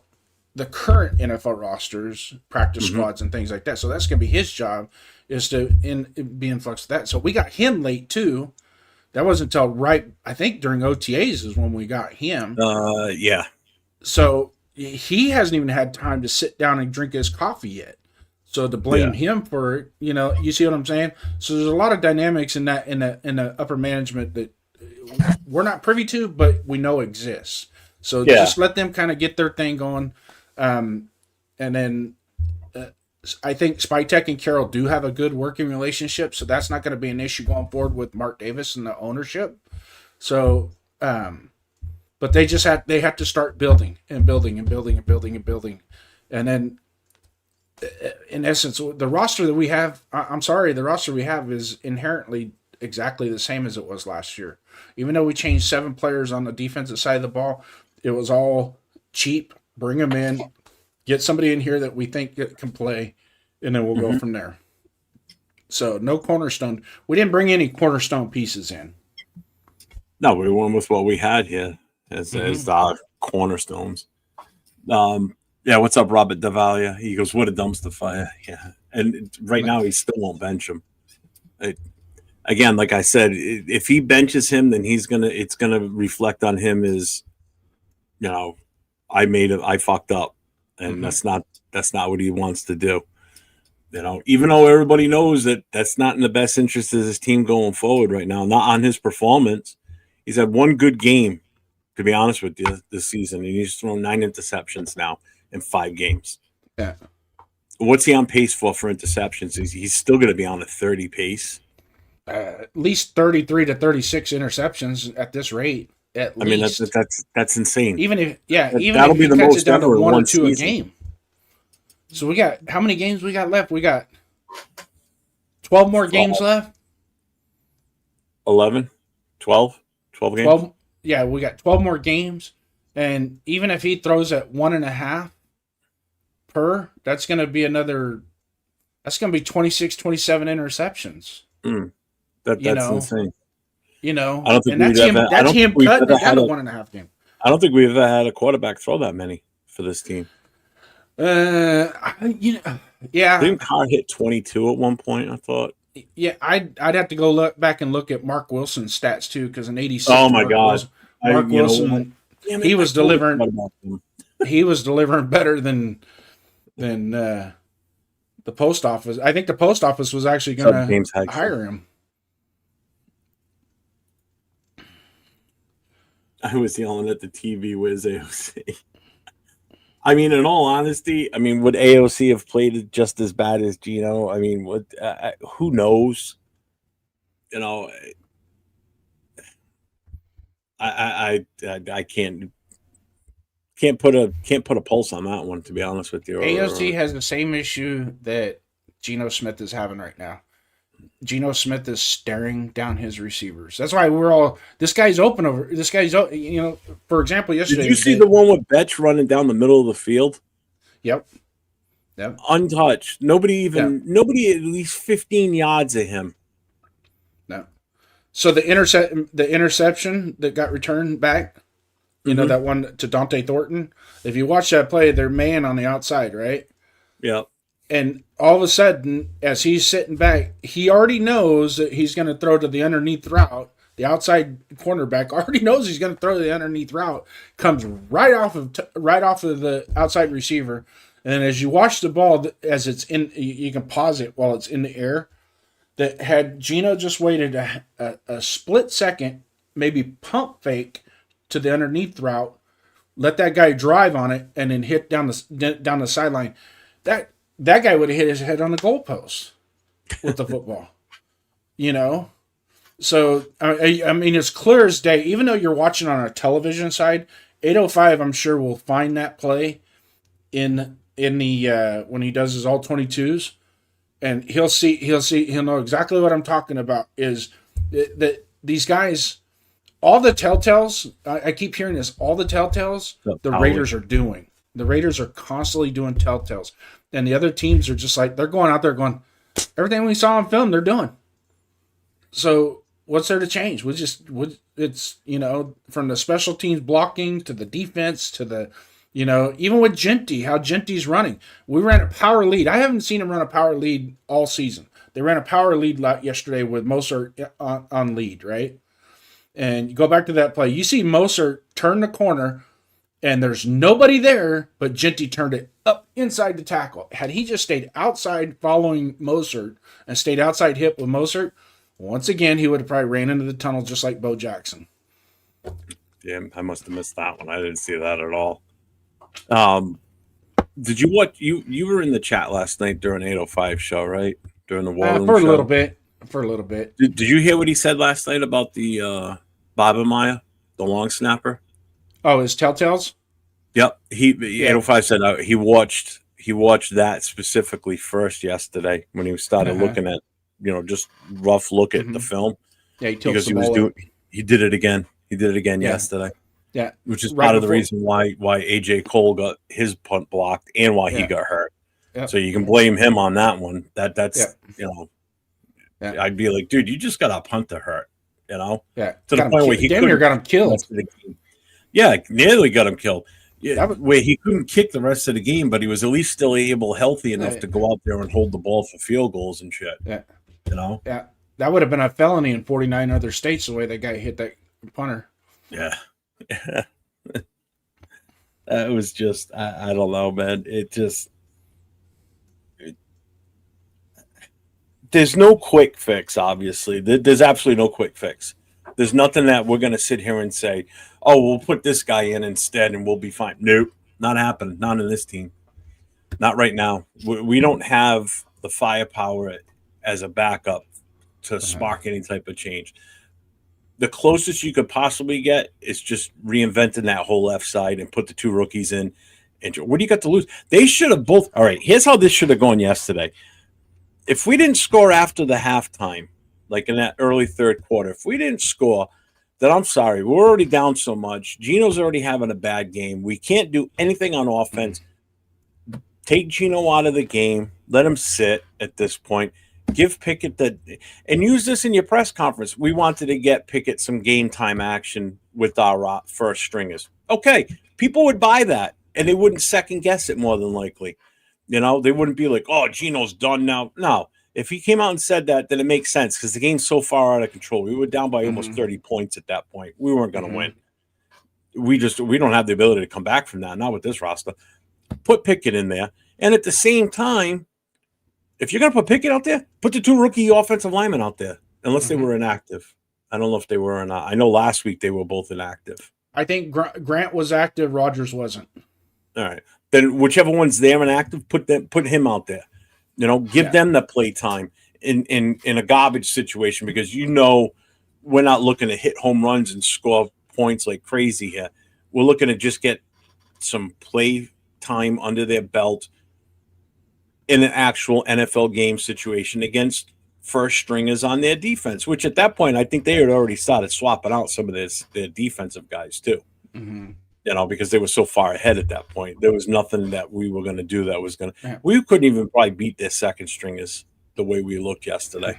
D: the current NFL rosters, practice squads, and things like that. So that's going to be his job, is to be in flux with that. So we got him late too. That wasn't until I think during OTAs is when we got him.
B: Yeah.
D: So he hasn't even had time to sit down and drink his coffee yet. So to blame him for it, you see what I'm saying? So there's a lot of dynamics in the upper management that we're not privy to, but we know exists. So just let them kind of get their thing going. And then I think Spytech and Carroll do have a good working relationship, so that's not going to be an issue going forward with Mark Davis and the ownership. So, but they have to start building and building and building and building and building. And then, in essence, the roster that we have, the roster we have is inherently exactly the same as it was last year. Even though we changed 7 players on the defensive side of the ball, it was all cheap. Bring them in, get somebody in here that we think can play, and then we'll go from there. So no cornerstone. We didn't bring any cornerstone pieces in.
B: No, we went with what we had here as our cornerstones. Yeah, what's up, Robert Davalia? He goes, "What a dumpster fire!" Yeah, and right now he still won't bench him. Again, like I said, if he benches him, then it's gonna reflect on him as, I fucked up, and that's not what he wants to do. Even though everybody knows that that's not in the best interest of his team going forward right now, not on his performance. He's had one good game, to be honest with you, this season, and he's thrown 9 interceptions now in 5 games.
D: Yeah.
B: What's he on pace for interceptions? He's still going to be on a 30 pace.
D: At least 33 to 36 interceptions at this rate. At least.
B: That's insane.
D: Even if
B: that'll be the
D: cuts
B: most
D: it down to
B: ever in
D: 1 or
B: one
D: 2
B: season.
D: a game. So we got how many games we got left? We got 12 more games left.
B: 11, 12 games.
D: 12. Yeah, we got 12 more games, and even if he throws at 1.5 per, that's going to be another. That's going to be 26, 27 interceptions.
B: That's insane.
D: I
B: don't think
D: that's him cutting it down to 1.5 game.
B: I don't think we've ever had a quarterback throw that many for this team.
D: Yeah.
B: Didn't Carr hit 22 at one point? I thought.
D: Yeah, I'd have to go look at Mark Wilson's stats too, because in '86.
B: Oh my God,
D: Mark Wilson, he was delivering. He was delivering better than the post office. I think the post office was actually going to hire him.
B: I was yelling at the TV, "Where's AOC?" I mean, in all honesty, would AOC have played it just as bad as Gino? Who knows? I can't put a pulse on that one, to be honest with you.
D: AOC has the same issue that Geno Smith is having right now. Geno Smith is staring down his receivers. That's why this guy's open over. This guy's, for example, yesterday.
B: Did you see the one with Betch running down the middle of the field?
D: Yep.
B: Untouched. Nobody at least 15 yards of him.
D: No. So the interception that got returned back, that one to Dante Thornton. If you watch that play, they're man on the outside, right?
B: Yep.
D: And all of a sudden, as he's sitting back, he already knows that he's going to throw to the underneath route. The outside cornerback already knows he's going to throw the underneath route. Comes right off of the outside receiver. And as you watch the ball, as it's in, you can pause it while it's in the air. That had Geno just waited a split second, maybe pump fake to the underneath route, let that guy drive on it, and then hit down the sideline. That guy would have hit his head on the goalpost with the football, So, it's clear as day. Even though you're watching on a television side, 805, I'm sure, will find that play in the when he does his all 22s, and he'll know exactly what I'm talking about. Is that these guys, all the telltales? I keep hearing this. All the telltales the Raiders are doing. The Raiders are constantly doing telltales. And the other teams are just like, they're going out there going, everything we saw on film, they're doing. So what's there to change? It's, from the special teams blocking to the defense to the, even with Genty, how Genty's running. We ran a power lead. I haven't seen him run a power lead all season. They ran a power lead yesterday with Mostert on lead, right? And you go back to that play. You see Mostert turn the corner, and there's nobody there, but Genty turned it up inside the tackle. Had he just stayed outside following Mostert and stayed outside hip with Mostert, once again, he would have probably ran into the tunnel just like Bo Jackson.
B: Yeah, I must have missed that one. I didn't see that at all. Did you watch? You were in the chat last night during 805 show, right? During the War Room
D: for a
B: show?
D: For a little bit.
B: Did you hear what he said last night about the Babameyer, the long snapper?
D: Oh, his telltales?
B: Yep. 805 said he watched that specifically first yesterday when he started looking at, just rough look at the film.
D: Yeah,
B: he did it again. He did it again yesterday.
D: Yeah.
B: Which is part of the reason why AJ Cole got his punt blocked and why he got hurt.
D: Yeah.
B: So you can blame him on that one. That's I'd be like, dude, you just got a punter hurt, you know?
D: Yeah.
B: To the point where he
D: damn near got him killed.
B: Yeah, nearly got him killed. Yeah,
D: was,
B: where he couldn't kick the rest of the game, but he was at least still healthy enough to go out there and hold the ball for field goals and shit.
D: Yeah.
B: You know?
D: Yeah. That would have been a felony in 49 other states the way that guy hit that punter.
B: Yeah. It was just, I don't know, man. There's no quick fix, obviously. There's absolutely no quick fix. There's nothing that we're going to sit here and say, oh, we'll put this guy in instead and we'll be fine. Nope, not happening. Not in this team. Not right now. We don't have the firepower as a backup to spark any type of change. The closest you could possibly get is just reinventing that whole left side and put the two rookies in. And what do you got to lose? They should have both. All right, here's how this should have gone yesterday. If we didn't score after the halftime, like in that early third quarter, if we didn't score, then I'm sorry. We're already down so much. Gino's already having a bad game. We can't do anything on offense. Take Gino out of the game. Let him sit at this point. Give Pickett and use this in your press conference. We wanted to get Pickett some game time action with our first stringers. Okay, people would buy that, and they wouldn't second guess it more than likely. You know, they wouldn't be like, oh, Gino's done now. No, if he came out and said that, then it makes sense because the game's so far out of control. We were down by almost 30 points at that point. We weren't going to win. We don't have the ability to come back from that, not with this roster. Put Pickett in there. And at the same time, if you're going to put Pickett out there, put the two rookie offensive linemen out there, unless they were inactive. I don't know if they were or not. I know last week they were both inactive.
D: I think Grant was active. Rogers wasn't.
B: All right. Then whichever one's there and active, put him out there. You know, give them the play time in a garbage situation because we're not looking to hit home runs and score points like crazy here. We're looking to just get some play time under their belt in an actual NFL game situation against first stringers on their defense, which at that point I think they had already started swapping out some of their defensive guys too. You know, because they were so far ahead at that point. There was nothing that we were going to do that was going to – we couldn't even probably beat their second stringers the way we looked yesterday.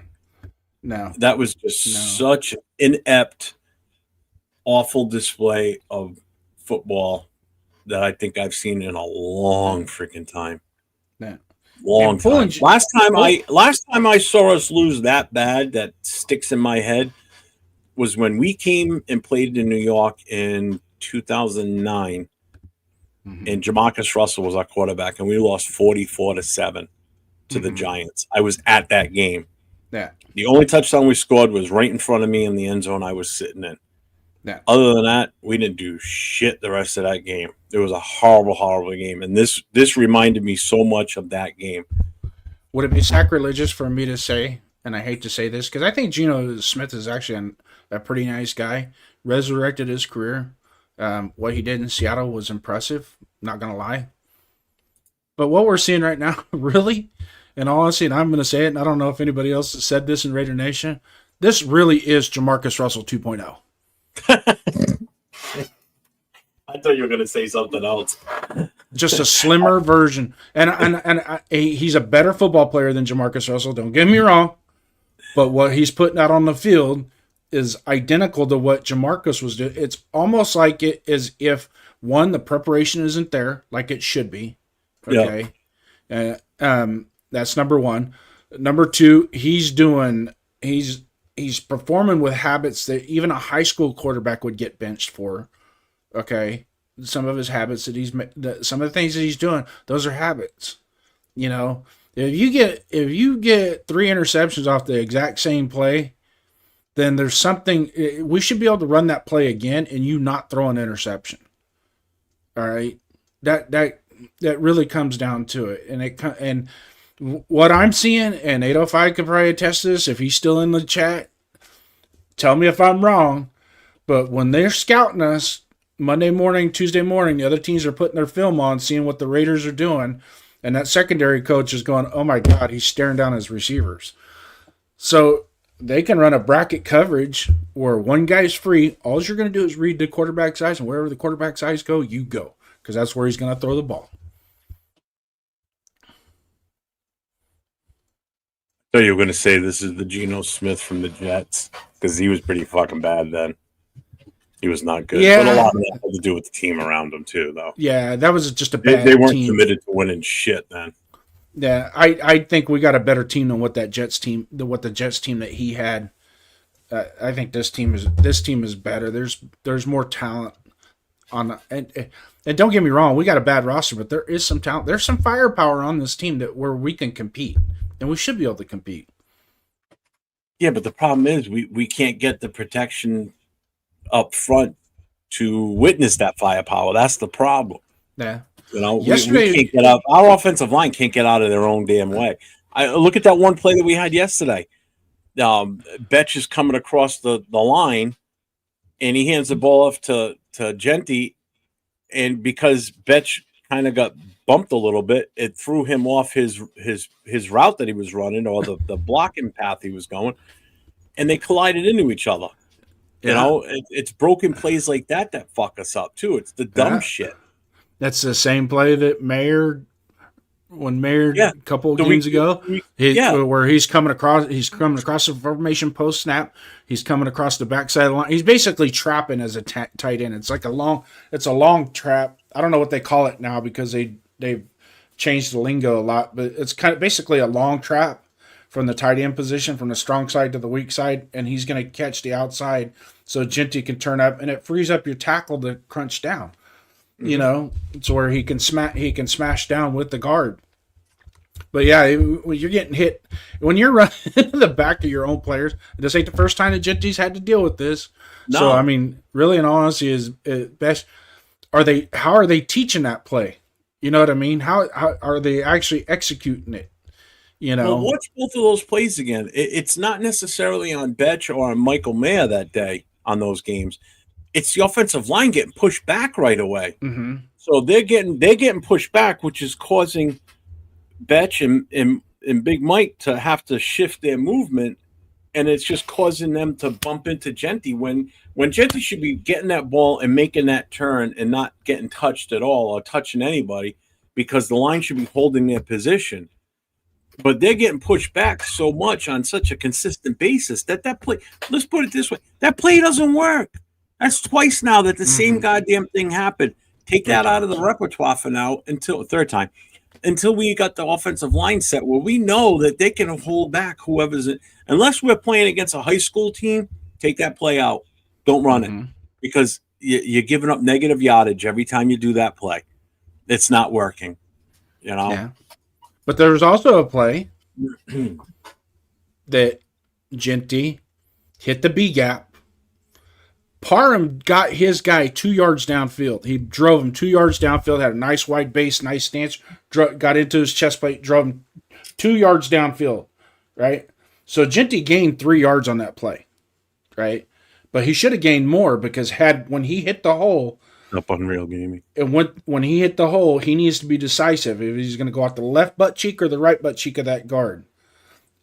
D: No.
B: That was just such an inept, awful display of football that I think I've seen in a long freaking time.
D: Yeah.
B: Long time. Last time I saw us lose that bad, that sticks in my head, was when we came and played in New York in 2009, and Jamarcus Russell was our quarterback, and we lost 44-7 to the Giants. I was at that game.
D: Yeah.
B: The only touchdown we scored was right in front of me in the end zone I was sitting in.
D: Yeah.
B: Other than that, we didn't do shit the rest of that game. It was a horrible, horrible game, and this reminded me so much of that game.
D: Would it be sacrilegious for me to say, and I hate to say this, because I think Geno Smith is actually a pretty nice guy, resurrected his career. What he did in Seattle was impressive, not going to lie. But what we're seeing right now, really, and honestly, and I'm going to say it, and I don't know if anybody else has said this in Raider Nation, this really is Jamarcus Russell 2.0.
B: I thought you were going to say something else.
D: Just a slimmer version. And he's a better football player than Jamarcus Russell, don't get me wrong. But what he's putting out on the field is identical to what Jamarcus was doing. It's almost like it is if, one, the preparation isn't there like it should be. Okay. Yeah. That's number one. Number two, he's performing with habits that even a high school quarterback would get benched for. Okay. Some of his habits some of the things that he's doing, those are habits. You know, if you get 3 interceptions off the exact same play, then there's something we should be able to run that play again and you not throw an interception. All right. That really comes down to it. And what I'm seeing, and 805 could probably attest to this if he's still in the chat, tell me if I'm wrong, but when they're scouting us Monday morning, Tuesday morning, the other teams are putting their film on, seeing what the Raiders are doing, and that secondary coach is going, oh my God, he's staring down his receivers. So they can run a bracket coverage where one guy's free. All you're going to do is read the quarterback's eyes, and wherever the quarterback's eyes go, you go, because that's where he's going to throw the ball.
B: So you're going to say this is the Geno Smith from the Jets because he was pretty fucking bad then. He was not good.
D: Yeah.
B: But a lot of that had to do with the team around him too, though.
D: Yeah, that was just a bad
B: They weren't
D: team.
B: committed to winning shit then.
D: Yeah, I think we got a better team than what the Jets team that he had. I think this team is better. There's more talent on and don't get me wrong, we got a bad roster, but there is some talent. There's some firepower on this team where we can compete, and we should be able to compete.
B: Yeah, but the problem is we can't get the protection up front to witness that firepower. That's the problem.
D: Yeah.
B: You know, we can't get out. Our offensive line can't get out of their own damn way. I look at that one play that we had yesterday. Betch is coming across the line, and he hands the ball off to Genty, and because Betch kind of got bumped a little bit, it threw him off his route that he was running or the blocking path he was going, and they collided into each other. Yeah. You know, it's broken plays like that fuck us up too. It's the dumb shit.
D: That's the same play that Mayer a couple of games ago, where he's coming across the formation post snap. He's coming across the backside of the line. He's basically trapping as a tight end. It's like a long trap. I don't know what they call it now because they've changed the lingo a lot, but it's kind of basically a long trap from the tight end position, from the strong side to the weak side, and he's going to catch the outside so Genty can turn up, and it frees up your tackle to crunch down. You know, it's where he can smash down with the guard. But yeah, when you're getting hit, when you're running into the back of your own players, this ain't the first time the Genty's had to deal with this. No. So I mean, really, in all honesty, is best. How are they teaching that play? You know what I mean? How are they actually executing it? You know,
B: well, watch both of those plays again. It's not necessarily on Betch or on Michael Mayer that day on those games. It's the offensive line getting pushed back right away.
D: Mm-hmm.
B: So they're getting pushed back, which is causing Betch and Big Mike to have to shift their movement, and it's just causing them to bump into Genty when Genty should be getting that ball and making that turn and not getting touched at all or touching anybody because the line should be holding their position. But they're getting pushed back so much on such a consistent basis that play, let's put it this way, that play doesn't work. That's twice now that the same goddamn thing happened. Take that out of the repertoire for now until we got the offensive line set where we know that they can hold back whoever's in. Unless we're playing against a high school team, take that play out. Don't run it because you're giving up negative yardage every time you do that play. It's not working, you know?
D: Yeah. But there was also a play that Genty hit the B gap. Parham got his guy 2 yards downfield. He drove him 2 yards downfield, had a nice wide base, nice stance, got into his chest plate, drove him 2 yards downfield, right? So Genty gained 3 yards on that play, right? But he should have gained more because when he hit the hole,
B: up Unreal Gaming.
D: And when he hit the hole, he needs to be decisive if he's going to go out the left butt cheek or the right butt cheek of that guard.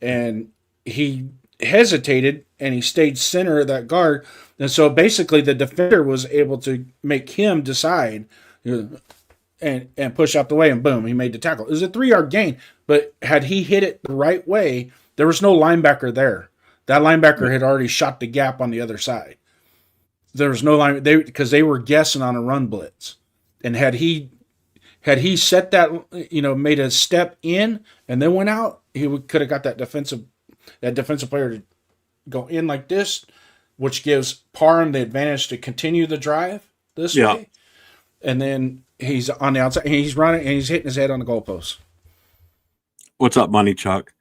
D: And he hesitated and he stayed center of that guard. And so basically the defender was able to make him decide and push out the way, and boom, he made the tackle. It was a 3-yard gain, but had he hit it the right way, there was no linebacker there. That linebacker had already shot the gap on the other side. There was no line because they were guessing on a run blitz, and had he set that, made a step in and then went out, he could have got that defensive player to go in like this, which gives Parham the advantage to continue the drive this way, and then he's on the outside and he's running and he's hitting his head on the goalpost.
B: What's up, Money Chuck?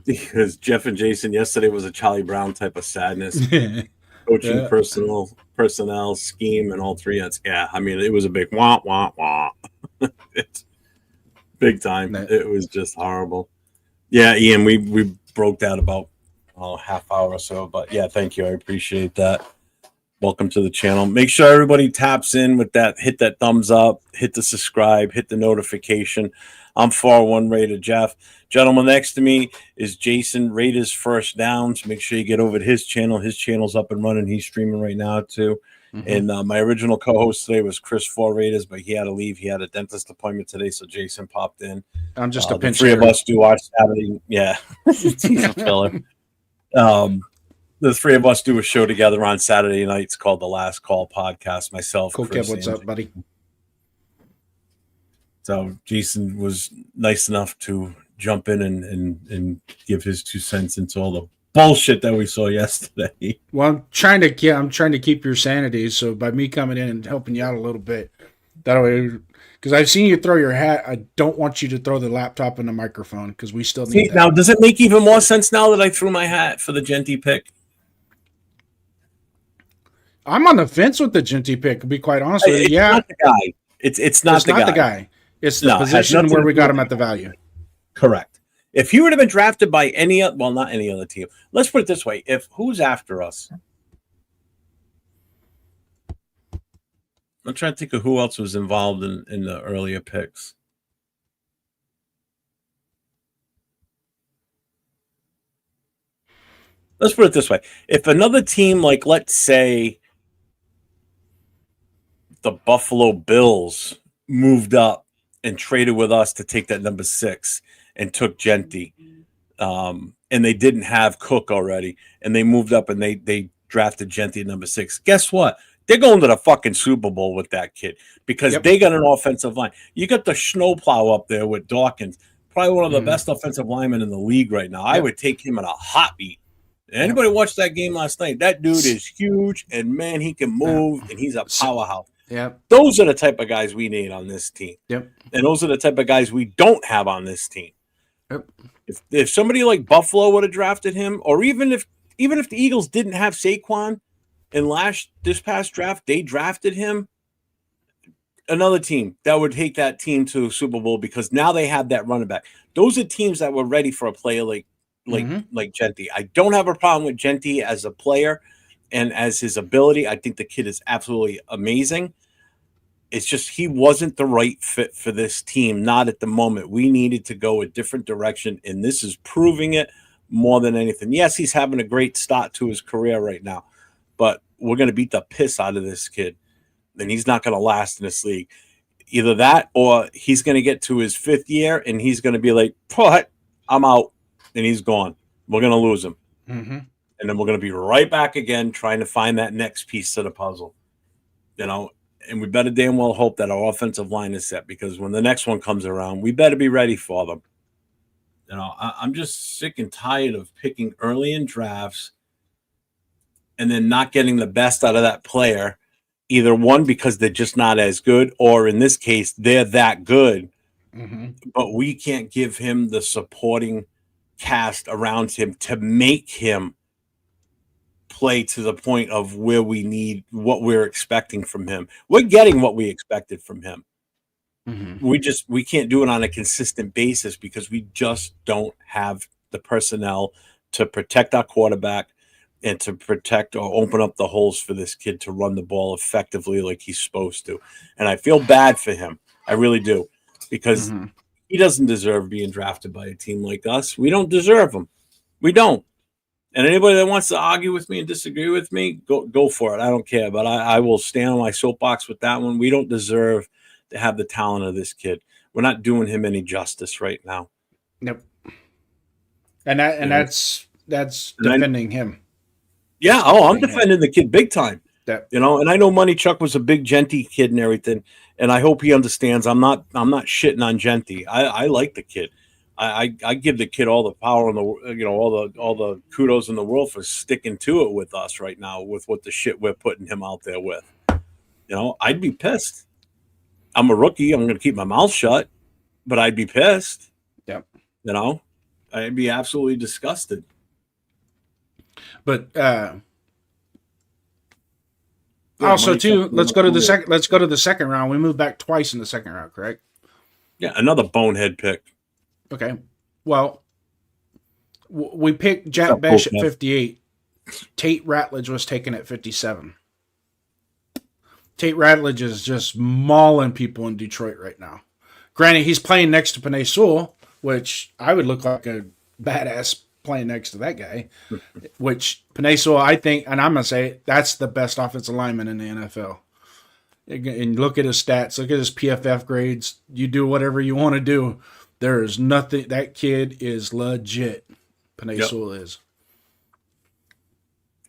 B: Because Jeff and Jason yesterday was a Charlie Brown type of sadness. Coaching, personnel, scheme, and all three. I mean, it was a big wah, wah, wah. It's big time. It was just horrible. Yeah, Ian, we broke that about half hour or so. But yeah, thank you. I appreciate that. Welcome to the channel. Make sure everybody taps in with that. Hit that thumbs up. Hit the subscribe. Hit the notification. I'm 4-1 Raider Jeff. Gentleman next to me is Jason, Raiders First Downs. Make sure you get over to his channel. His channel's up and running. He's streaming right now too. And my original co-host today was Chris for Raiders, but he had to leave. He had a dentist appointment today, so Jason popped in.
D: I'm just a pinch
B: the three
D: hitter.
B: of us do our Saturday. Yeah, he's a filler. The three of us do a show together on Saturday nights called the Last Call Podcast. Myself,
D: Cool,
B: Chris,
D: Kev, what's up, buddy?
B: So Jason was nice enough to jump in and give his 2 cents into all the bullshit that we saw yesterday.
D: Well, I'm trying to keep your sanity. So by me coming in and helping you out a little bit, that way, because I've seen you throw your hat. I don't want you to throw the laptop and the microphone because we still need that.
B: Now, does it make even more sense now that I threw my hat for the Genty pick?
D: I'm on the fence with the Genty pick. To be quite honest with you, yeah,
B: not the guy. It's not the guy.
D: It's the position where we got him at the value.
B: Correct. If he would have been drafted by not any other team. Let's put it this way: who's after us? I'm trying to think of who else was involved in the earlier picks. Let's put it this way: if another team, like let's say the Buffalo Bills, moved up and traded with us to take that number 6 and took Genty, and they didn't have Cook already, and they moved up and they drafted Genty at number 6. Guess what? They're going to the fucking Super Bowl with that kid because they got an offensive line. You got the snowplow up there with Dawkins, probably one of the best offensive linemen in the league right now. I would take him in a hot beat. Anybody watched that game last night? That dude is huge, and man, he can move, and he's a powerhouse.
D: Yep.
B: Those are the type of guys we need on this team.
D: Yep.
B: And those are the type of guys we don't have on this team.
D: Yep.
B: If somebody like Buffalo would have drafted him, or even if the Eagles didn't have Saquon in this past draft, they drafted him, another team that would take that team to a Super Bowl because now they have that running back. Those are teams that were ready for a player like Genty. I don't have a problem with Genty as a player and as his ability. I think the kid is absolutely amazing. It's just he wasn't the right fit for this team, not at the moment. We needed to go a different direction, and this is proving it more than anything. Yes, he's having a great start to his career right now, but we're going to beat the piss out of this kid, and he's not going to last in this league. Either that or he's going to get to his 5th year, and he's going to be like, what? I'm out, and he's gone. We're going to lose him. And then we're going to be right back again trying to find that next piece to the puzzle. And we better damn well hope that our offensive line is set because when the next one comes around, we better be ready for them. I'm just sick and tired of picking early in drafts and then not getting the best out of that player. Either one, because they're just not as good, or in this case, they're that good, but we can't give him the supporting cast around him to make him play to the point of where we need what we're expecting from him. We're getting what we expected from him. We can't do it on a consistent basis because we just don't have the personnel to protect our quarterback and to protect or open up the holes for this kid to run the ball effectively like he's supposed to. And I feel bad for him. I really do, because he doesn't deserve being drafted by a team like us. We don't deserve him. We don't. And anybody that wants to argue with me and disagree with me, go for it. I don't care. But I will stand on my soapbox with that one. We don't deserve to have the talent of this kid. We're not doing him any justice right now.
D: Nope. And that's defending him.
B: Yeah. I'm defending the kid big time.
D: Yep.
B: And I know Money Chuck was a big Genty kid and everything. And I hope he understands I'm not shitting on Genty. I like the kid. I give the kid all the power in the all the kudos in the world for sticking to it with us right now with what the shit we're putting him out there with. I'd be pissed. I'm a rookie. I'm going to keep my mouth shut, but I'd be pissed.
D: Yep.
B: I'd be absolutely disgusted.
D: But also too, let's go to the second round. We moved back twice in the second round, correct?
B: Yeah, another bonehead pick.
D: Okay. Well, we picked Jack Besh at 58. Tate Ratledge was taken at 57. Tate Ratledge is just mauling people in Detroit right now. Granted, he's playing next to Penei Sewell, which I would look like a badass playing next to that guy. Which Penaso, I think, and I'm gonna say that's the best offensive lineman in the NFL. And look at his stats, look at his PFF grades. You do whatever you want to do. There is nothing. That kid is legit. Penaso is.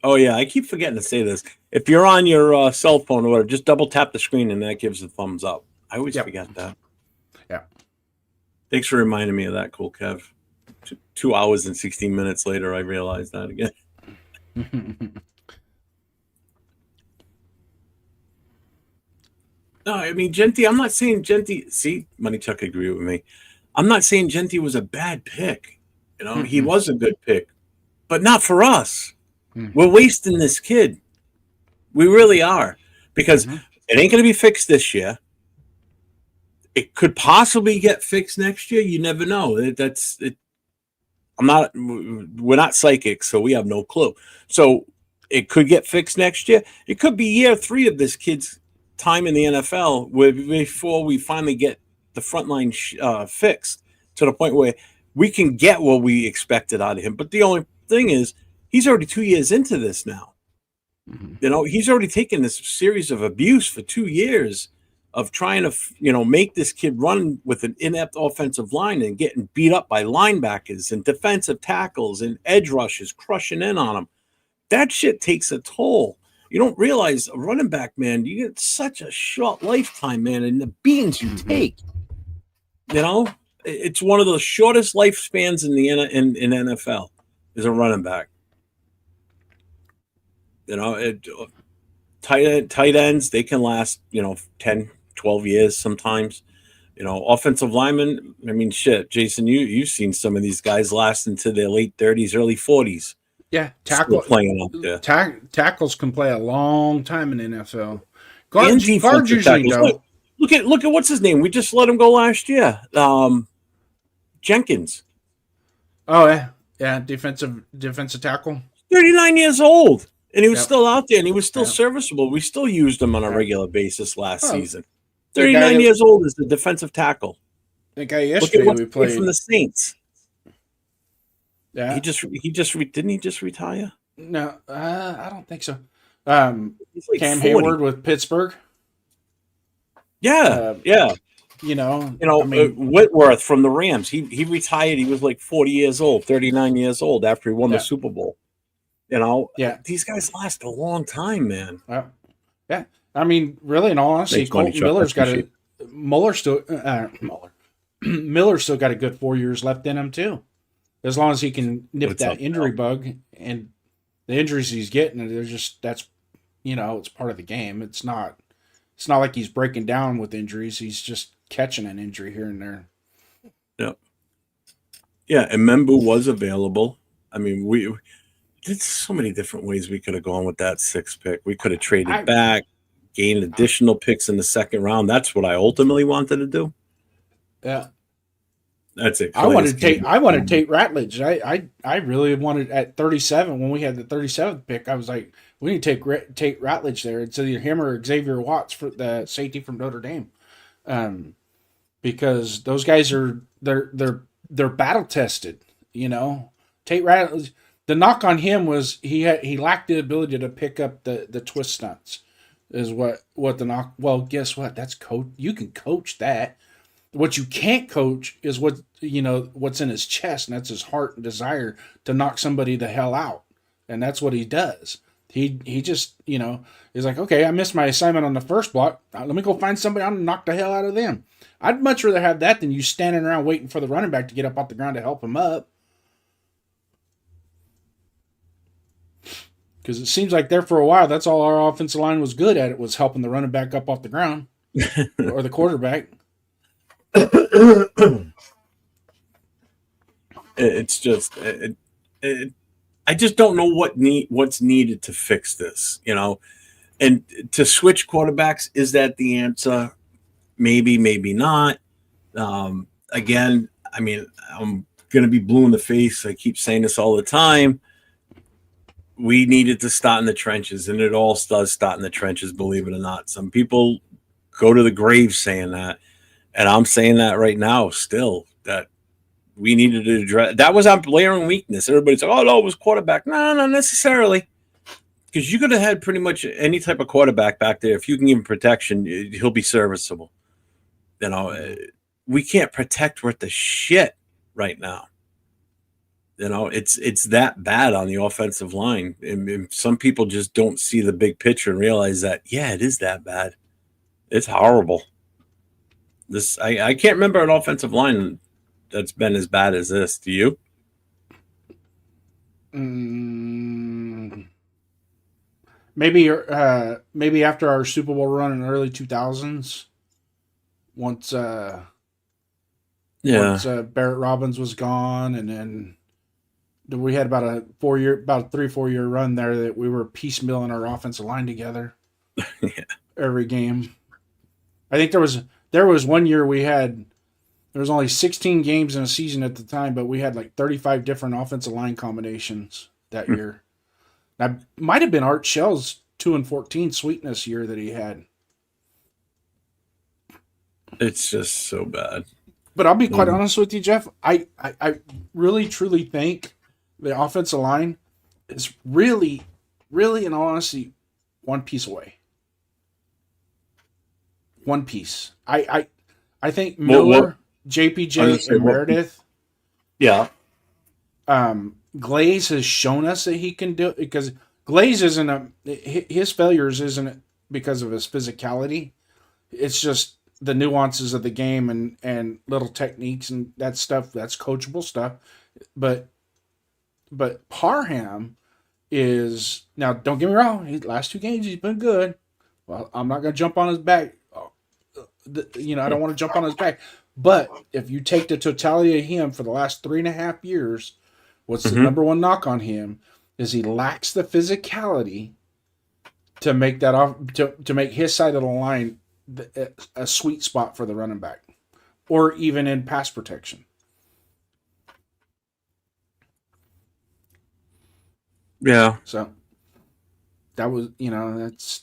B: Oh yeah, I keep forgetting to say this. If you're on your cell phone or whatever, just double tap the screen and that gives a thumbs up. I always forget that.
D: Yeah.
B: Thanks for reminding me of that, Cool Kev. 2 hours and 16 minutes later, I realized that again. No, I mean, Genty, I'm not saying Genty. See, Money Chuck agree with me. I'm not saying Genty was a bad pick. You know, he was a good pick, but not for us. We're wasting this kid. We really are, because it ain't going to be fixed this year. It could possibly get fixed next year. You never know. We're not psychics, so we have no clue. So it could get fixed next year. It could be year 3 of this kid's time in the NFL before we finally get the front line fixed to the point where we can get what we expected out of him. But the only thing is, he's already 2 years into this now. You know, he's already taken this series of abuse for 2 years of trying to, make this kid run with an inept offensive line and getting beat up by linebackers and defensive tackles and edge rushes crushing in on him. That shit takes a toll. You don't realize a running back, man, you get such a short lifetime, man, and the beatings you take. It's one of the shortest lifespans in the in NFL is a running back. Tight ends, they can last, 10, 12 years sometimes. Offensive linemen, I mean, shit, Jason, you've seen some of these guys last into their late 30s, early 40s.
D: Yeah,
B: playing up there.
D: Tackles can play a long time in the NFL. Guards usually don't.
B: Look at what's his name? We just let him go last year. Jenkins.
D: Oh yeah, defensive tackle.
B: 39 years old. And he was still out there, and he was still serviceable. We still used him on a regular basis last season. 39 years old is the defensive tackle.
D: The guy yesterday we played
B: from the Saints.
D: Yeah,
B: he just didn't he just retire?
D: No, I don't think so.
B: He's like
D: Cam
B: 40.
D: Hayward with Pittsburgh.
B: Yeah. Whitworth from the Rams. He retired. He was like 40 years old, 39 years old after he won the Super Bowl. These guys last a long time, man.
D: Yeah. I mean, really, in all honesty, Miller's still got a good 4 years left in him too, as long as he can nip that injury bug. And the injuries he's getting, that's it's part of the game. It's not like he's breaking down with injuries. He's just catching an injury here and there.
B: Yep. Yeah, and Membu was available. I mean, there's so many different ways we could have gone with that 6th pick. We could have traded back, gained additional picks in the 2nd round. That's what I ultimately wanted to do.
D: Yeah.
B: That's it.
D: I wanted Tate Ratledge. I really wanted at 37 when we had the 37th pick. I was like, we need to take Tate Ratledge there. It's either him or Xavier Watts for the safety from Notre Dame, because those guys they're battle tested. Tate Ratledge. The knock on him was he lacked the ability to pick up the twist stunts. Is what the knock. Well, guess what? That's coach. You can coach that. What you can't coach is what's in his chest, and that's his heart and desire to knock somebody the hell out, and that's what he does. He just is like, okay, I missed my assignment on the first block. Let me go find somebody and knock the hell out of them. I'd much rather have that than you standing around waiting for the running back to get up off the ground to help him up. Because it seems like there for a while, that's all our offensive line was good at. It was helping the running back up off the ground or the quarterback.
B: It's just, I just don't know what's needed to fix this, and to switch quarterbacks. Is that the answer? Maybe, maybe not. Again, I mean, I'm going to be blue in the face. I keep saying this all the time. We needed to start in the trenches, and it all does start in the trenches, believe it or not. Some people go to the grave saying that, and I'm saying that right now still, that we needed to address. That was our glaring weakness. Everybody's like, "Oh no, it was quarterback." No, not necessarily, because you could have had pretty much any type of quarterback back there. If you can give him protection, he'll be serviceable. We can't protect worth the shit right now. It's that bad on the offensive line, and some people just don't see the big picture and realize that it is that bad. It's horrible. I can't remember an offensive line that's been as bad as this. Do you?
D: Maybe after our Super Bowl run in the early 2000s, once Barrett Robbins was gone, and then we had about a 3-4 year run there that we were piecemealing our offensive line together every game. I think there was 1 year there was only 16 games in a season at the time, but we had like 35 different offensive line combinations that year. That might have been Art Shell's 2-14 sweetness year that he had.
B: It's just so bad.
D: But I'll be quite honest with you, Jeff. I really, truly think the offensive line is really, really, in all honesty, one piece away. One piece. I think Miller, JPJ, and Meredith.
B: Yeah.
D: Glaze has shown us that he can do it, because Glaze his failures isn't because of his physicality. It's just the nuances of the game and little techniques and that stuff. That's coachable stuff. But Parham is, now don't get me wrong, last 2 games he's been good. Well, I'm not going to jump on his back. I don't want to jump on his back. But if you take the totality of him for the last 3.5 years, what's the number one knock on him is he lacks the physicality to make that to make his side of the line a sweet spot for the running back, or even in pass protection.
B: Yeah.
D: So that was,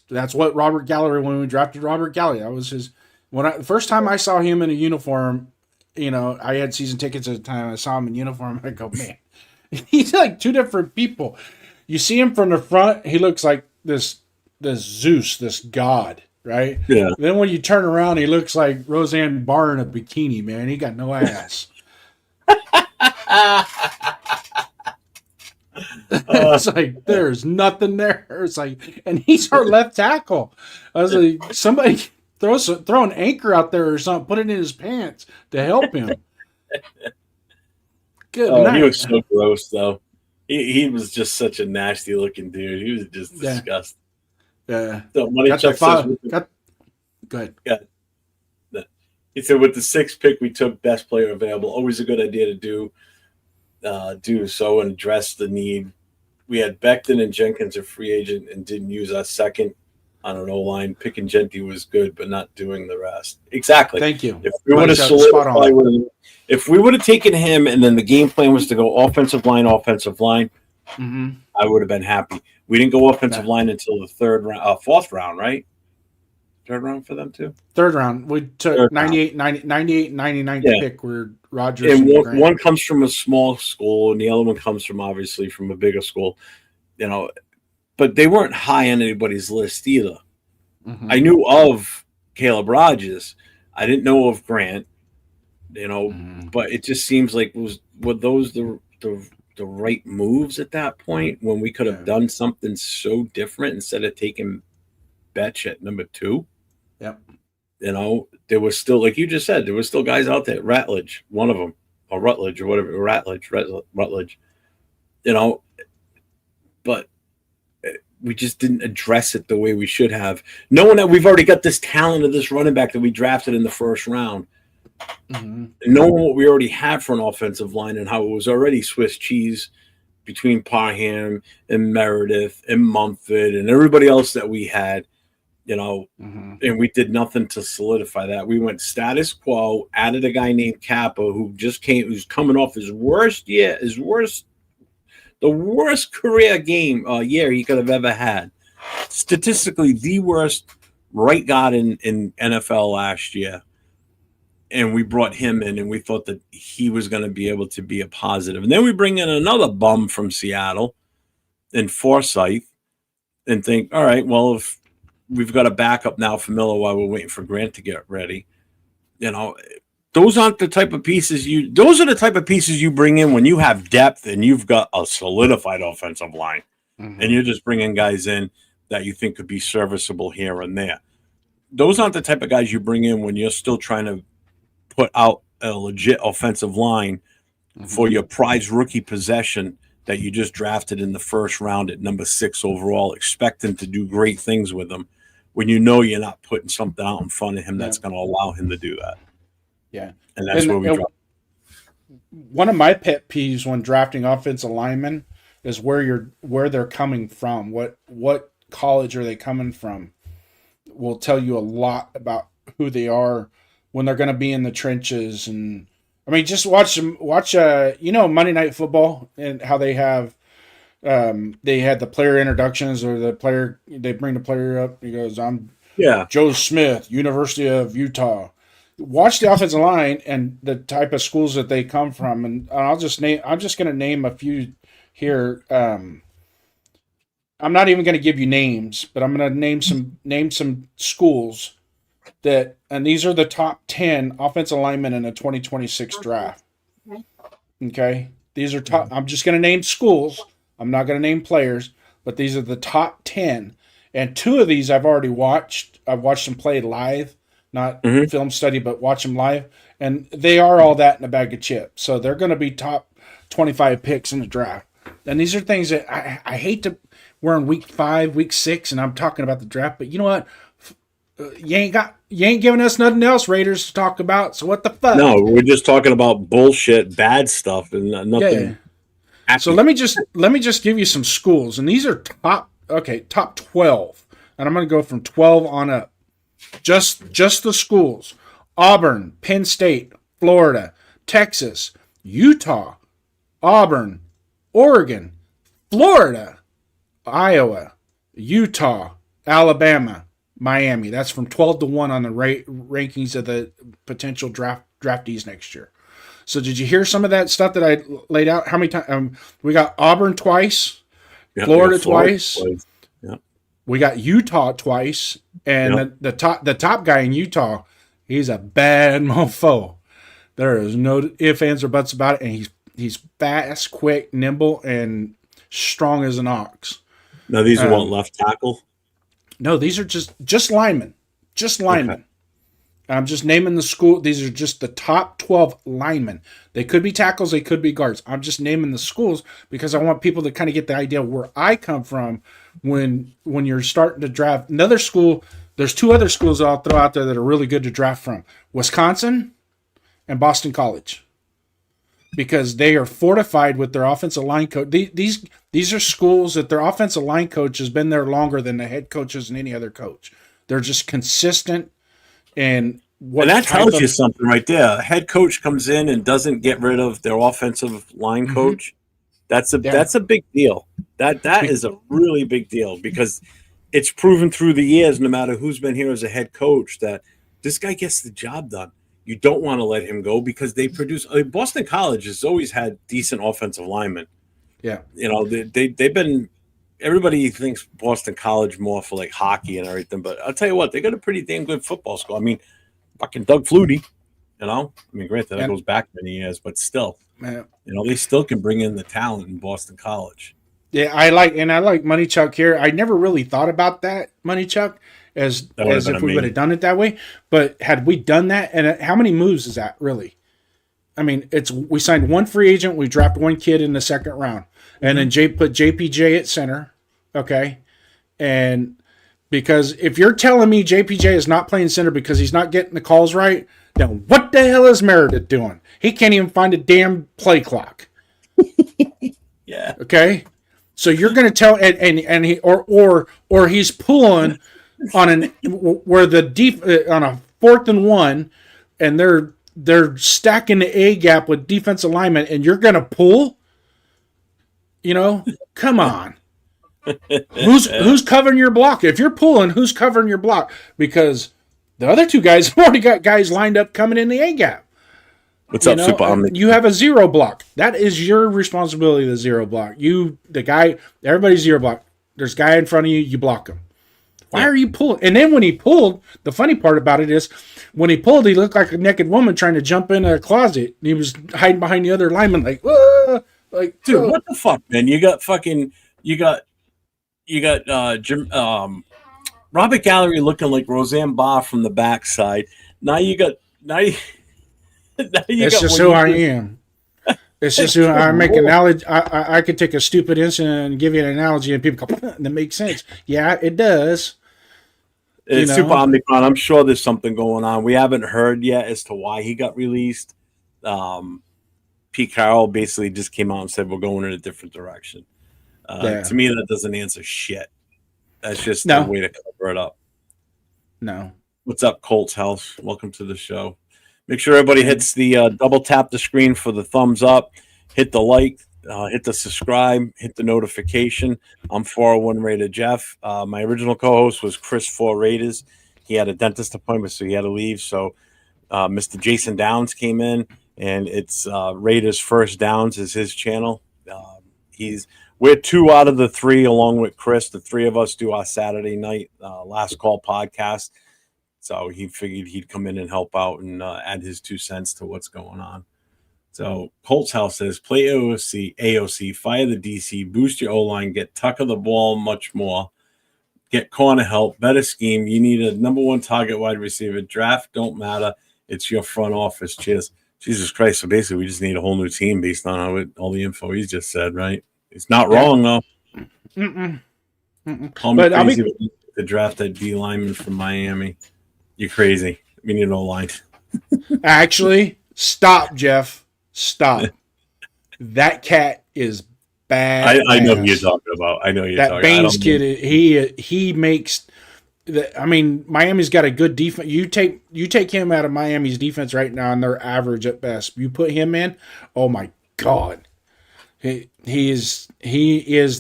D: that's what Robert Gallery, when we drafted Robert Gallery, that was his. The first time I saw him in a uniform, I had season tickets at the time. I saw him in uniform. I go, man, he's like 2 different people. You see him from the front, he looks like this Zeus, this god, right?
B: Yeah.
D: Then when you turn around, he looks like Roseanne Barr in a bikini, man. He got no ass. It's like, there's nothing there. It's like, and he's our left tackle. I was like, somebody throw an anchor out there or something, put it in his pants to help him. Good night.
B: He was so gross, though. He was just such a nasty looking dude. He was just disgusting.
D: Yeah.
B: So Money Chuck says,
D: go ahead.
B: Yeah. He said, with the 6th pick, we took best player available. Always a good idea to do so and address the need. We had Becton and Jenkins a free agent and didn't use our second on an O-line. Picking Genty was good, but not doing the rest. Exactly.
D: Thank you.
B: If we would have taken him and then the game plan was to go offensive line, I would have been happy. We didn't go offensive line until the 4th round, right? 3rd round for them too?
D: 3rd round. We took 98, 99 pick where Rodgers
B: and one comes from a small school and the other one comes from obviously from a bigger school, but they weren't high on anybody's list either. I knew of Caleb Rogers. I didn't know of Grant, but it just seems like were those the right moves at that point when we could have done something so different instead of taking Betch at number 2?
D: Yep.
B: There was still, like you just said, there was still guys out there. Rutledge, one of them, or Rutledge, or whatever. Rutledge. But we just didn't address it the way we should have, knowing that we've already got this talent of this running back that we drafted in the 1st round. Knowing what we already have for an offensive line and how it was already Swiss cheese between Parham and Meredith and Mumford and everybody else that we had. And we did nothing to solidify that. We went status quo, added a guy named Kappa who's coming off his worst, the worst career year he could have ever had. Statistically, the worst right guard in NFL last year. and we brought him in, and we thought that he was going to be able to be a positive. And then we bring in another bum from Seattle in Forsyth and think, all right, well, if we've got a backup now for Miller while we're waiting for Grant to get ready, those aren't the type of pieces those are the type of pieces you bring in when you have depth and you've got a solidified offensive line, and you're just bringing guys in that you think could be serviceable here and there. Those aren't the type of guys you bring in when you're still trying to put out a legit offensive line for your prize rookie possession that you just drafted in the first round at number 6 overall, expecting to do great things with him when you know you're not putting something out in front of him that's going to allow him to do that.
D: Yeah.
B: And that's where we drop.
D: One of my pet peeves when drafting offensive linemen is where they're coming from. What college are they coming from will tell you a lot about who they are when they're going to be in the trenches. And I mean, just watch Monday Night Football and how they have they had the player introductions, or they bring the player up. He goes, "I'm Joe Smith, University of Utah." Watch the offensive line and the type of schools that they come from, and I'm just going to name a few here. I'm not even going to give you names, but I'm going to name some schools and these are the top 10 offensive linemen in the 2026 draft. Okay, these are top. I'm just going to name schools. I'm not going to name players, but these are the top 10, and 2 of these I've already watched. I've watched them play live. Not film study, but watch them live. And they are all that in a bag of chips. So they're going to be top 25 picks in the draft. And these are things that I hate to. We're in week 5, week 6, and I'm talking about the draft. But you know what? You ain't giving us nothing else, Raiders, to talk about. So what the fuck?
B: No, we're just talking about bullshit, bad stuff, and nothing.
D: Yeah. So let me just give you some schools, and these are top 12, and I'm going to go from 12 on up. Just the schools: Auburn, Penn State, Florida, Texas, Utah, Auburn, Oregon, Florida, Iowa, Utah, Alabama, Miami. That's from 12 to 1 on the rankings of the potential draftees next year. So did you hear some of that stuff that I laid out? How many times? We got Auburn twice, Florida twice. Yep. We got Utah twice. And the top guy in Utah, he's a bad mofo. There is no ifs, ands, or buts about it. And he's fast, quick, nimble, and strong as an ox.
B: Now these are what, left tackle?
D: No, these are just linemen. Just linemen. Okay. I'm just naming the school. These are just the top 12 linemen. They could be tackles, they could be guards. I'm just naming the schools because I want people to kind of get the idea of where I come from when you're starting to draft. Another school, there's 2 other schools I'll throw out there that are really good to draft from: Wisconsin and Boston College, because they are fortified with their offensive line coach. These are schools that their offensive line coach has been there longer than the head coaches and any other coach. They're just consistent. And
B: that tells you something right there. A head coach comes in and doesn't get rid of their offensive line coach. That's a big deal. That is a really big deal, because it's proven through the years, no matter who's been here as a head coach, that this guy gets the job done. You don't want to let him go because they produce. Boston College has always had decent offensive linemen.
D: Yeah,
B: they've been. Everybody thinks Boston College more for like hockey and everything, but I'll tell you what, they got a pretty damn good football school. I mean, fucking Doug Flutie, granted that goes back many years, but still, they still can bring in the talent in Boston College.
D: Yeah, I like Money Chuck here. I never really thought about that, Money Chuck, as if we would have done it that way. But had we done that, and how many moves is that really? I mean, we signed 1 free agent, we dropped 1 kid in the second round. And then put JPJ at center, okay? And because if you're telling me JPJ is not playing center because he's not getting the calls right, then what the hell is Meredith doing? He can't even find a damn play clock.
B: Yeah.
D: Okay? So you're going to tell and he or he's pulling on on a 4th and 1, and they're stacking the A gap with defensive linemen, and you're going to pull? Come on. Who's covering your block? If you're pulling, who's covering your block? Because The other two guys have already got guys lined up coming in the A gap.
B: What's up, Super Omni?
D: You have a zero block. That is your responsibility, the zero block. Everybody's zero block. There's a guy in front of you, you block him. Why are you pulling? And then when he pulled, the funny part about it is when he pulled, he looked like a naked woman trying to jump in a closet. He was hiding behind the other lineman like, whoa! Like,
B: dude, what the fuck, man? You got Robert Gallery looking like Roseanne Barr from the backside.
D: It's just who I am. It's just who I make an analogy. I could take a stupid incident and give you an analogy, and people go, and it makes sense. Yeah, it does.
B: It's Super Omnicron. I'm sure there's something going on. We haven't heard yet as to why he got released. Pete Carroll basically just came out and said we're going in a different direction. To me, that doesn't answer shit. That's just a way to cover it up.
D: No.
B: What's up, Colts House? Welcome to the show. Make sure everybody hits the double tap the screen for the thumbs up, hit the like, hit the subscribe, hit the notification. I'm 401 Raider Jeff. My original co-host was Chris 4 Raiders. He had a dentist appointment, so he had to leave. So Mr. Jason Downs came in, and it's Raiders First Downs is his channel. We're 2 out of the 3, along with Chris. The 3 of us do our Saturday night Last Call podcast. So he figured he'd come in and help out and add his 2 cents to what's going on. So Colts House says, play AOC, fire the DC, boost your O-line, get Tucker the ball much more, get corner help, better scheme. You need a number 1 target wide receiver. Draft don't matter. It's your front office. Cheers. Jesus Christ. So basically, we just need a whole new team based on all the info he's just said, right? It's not wrong, though. Call me crazy with the draft that D lineman from Miami. You're crazy. We need an O-line.
D: Actually, stop, Jeff. Stop. That cat is bad.
B: I know who you're talking about. I know you're
D: that
B: talking
D: Baines kid. He makes. Miami's got a good defense. You take him out of Miami's defense right now, and they're average at best. You put him in. Oh my God. He is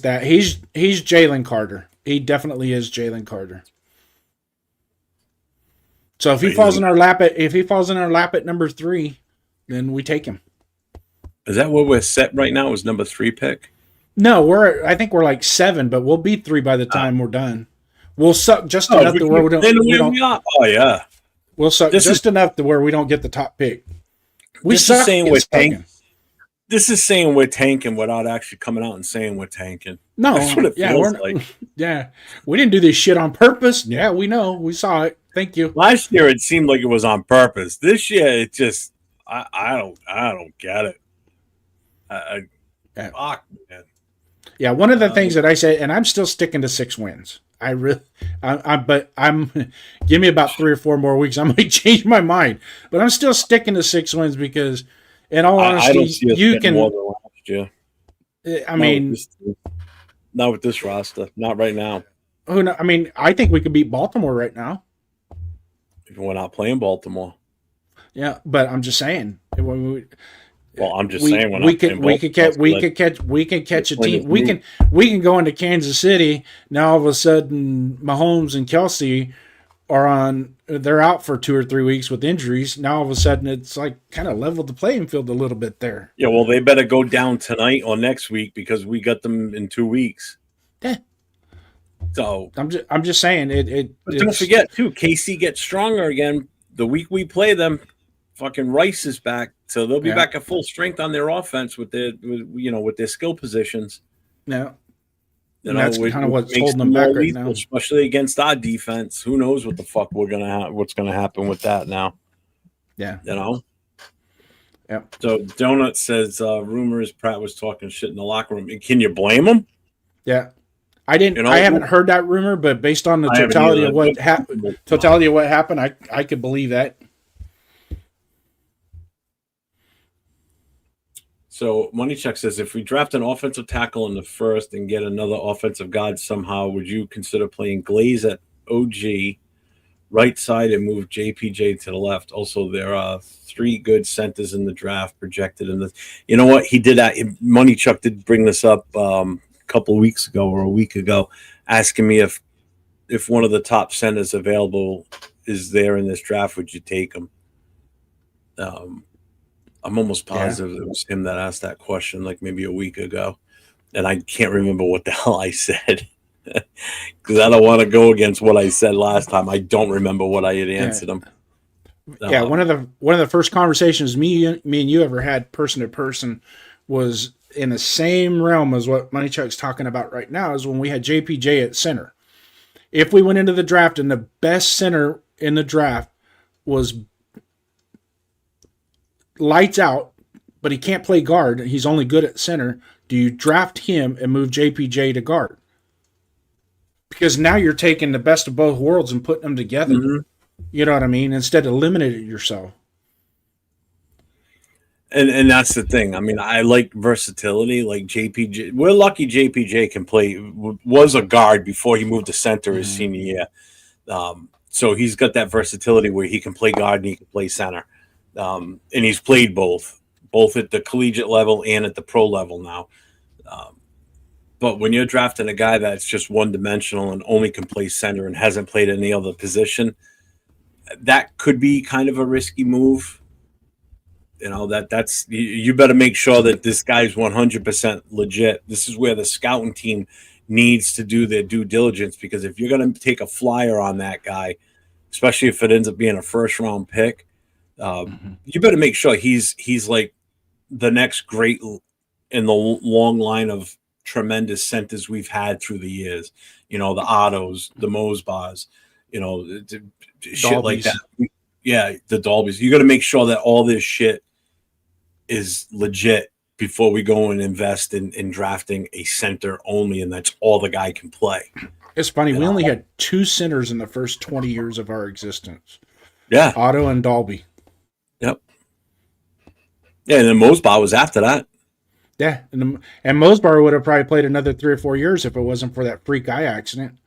D: that. He's Jalen Carter. He definitely is Jalen Carter. So if he falls in our lap at number 3, then we take him.
B: Is that where we're set right now? Is number 3 pick?
D: No, I think we're like 7, but we'll be 3 by the time we're done. We'll suck just enough to where we don't.
B: Oh yeah,
D: we'll suck enough to where we don't get the top pick.
B: This is saying we're tanking without actually coming out and saying we're tanking.
D: No,
B: that's what it feels like.
D: Yeah, we didn't do this shit on purpose. Yeah, we know. We saw it. Thank you.
B: Last year it seemed like it was on purpose. This year it just I don't get it. Fuck, man.
D: Yeah, one of the things that I said, and I'm still sticking to 6 wins. But give me about 3 or 4 more weeks. I might change my mind, but I'm still sticking to 6 wins because, in all honesty,
B: I don't see us
D: you can.
B: More than last year. Not with this roster. Not right now.
D: I think we could beat Baltimore right now.
B: If we're not playing Baltimore.
D: Yeah, but I'm just saying.
B: I'm just saying
D: we can catch a team. We can go into Kansas City now. All of a sudden, Mahomes and Kelsey they're out for 2 or 3 weeks with injuries. Now all of a sudden, it's like kind of leveled the playing field a little bit there.
B: Yeah, well, they better go down tonight or next week because we got them in 2 weeks.
D: Yeah.
B: So
D: I'm just saying it.
B: But don't forget too, KC gets stronger again the week we play them. Fucking Rice is back, so they'll be back at full strength on their offense with their skill positions.
D: Yeah, that's kind of what's holding them back right now,
B: especially against our defense. Who knows what the fuck what's gonna happen with that now?
D: Yeah,
B: Yeah. So Donut says rumors Pratt was talking shit in the locker room. Can you blame him?
D: Yeah. I haven't heard that rumor, but based on the totality of what happened, I could believe that.
B: So Moneycheck says, if we draft an offensive tackle in the first and get another offensive guard somehow, would you consider playing Glaze at OG right side and move JPJ to the left? Also, there are 3 good centers in the draft projected in the. You know what? He did that. Moneychuck did bring this up a couple of weeks ago or a week ago, asking me if if one of the top centers available is there in this draft, would you take him? I'm almost positive it was him that asked that question like maybe a week ago, and I can't remember what the hell I said because I don't want to go against what I said last time. I don't remember what I had answered him.
D: Yeah, one of the first conversations me and you ever had person to person was in the same realm as what Money Chuck's talking about right now, is when we had JPJ at center. If we went into the draft and the best center in the draft was lights out, but he can't play guard, he's only good at center, do you draft him and move JPJ to guard? Because now you're taking the best of both worlds and putting them together. Mm-hmm. You know what I mean? Instead of limiting yourself.
B: And that's the thing. I mean, I like versatility. Like JPJ, we're lucky JPJ can play. Was a guard before he moved to center his senior year. So he's got that versatility where he can play guard and he can play center. And he's played both at the collegiate level and at the pro level now. But when you're drafting a guy that's just one-dimensional and only can play center and hasn't played any other position, that could be kind of a risky move. You know, that's you better make sure that this guy's 100% legit. This is where the scouting team needs to do their due diligence, because if you're going to take a flyer on that guy, especially if it ends up being a first-round pick, you better make sure he's like the next great in the long line of tremendous centers we've had through the years. You know, the Ottos, the Mosbars, you know, shit like that. Yeah, the Dolbys. You got to make sure that all this shit is legit before we go and invest in drafting a center only, and that's all the guy can play.
D: It's funny. We only had 2 centers in the first 20 years of our existence.
B: Yeah.
D: Otto and Dolby.
B: Yep. Yeah, and then Mosbar was after that.
D: Yeah, and Mosbar would have probably played another 3 or 4 years if it wasn't for that freak eye accident,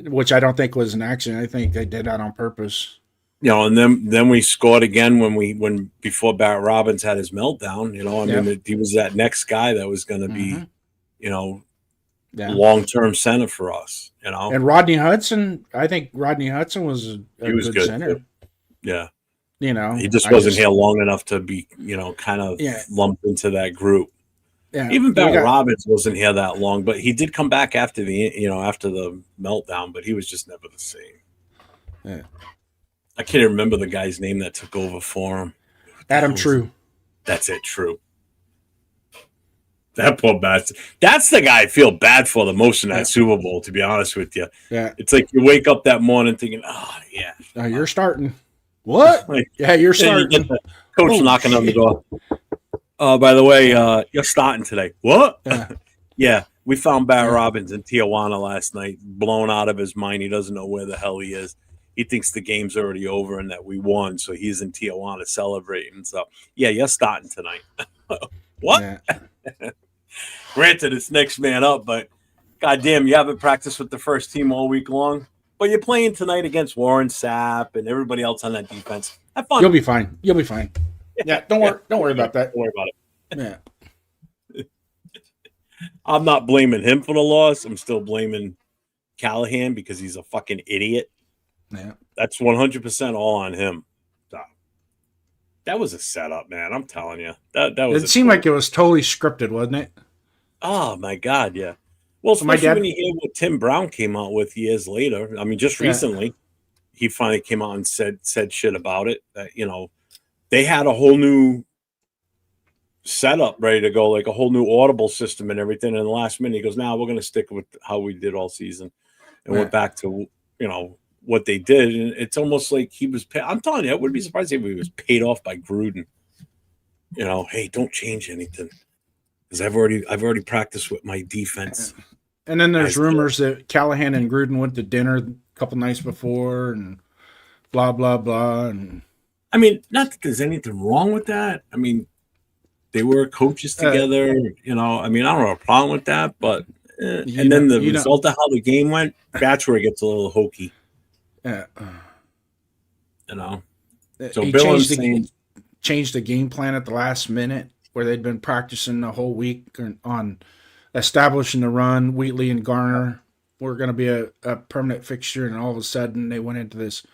D: which I don't think was an accident. I think they did that on purpose.
B: You know, and then we scored again when before Barrett Robbins had his meltdown. You know, I mean, he was that next guy that was going to be, you know, long-term center for us. You know,
D: and Rodney Hudson. I think Rodney Hudson was a good center.
B: Too. Yeah.
D: You know,
B: he just wasn't here long enough to be, you know, kind of lumped into that group. Yeah. Even Barrett Robbins wasn't here that long, but he did come back after the meltdown, but he was just never the same.
D: Yeah.
B: I can't remember the guy's name that took over for him.
D: Adam True.
B: That's it, True. That poor bastard. That's the guy I feel bad for the most in that Super Bowl, to be honest with you.
D: Yeah.
B: It's like you wake up that morning thinking,
D: you're starting. What? You're starting.
B: Coach knocking on the door. By the way, you're starting today. What? Yeah, we found Barrett Robbins in Tijuana last night, blown out of his mind. He doesn't know where the hell he is. He thinks the game's already over and that we won, so he's in Tijuana celebrating. So, you're starting tonight. What? Yeah. Granted, it's next man up, but goddamn, you haven't practiced with the first team all week long. But you're playing tonight against Warren Sapp and everybody else on that defense. Have fun.
D: You'll be fine. Yeah, don't worry about that.
B: Don't worry about it.
D: Yeah.
B: I'm not blaming him for the loss. I'm still blaming Callahan because he's a fucking idiot.
D: Yeah.
B: That's 100% all on him. So, that was a setup, man. I'm telling you. That was.
D: It seemed like it was totally scripted, wasn't it?
B: Oh my God, yeah. Well, especially when you hear what Tim Brown came out with years later. I mean, just recently, he finally came out and said shit about it. That, you know, they had a whole new setup ready to go, like a whole new audible system and everything. And the last minute, he goes, "Nah, we're going to stick with how we did all season," and went back to, you know, what they did. And it's almost like he was. I'm telling you, I wouldn't be surprised if he was paid off by Gruden. You know, hey, don't change anything. Because I've already practiced with my defense.
D: And then there's rumors that Callahan and Gruden went to dinner a couple nights before and blah, blah, blah. And
B: I mean, not that there's anything wrong with that. I mean, they were coaches together. You know, I mean, I don't have a problem with that. But and then the result of how the game went, that's where it gets a little hokey.
D: Yeah.
B: You know?
D: So Bill changed the game plan at the last minute, where they'd been practicing the whole week on establishing the run, Wheatley and Garner, were going to be a permanent fixture, and all of a sudden they went into this.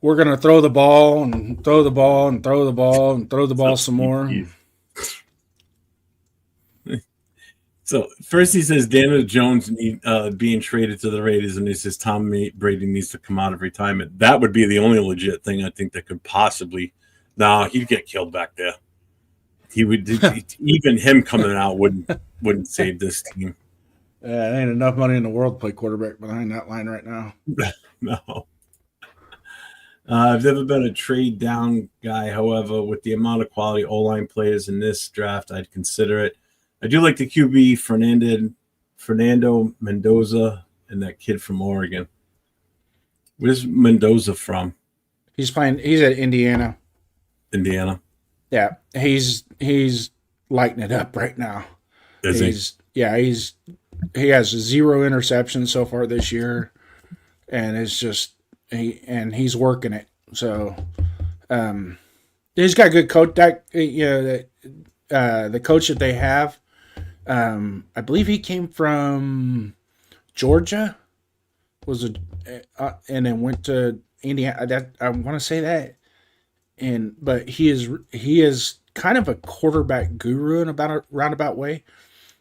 D: We're going to throw the ball and throw the ball and throw the ball and throw the ball some more.
B: So first he says Daniel Jones being traded to the Raiders, and he says Tom Brady needs to come out of retirement. That would be the only legit thing I think that could possibly. No, he'd get killed back there. He would. Even him coming out wouldn't save this team.
D: There ain't enough money in the world to play quarterback behind that line right now.
B: No. I've never been a trade down guy. However, with the amount of quality O-line players in this draft, I'd consider it. I do like the QB Fernando Mendoza and that kid from Oregon. Where's Mendoza from?
D: He's at Indiana.
B: Indiana.
D: Yeah, he's lighting it up right now.
B: Is he?
D: Yeah, he has 0 interceptions so far this year, and it's just he's working it. So, he's got a good coach. The coach that they have, I believe he came from Georgia, and then went to Indiana. I want to say that, but he is kind of a quarterback guru in about a roundabout way.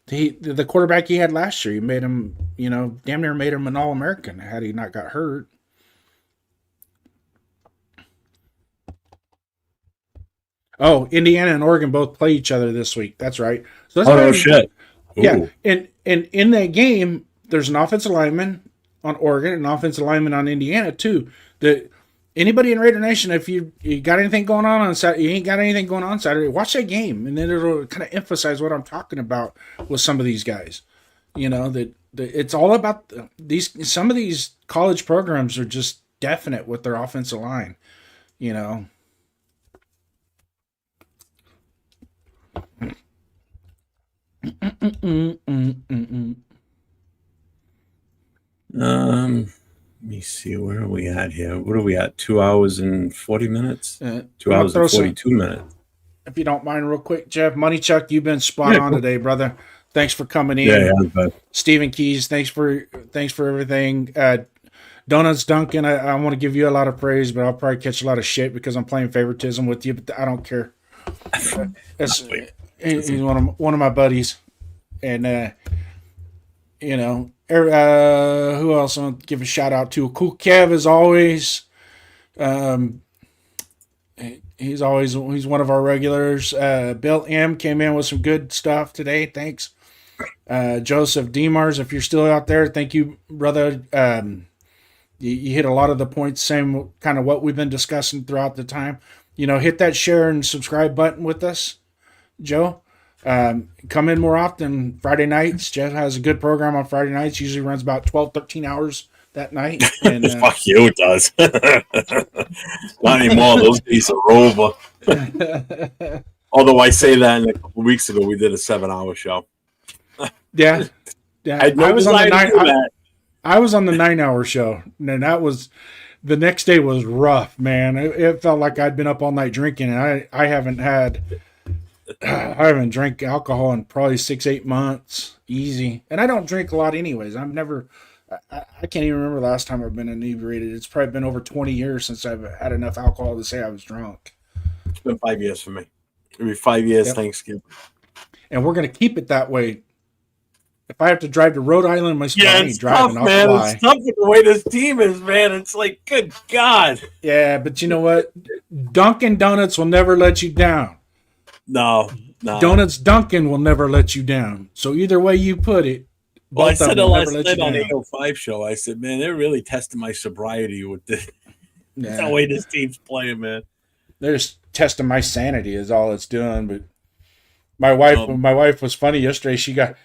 D: The quarterback he had last year, he made him, damn near made him an All-American had he not got hurt. Oh, Indiana and Oregon both play each other this week. That's right. So that's
B: shit. Ooh.
D: Yeah, and in that game, there's an offensive lineman on Oregon and an offensive lineman on Indiana too. Anybody in Raider Nation, if you got anything going on Saturday, you ain't got anything going on Saturday, watch that game, and then it'll kind of emphasize what I'm talking about with some of these guys. That it's all about these. Some of these college programs are just definite with their offensive line.
B: Let me see. Where are we at here? What are we at? 2 hours and 40 minutes? 2 hours and 42 minutes.
D: If you don't mind, real quick, Jeff. Money Chuck, you've been spot on today, brother. Thanks for coming in.
B: Yeah.
D: Stephen Keys, thanks for everything. Donuts Duncan, I want to give you a lot of praise, but I'll probably catch a lot of shit because I'm playing favoritism with you, but I don't care. He's one of my buddies. And, who else I want to give a shout out to? Cool Kev, as always. He's one of our regulars. Bill M came in with some good stuff today. Thanks. Joseph Demars, if you're still out there, thank you, brother. You hit a lot of the points, same kind of what we've been discussing throughout the time. Hit that share and subscribe button with us, Joe. Come in more often Friday nights. Jeff has a good program on Friday nights. Usually runs about 12, 13 hours that night. And,
B: fuck you, it does. Not anymore. Those days are over. Although I say that, a couple weeks ago we did a 7-hour show.
D: Yeah. I was on the 9-hour show, and that was the next day was rough, man. It felt like I'd been up all night drinking, and I haven't drank alcohol in probably 6-8 months, easy. And I don't drink a lot anyways. I can't even remember the last time I've been inebriated. It's probably been over 20 years since I've had enough alcohol to say I was drunk.
B: It's been 5 years for me. It'll be 5 years, yep. Thanksgiving.
D: And we're going to keep it that way. If I have to drive to Rhode Island, my
B: it's tough, man. It's tough with the way this team is, man. It's like, good God.
D: Yeah, but you know what? Dunkin' Donuts will never let you down.
B: No.
D: Donuts Dunkin' will never let you down. So either way you put it,
B: well, I said it last night on 805 show. I said, man, they're really testing my sobriety with this. Yeah. The way this team's playing, man.
D: They're just testing my sanity is all it's doing. But my wife was funny yesterday. She got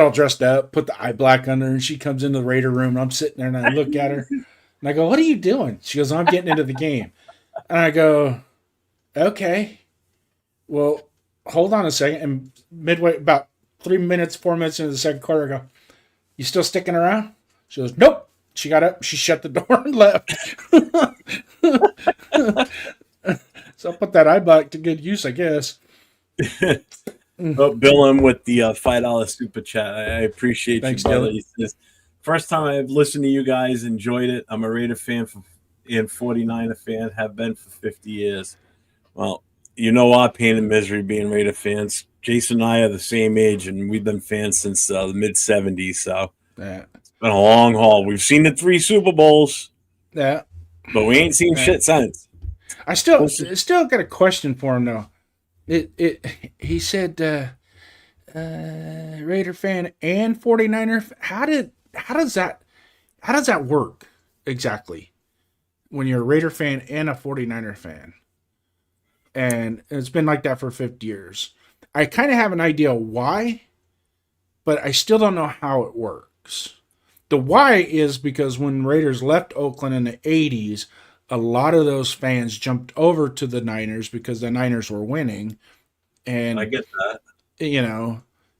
D: all dressed up, put the eye black on her, and she comes into the Raider room. And I'm sitting there and I look at her and I go, "What are you doing?" She goes, "I'm getting into the game." And I go, "Okay, well, hold on a second." And midway, about 4 minutes into the second quarter, I go, "You still sticking around?" She goes, "Nope." She got up, she shut the door and left. So I put that eye black to good use, I guess.
B: Bill, I'm with the $5 super chat. I appreciate you, brother. He says, First time I've listened to you guys, enjoyed it. I'm a Raider fan and 49er fan, have been for 50 years. Well, you know our pain and misery being Raider fans. Jason and I are the same age, and we've been fans since the mid 70s. So it's been a long haul. We've seen the 3 Super Bowls, but we ain't seen shit since.
D: I still got a question for him though. He said Raider fan and 49er. How does that work exactly when you're a Raider fan and a 49er fan? And it's been like that for 50 years. I kind of have an idea why, but I still don't know how it works. The why is because when Raiders left Oakland in the 80s, a lot of those fans jumped over to the Niners because the Niners were winning. And
B: I get that.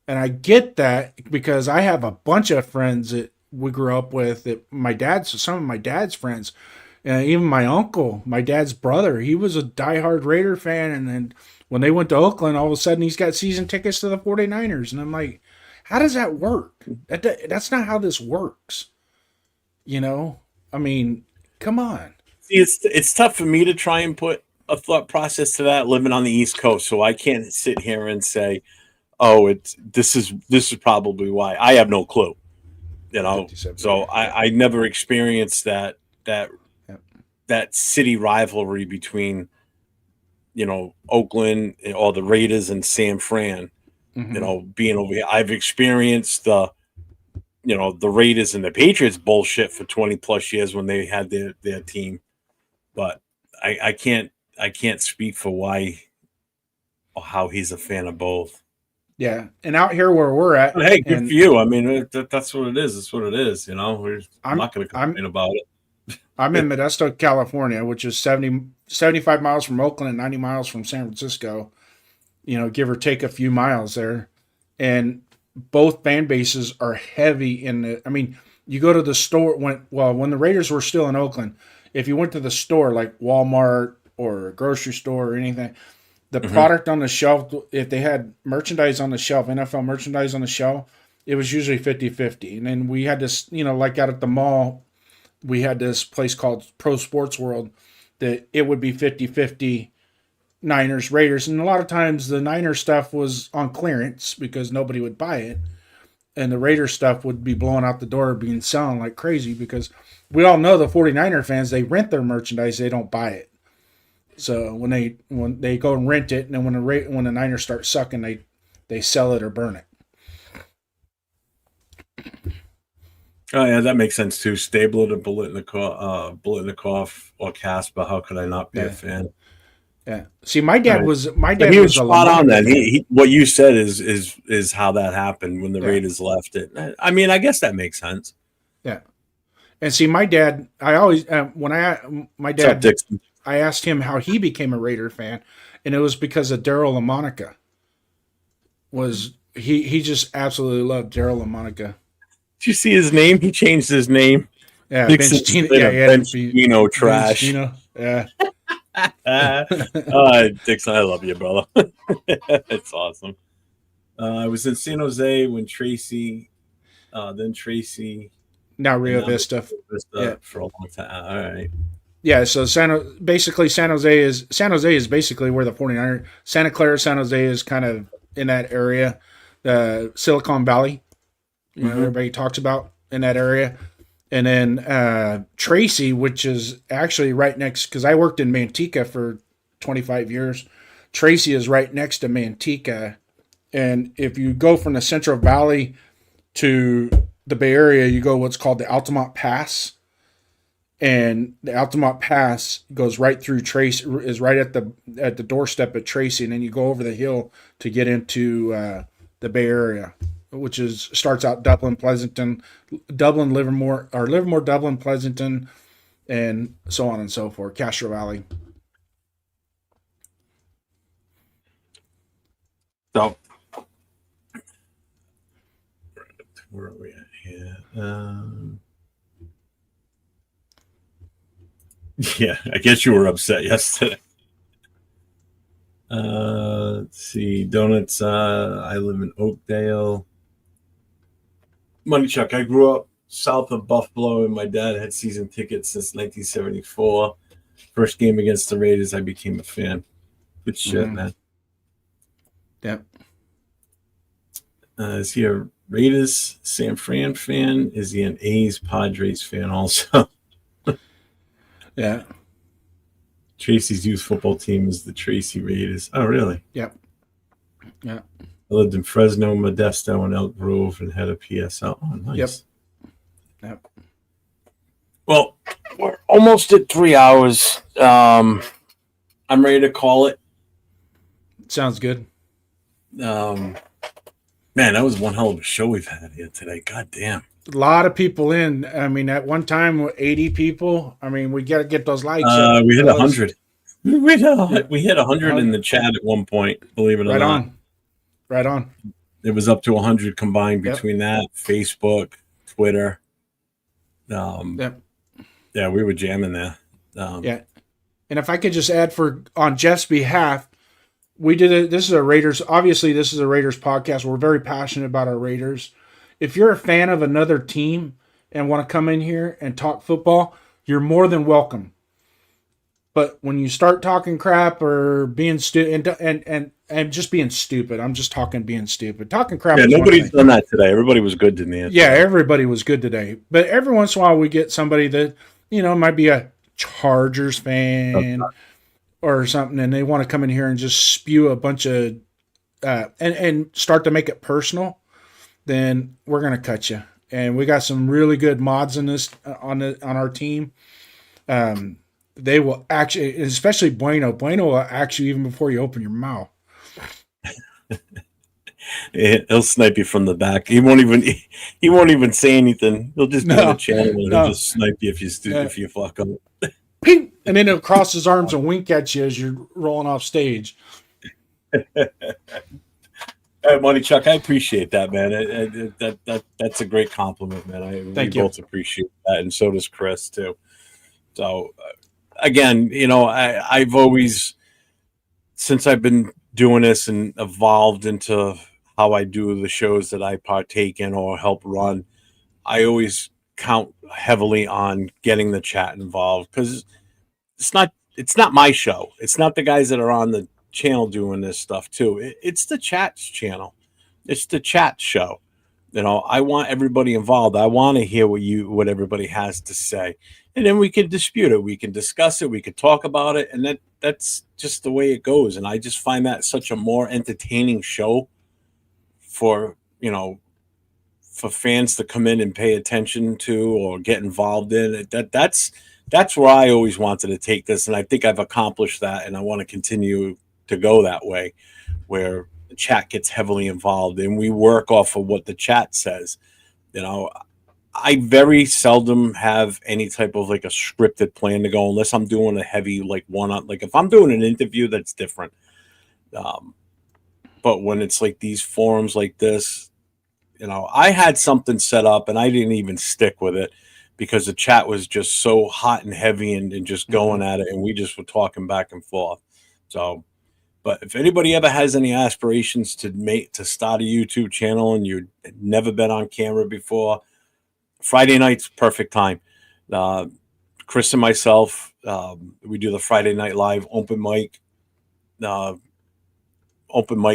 D: And I get that because I have a bunch of friends that we grew up with, that some of my dad's friends, even my uncle, my dad's brother, he was a diehard Raider fan. And then when they went to Oakland, all of a sudden he's got season tickets to the 49ers. And I'm like, how does that work? That's not how this works. I mean, come on.
B: See, it's tough for me to try and put a thought process to that living on the East Coast. So I can't sit here and say, oh, this is probably why. I have no clue. So I never experienced that city rivalry between, Oakland or the Raiders and San Fran, being over here. I've experienced the Raiders and the Patriots bullshit for 20 plus years when they had their team. But I can't speak for why or how he's a fan of both.
D: Yeah, and out here where we're at,
B: hey, good for you. I mean, that's what it is. That's what it is. I'm not going to complain about it.
D: I'm in Modesto, California, which is 75 miles from Oakland and 90 miles from San Francisco. Give or take a few miles there, and both fan bases are heavy in the. I mean, you go to the store when the Raiders were still in Oakland. If you went to the store like Walmart or a grocery store or anything, the product on the shelf, if they had merchandise on the shelf, NFL merchandise on the shelf, it was usually 50-50. And then we had this, like out at the mall, we had this place called Pro Sports World that it would be 50-50 Niners, Raiders. And a lot of times the Niners stuff was on clearance because nobody would buy it. And the Raiders stuff would be blowing out the door, being selling like crazy, because we all know the 49er fans, they rent their merchandise, they don't buy it. So when they go and rent it, and then when the Niners start sucking, they sell it or burn it.
B: Oh yeah, that makes sense too. Stabler to Bulletnikov or Casper. How could I not be a fan?
D: Yeah. See, my dad was
B: he was spot on that. He what you said is how that happened when the Raiders left it. I mean, I guess that makes sense.
D: Yeah. And see, my dad, I always I asked him how he became a Raider fan, and it was because of Daryl LaMonica. He just absolutely loved Daryl LaMonica.
B: Did you see his name? He changed his name.
D: Yeah,
B: Benchino trash.
D: Yeah.
B: Dixon, I love you, brother. It's awesome. I was in San Jose when Tracy,
D: now Rio Vista
B: for a long time. All right.
D: Yeah, so San Jose is basically where the 49ers, Santa Clara, San Jose is kind of in that area, the Silicon Valley, everybody talks about in that area. And then Tracy, which is actually right next, because I worked in Manteca for 25 years. Tracy is right next to Manteca. And if you go from the Central Valley to the Bay Area, you go what's called the Altamont Pass. And the Altamont Pass goes right through Tracy, is right at the doorstep at Tracy, and then you go over the hill to get into the Bay Area, which starts out Dublin, Pleasanton, Dublin, Livermore, Dublin, Pleasanton, and so on and so forth. Castro Valley.
B: So, where are we at here? Yeah, I guess you were upset yesterday. Let's see. Donuts. I live in Oakdale. Money Chuck, I grew up south of Buffalo, and my dad had season tickets since 1974. First game against the Raiders, I became a fan. Good shit, man.
D: Yep.
B: Is he a Raiders San Fran fan? Is he an A's Padres fan also?
D: Yeah.
B: Tracy's youth football team is the Tracy Raiders. Oh, really?
D: Yep. Yeah.
B: I lived in Fresno, Modesto, and Elk Grove, and had a PSL. Oh, nice.
D: Yep.
B: Well, we're almost at 3 hours. I'm ready to call it.
D: Sounds good.
B: Man, that was one hell of a show we've had here today. God damn.
D: A lot of people in. I mean, at one time, 80 people. I mean, we got to get those likes.
B: We hit 100. We hit 100 in the chat at one point, believe it or not.
D: Right on.
B: It was up to 100 combined between that, Facebook, Twitter.
D: Yep.
B: Yeah, we were jamming there.
D: Yeah. And if I could just add on Jeff's behalf, we did it. This is a Raiders. Obviously, this is a Raiders podcast. We're very passionate about our Raiders. If you're a fan of another team and want to come in here and talk football, you're more than welcome. But when you start talking crap or being stupid and just being stupid, I'm just talking being stupid. Talking crap.
B: Yeah, nobody's done that today. Everybody was good to me.
D: Yeah, everybody was good today. But every once in a while we get somebody that, might be a Chargers fan or something, and they want to come in here and just spew a bunch of and start to make it personal. Then we're gonna cut you. And we got some really good mods in this on our team. They will actually, especially Bueno. Bueno will actually, even before you open your mouth.
B: He'll snipe you from the back. He won't even say anything. He'll just go to the channel and he'll just snipe you if you fuck up.
D: Ping! And then he'll cross his arms and wink at you as you're rolling off stage.
B: Hey, Money Chuck, I appreciate that, man. That's a great compliment, man.
D: Thank you.
B: Both appreciate that, and so does Chris too. So, again, I've always, since I've been doing this and evolved into how I do the shows that I partake in or help run, I always count heavily on getting the chat involved, because it's not my show. It's not the guys that are on the channel doing this stuff too. It's the chat's channel. It's the chat show. I want everybody involved. I want to hear what everybody has to say, and then we can dispute it. We can discuss it. We can talk about it, and that's just the way it goes. And I just find that such a more entertaining show for fans to come in and pay attention to or get involved in. That's where I always wanted to take this, and I think I've accomplished that, and I want to continue to go that way, where the chat gets heavily involved and we work off of what the chat says. I very seldom have any type of like a scripted plan to go, unless I'm doing a heavy one-on, if I'm doing an interview, that's different. But when it's like these forums like this, I had something set up and I didn't even stick with it because the chat was just so hot and heavy and just going at it, and we just were talking back and forth. So, but if anybody ever has any aspirations to start a YouTube channel and you've never been on camera before, Friday night's perfect time. Chris and myself, we do the Friday Night Live open mic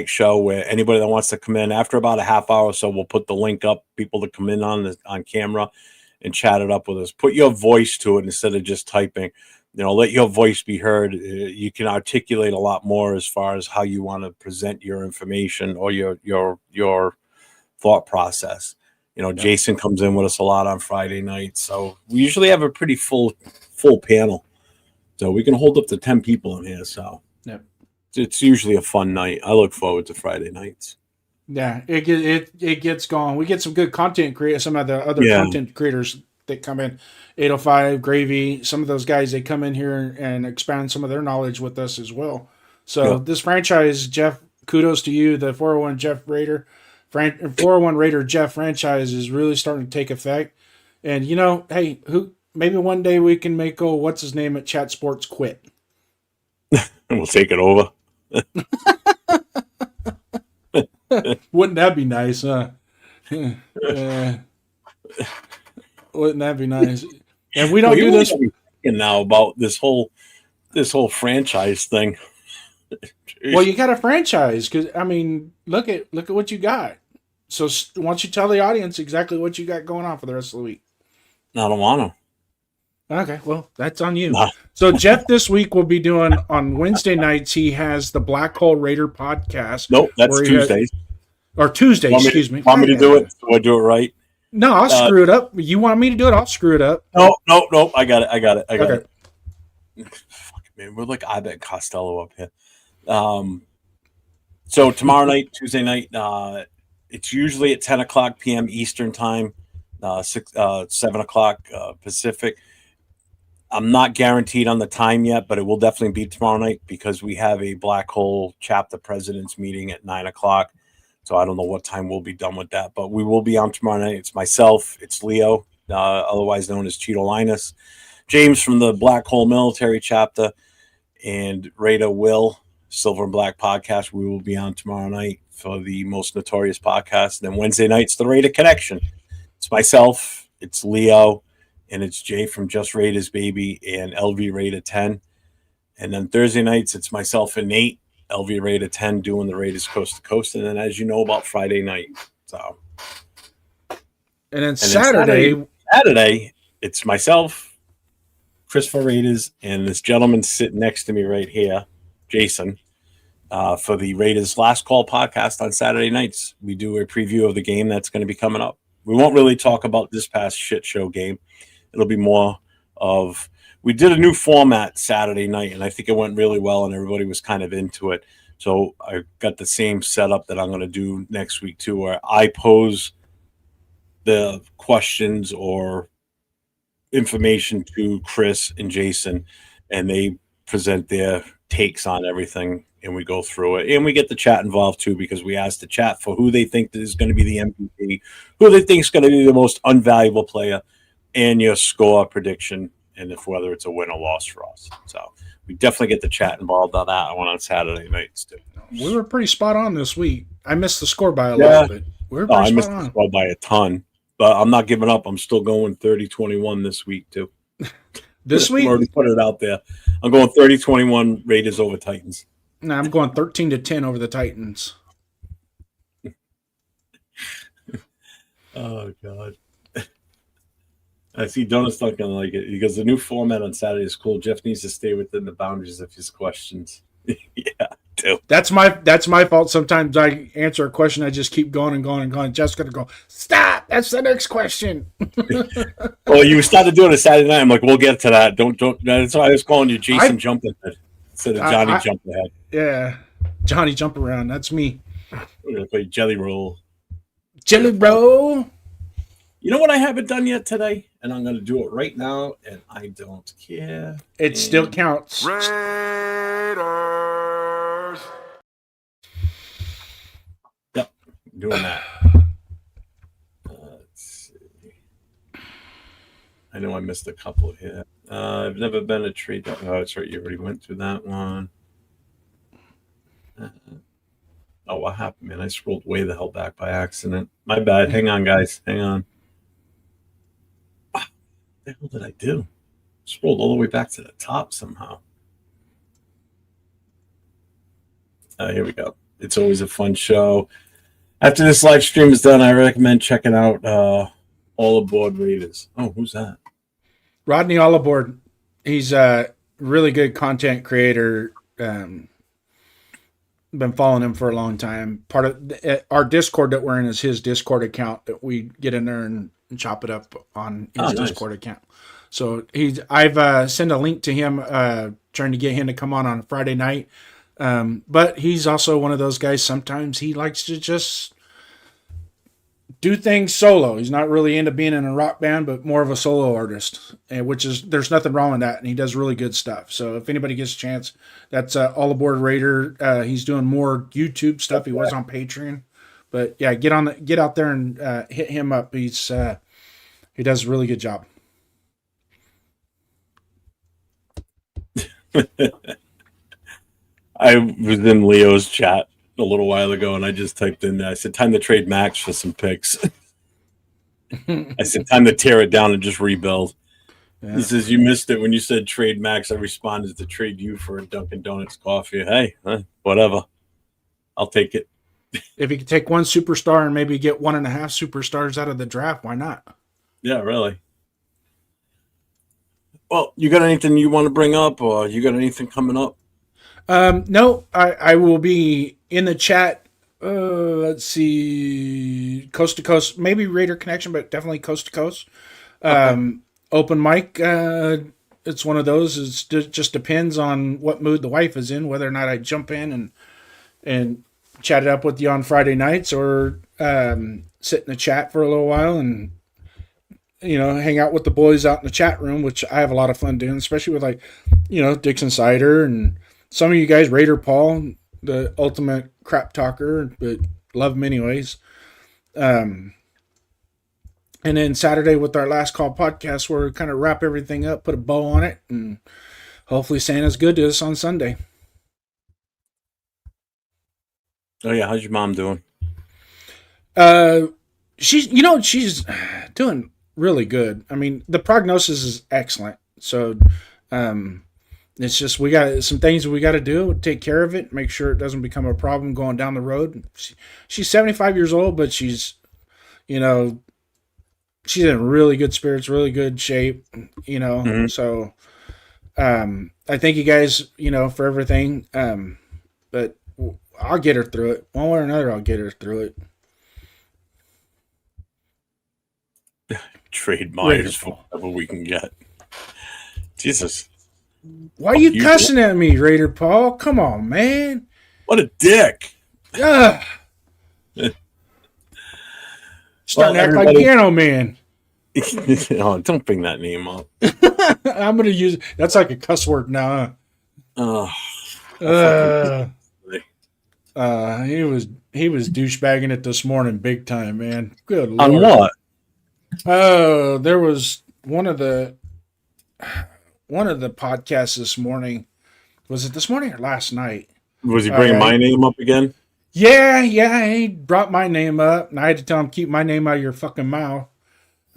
B: show where anybody that wants to come in after about a half hour or so, we'll put the link up, people to come in on camera and chat it up with us. Put your voice to it instead of just typing. Let your voice be heard. You can articulate a lot more as far as how you want to present your information or your thought process. Jason comes in with us a lot on Friday nights, so we usually have a pretty full panel. So we can hold up to 10 people in here. So it's usually a fun night. I look forward to Friday nights.
D: Yeah, it gets going. We get some good content creators. Some of the other content creators that come in, 805 Gravy, some of those guys, they come in here and expand some of their knowledge with us as well. So this franchise, Jeff, kudos to you. The 401 Raider Jeff franchise is really starting to take effect. And hey, maybe one day we can make what's his name at Chat Sports quit.
B: And we'll take it over.
D: Wouldn't that be nice, huh? Wouldn't that be nice? And we don't do this
B: now about this whole franchise thing.
D: Well, you got a franchise because I mean, look at what you got. So why don't you tell the audience exactly what you got going on for the rest of the week?
B: I don't want to.
D: Okay, well, that's on you.
B: Nah.
D: So Jeff this week will be doing on Wednesday nights. He has the Black Hole Raider podcast.
B: Nope, that's Tuesdays.
D: Or Tuesday, excuse me.
B: Want me to do it? Do I do it right?
D: No, I'll screw it up. You want me to do it? I'll screw it up.
B: No. I got it. Okay. Fuck, man, we're like Abbott and Costello up here. So tomorrow night, Tuesday night, it's usually at 10 o'clock p.m. Eastern time, 7 o'clock Pacific. I'm not guaranteed on the time yet, but it will definitely be tomorrow night because we have a Black Hole chapter president's meeting at 9 o'clock. So I don't know what time we'll be done with that, but we will be on tomorrow night. It's myself, it's Leo, otherwise known as Cheeto Linus, James from the Black Hole military chapter, and Raider Will, Silver and Black podcast. We will be on tomorrow night for the most notorious podcast. And then Wednesday night's the Raider Connection. It's myself, it's Leo, and it's Jay from Just Raiders Baby and LV Raider 10. And then Thursday nights, it's myself and Nate, LV Raider 10, doing the Raiders Coast to Coast. And then, as you know, about Friday night. So,
D: and then Saturday,
B: it's myself, Christopher Raiders, and this gentleman sitting next to me right here, Jason, for the Raiders Last Call podcast on Saturday nights. We do a preview of the game that's going to be coming up. We won't really talk about this past shit show game. It'll be more of, we did a new format Saturday night, and I think it went really well, and everybody was kind of into it. So I got the same setup that I'm going to do next week too, where I pose the questions or information to Chris and Jason, and they present their takes on everything, and we go through it. And we get the chat involved too, because we ask the chat for who they think is going to be the MVP, who they think is going to be the most unvaluable player, and your score prediction, and if whether it's a win or loss for us. So we definitely get the chat involved on that one on Saturday nights too.
D: We were pretty spot on this week. I missed the score by a lot, but we were pretty
B: I missed the score by a ton, but I'm not giving up. I'm still going 30-21 this week too.
D: This week?
B: I already put it out there. I'm going 30-21 Raiders over Titans.
D: No, I'm going 13-10 over the Titans.
B: Oh, God. I see Donut's not going to like it because the new format on Saturday is cool. Jeff needs to stay within the boundaries of his questions. Yeah, too.
D: That's my fault. Sometimes I answer a question, I just keep going and going and going. Jeff's going to go, stop. That's the next question.
B: Well, you started doing it Saturday night. I'm like, we'll get to that. Don't. That's why I was calling you Jason Jumping Head instead of Johnny Jumping Head.
D: Yeah, Johnny Jump Around. That's me.
B: We're going to play Jelly Roll.
D: Jelly Roll.
B: You know what I haven't done yet today? And I'm going to do it right now, and I don't care.
D: It still counts.
E: Raiders.
B: Yep, doing that. Let's see. I know I missed a couple here. I've never been a trade. Oh, that's right. You already went through that one. Oh, what happened, man? I scrolled way the hell back by accident. My bad. Hang on, guys. Hang on. What the hell did I do? Scrolled all the way back to the top somehow. Here we go. It's always a fun show. After this live stream is done, I recommend checking out All Aboard Raiders. Oh, who's that?
D: Rodney All Aboard. He's a really good content creator. Been following him for a long time. Part of our Discord that we're in is his Discord account that we get in there and chop it up on his Discord account. So I've sent a link to him, trying to get him to come on a Friday night. But he's also one of those guys. Sometimes he likes to just do things solo. He's not really into being in a rock band, but more of a solo artist, and there's nothing wrong with that. And he does really good stuff. So if anybody gets a chance, that's All Aboard Raider. He's doing more YouTube stuff. He was on Patreon, but yeah, get out there and hit him up. He does a really good job.
B: I was in Leo's chat a little while ago, and I just typed in there. I said, time to trade Max for some picks. I said, time to tear it down and just rebuild.
D: Yeah.
B: He says, you missed it when you said trade Max. I responded to trade you for a Dunkin' Donuts coffee. Hey, whatever. I'll take it.
D: If you could take one superstar and maybe get 1.5 superstars out of the draft, why not?
B: Yeah, really. Well, you got anything you want to bring up, or you got anything coming up?
D: No, I will be in the chat. Let's see, coast to coast, maybe Raider Connection, but definitely coast to coast. Open mic. It's one of those. It just depends on what mood the wife is in, whether or not I jump in and chat it up with you on Friday nights, or sit in the chat for a little while and hang out with the boys out in the chat room, which I have a lot of fun doing, especially with Dixon Cider and some of you guys, Raider Paul, the ultimate crap talker, but love him anyways. And then Saturday with our Last Call podcast, where we kind of wrap everything up, put a bow on it, and hopefully Santa's good to us on Sunday.
B: Oh yeah, how's your mom doing?
D: She's doing really good. I mean, the prognosis is excellent. So, it's just we got some things we got to do, take care of it, make sure it doesn't become a problem going down the road. She's 75 years old, but she's she's in really good spirits, really good shape,
B: Mm-hmm.
D: So I thank you guys, for everything. But I'll get her through it. One way or another, I'll get her through it.
B: Trade Myers for whatever we can get. Jesus.
D: Why are you cussing at me, Raider Paul? Come on, man.
B: What a dick.
D: Starting to act like Piano Man.
B: Oh, don't bring that name up.
D: I'm going to use it. That's like a cuss word now. Huh? He was douchebagging it this morning big time, man. Good Lord.
B: On what?
D: Oh, there was one of the podcasts this morning. Was it this morning or last night?
B: Was he bringing my name up again?
D: Yeah, he brought my name up, and I had to tell him, keep my name out of your fucking mouth.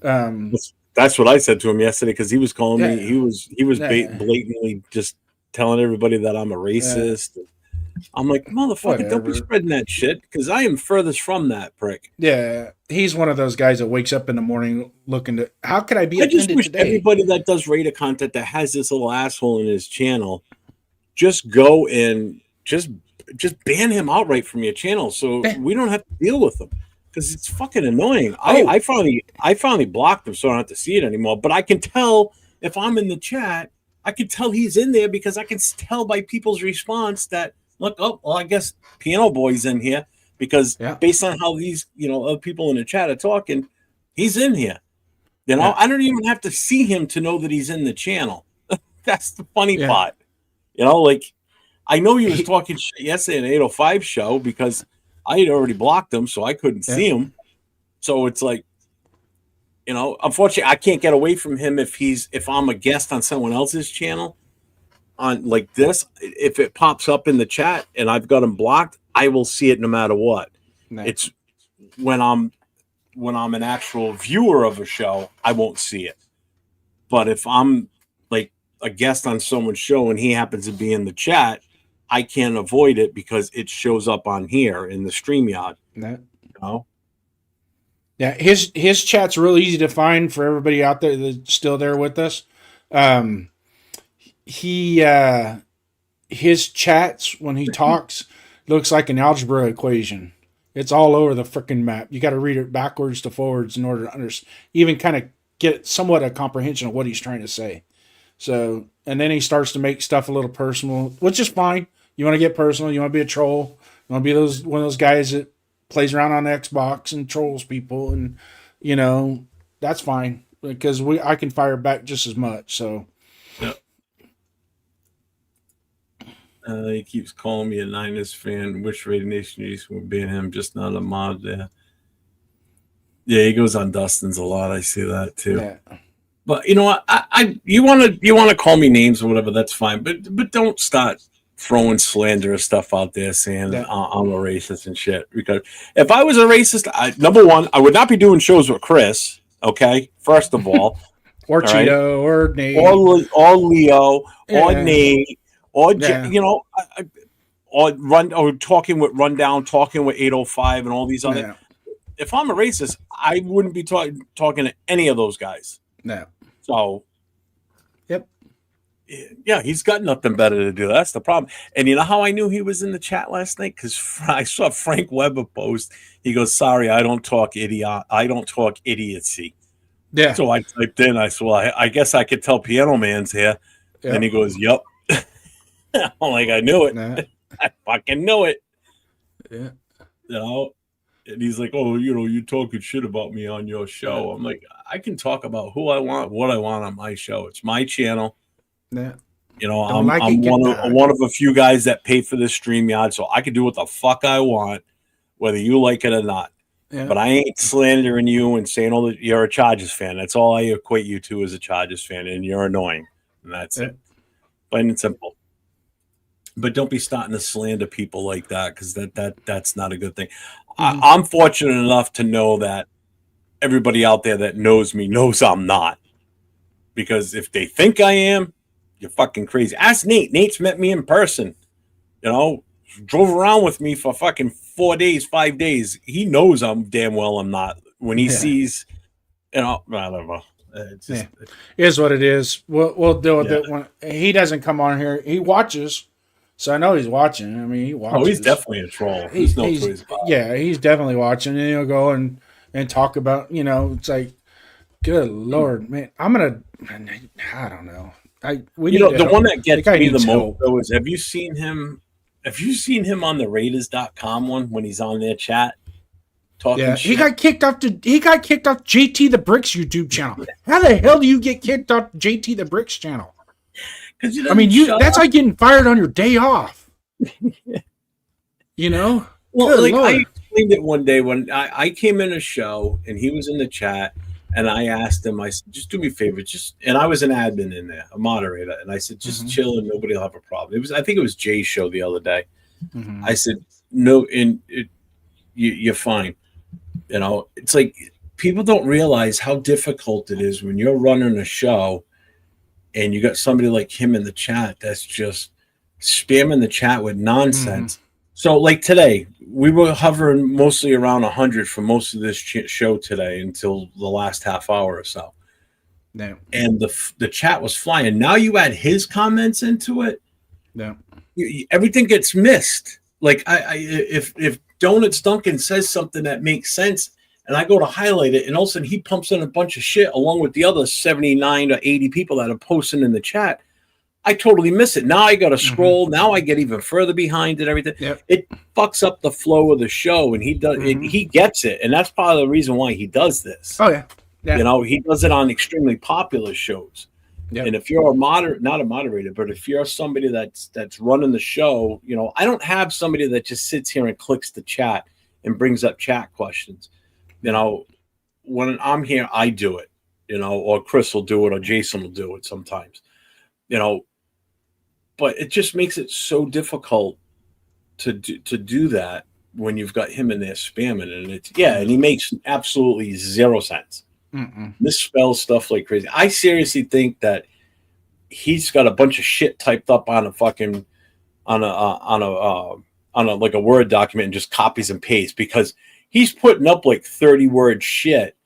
B: That's what I said to him yesterday, because he was calling me. He was blatantly just telling everybody that I'm a racist. I'm like, motherfucker, don't be spreading that shit, because I am furthest from that prick.
D: Yeah, he's one of those guys that wakes up in the morning looking to, how could I be offended
B: I just wish
D: today?
B: Everybody that does Raider content that has this little asshole in his channel, just go and just ban him outright from your channel, so we don't have to deal with him, because it's fucking annoying. I finally blocked him, so I don't have to see it anymore. But I can tell if I'm in the chat, I can tell he's in there, because I can tell by people's response that, look, I guess Piano Boy's in here, because based on how these other people in the chat are talking, he's in here. I don't even have to see him to know that he's in the channel. That's the funny part. I know he was talking shit yesterday in 805 show, because I had already blocked him, so I couldn't see him. So it's like, unfortunately, I can't get away from him if I'm a guest on someone else's channel on like this. If it pops up in the chat and I've got him blocked, I will see it no matter what. Nice. It's when I'm an actual viewer of a show, I won't see it. But if I'm like a guest on someone's show and he happens to be in the chat, I can't avoid it, because it shows up on here in the StreamYard.
D: Yeah, his chat's real easy to find for everybody out there that's still there with us. His chats, when he talks, looks like an algebra equation. It's all over the freaking map. You got to read it backwards to forwards in order to even kind of get somewhat a comprehension of what he's trying to say. So, and then he starts to make stuff a little personal, which is fine. You want to get personal. You want to be a troll. You want to be one of those guys that plays around on Xbox and trolls people, and that's fine, because I can fire back just as much. So,
B: he keeps calling me a Niners fan. Wish Raider Nation East would ban him, just not a mod there. Yeah, he goes on Dustin's a lot. I see that too. Yeah. But you know what? You want to call me names or whatever, that's fine. But don't start throwing slanderous stuff out there saying I'm a racist and shit. Because if I was a racist, number one, I would not be doing shows with Chris, Okay, first of all,
D: or Cheeto, or Nate,
B: or Leo, or Nate, or or talking with Rundown, talking with 805, and all these other.
D: Yeah.
B: If I'm a racist, I wouldn't be talking to any of those guys.
D: No.
B: So,
D: yep.
B: Yeah, he's got nothing better to do. That's the problem. And you know how I knew he was in the chat last night? Because I saw Frank Weber post. He goes, "Sorry, I don't talk idiot. I don't talk idiocy."
D: Yeah.
B: So I typed in. I said, "Well, I guess I could tell Piano Man's here." Yep. And he goes, "Yep." I'm like, I knew it. Nah. I fucking knew it.
D: Yeah.
B: You know. And he's like, "Oh, you're talking shit about me on your show." I'm like, I can talk about who I want, what I want on my show. It's my channel.
D: Yeah.
B: I'm one of a few guys that pay for this StreamYard, so I can do what the fuck I want, whether you like it or not. Yeah. But I ain't slandering you and saying, "Oh, you're a Chargers fan." That's all I equate you to as a Chargers fan, and you're annoying. And that's it. Plain and simple. But don't be starting to slander people like that, because that's not a good thing. Mm-hmm. I'm fortunate enough to know that everybody out there that knows me knows I'm not. Because if they think I am, you're fucking crazy. Ask Nate. Nate's met me in person. Drove around with me for fucking 4 days, 5 days. He knows I'm damn well I'm not. When he sees, I don't know. It's just,
D: it is what it is. We'll deal with it when he doesn't come on here. He watches. So I know he's watching. I mean, he watches.
B: Oh, he's definitely a troll. He's
D: definitely watching. And he'll go and talk about, it's like, good Lord, man. I don't know.
B: The one that gets me the most though is, have you seen him on the Raiders.com one when he's on their chat talking shit?
D: He got kicked off JT the Bricks YouTube channel. How the hell do you get kicked off JT the Bricks channel? I mean, that's like getting fired on your day off.
B: Well, I explained it one day when I came in a show and he was in the chat, and I asked him, I said, "Just do me a favor, and I was an admin in there, a moderator, and I said, just chill and nobody will have a problem." I think it was Jay's show the other day. Mm-hmm. I said, "No, you're fine." It's like people don't realize how difficult it is when you're running a show and you got somebody like him in the chat that's just spamming the chat with nonsense. Mm-hmm. So like today, we were hovering mostly around 100 for most of this show today until the last half hour or so.
D: Yeah.
B: And the chat was flying. Now you add his comments into it.
D: Yeah.
B: Everything gets missed. Like if Donuts Duncan says something that makes sense, and I go to highlight it, and all of a sudden he pumps in a bunch of shit along with the other 79 or 80 people that are posting in the chat, I totally miss it. Now I got to scroll. Mm-hmm. Now I get even further behind and everything. Yep. It fucks up the flow of the show, and he does. Mm-hmm. He gets it, and that's part of the reason why he does this.
D: Oh yeah.
B: He does it on extremely popular shows. Yep. And if you're not a moderator, but if you're somebody that's running the show, I don't have somebody that just sits here and clicks the chat and brings up chat questions. When I'm here, I do it, or Chris will do it, or Jason will do it sometimes, but it just makes it so difficult to do that when you've got him in there spamming, and he makes absolutely zero sense. Mm-mm. Misspells stuff like crazy. I seriously think that he's got a bunch of shit typed up on a fucking on a like a Word document and just copies and pastes, because he's putting up like 30-word shit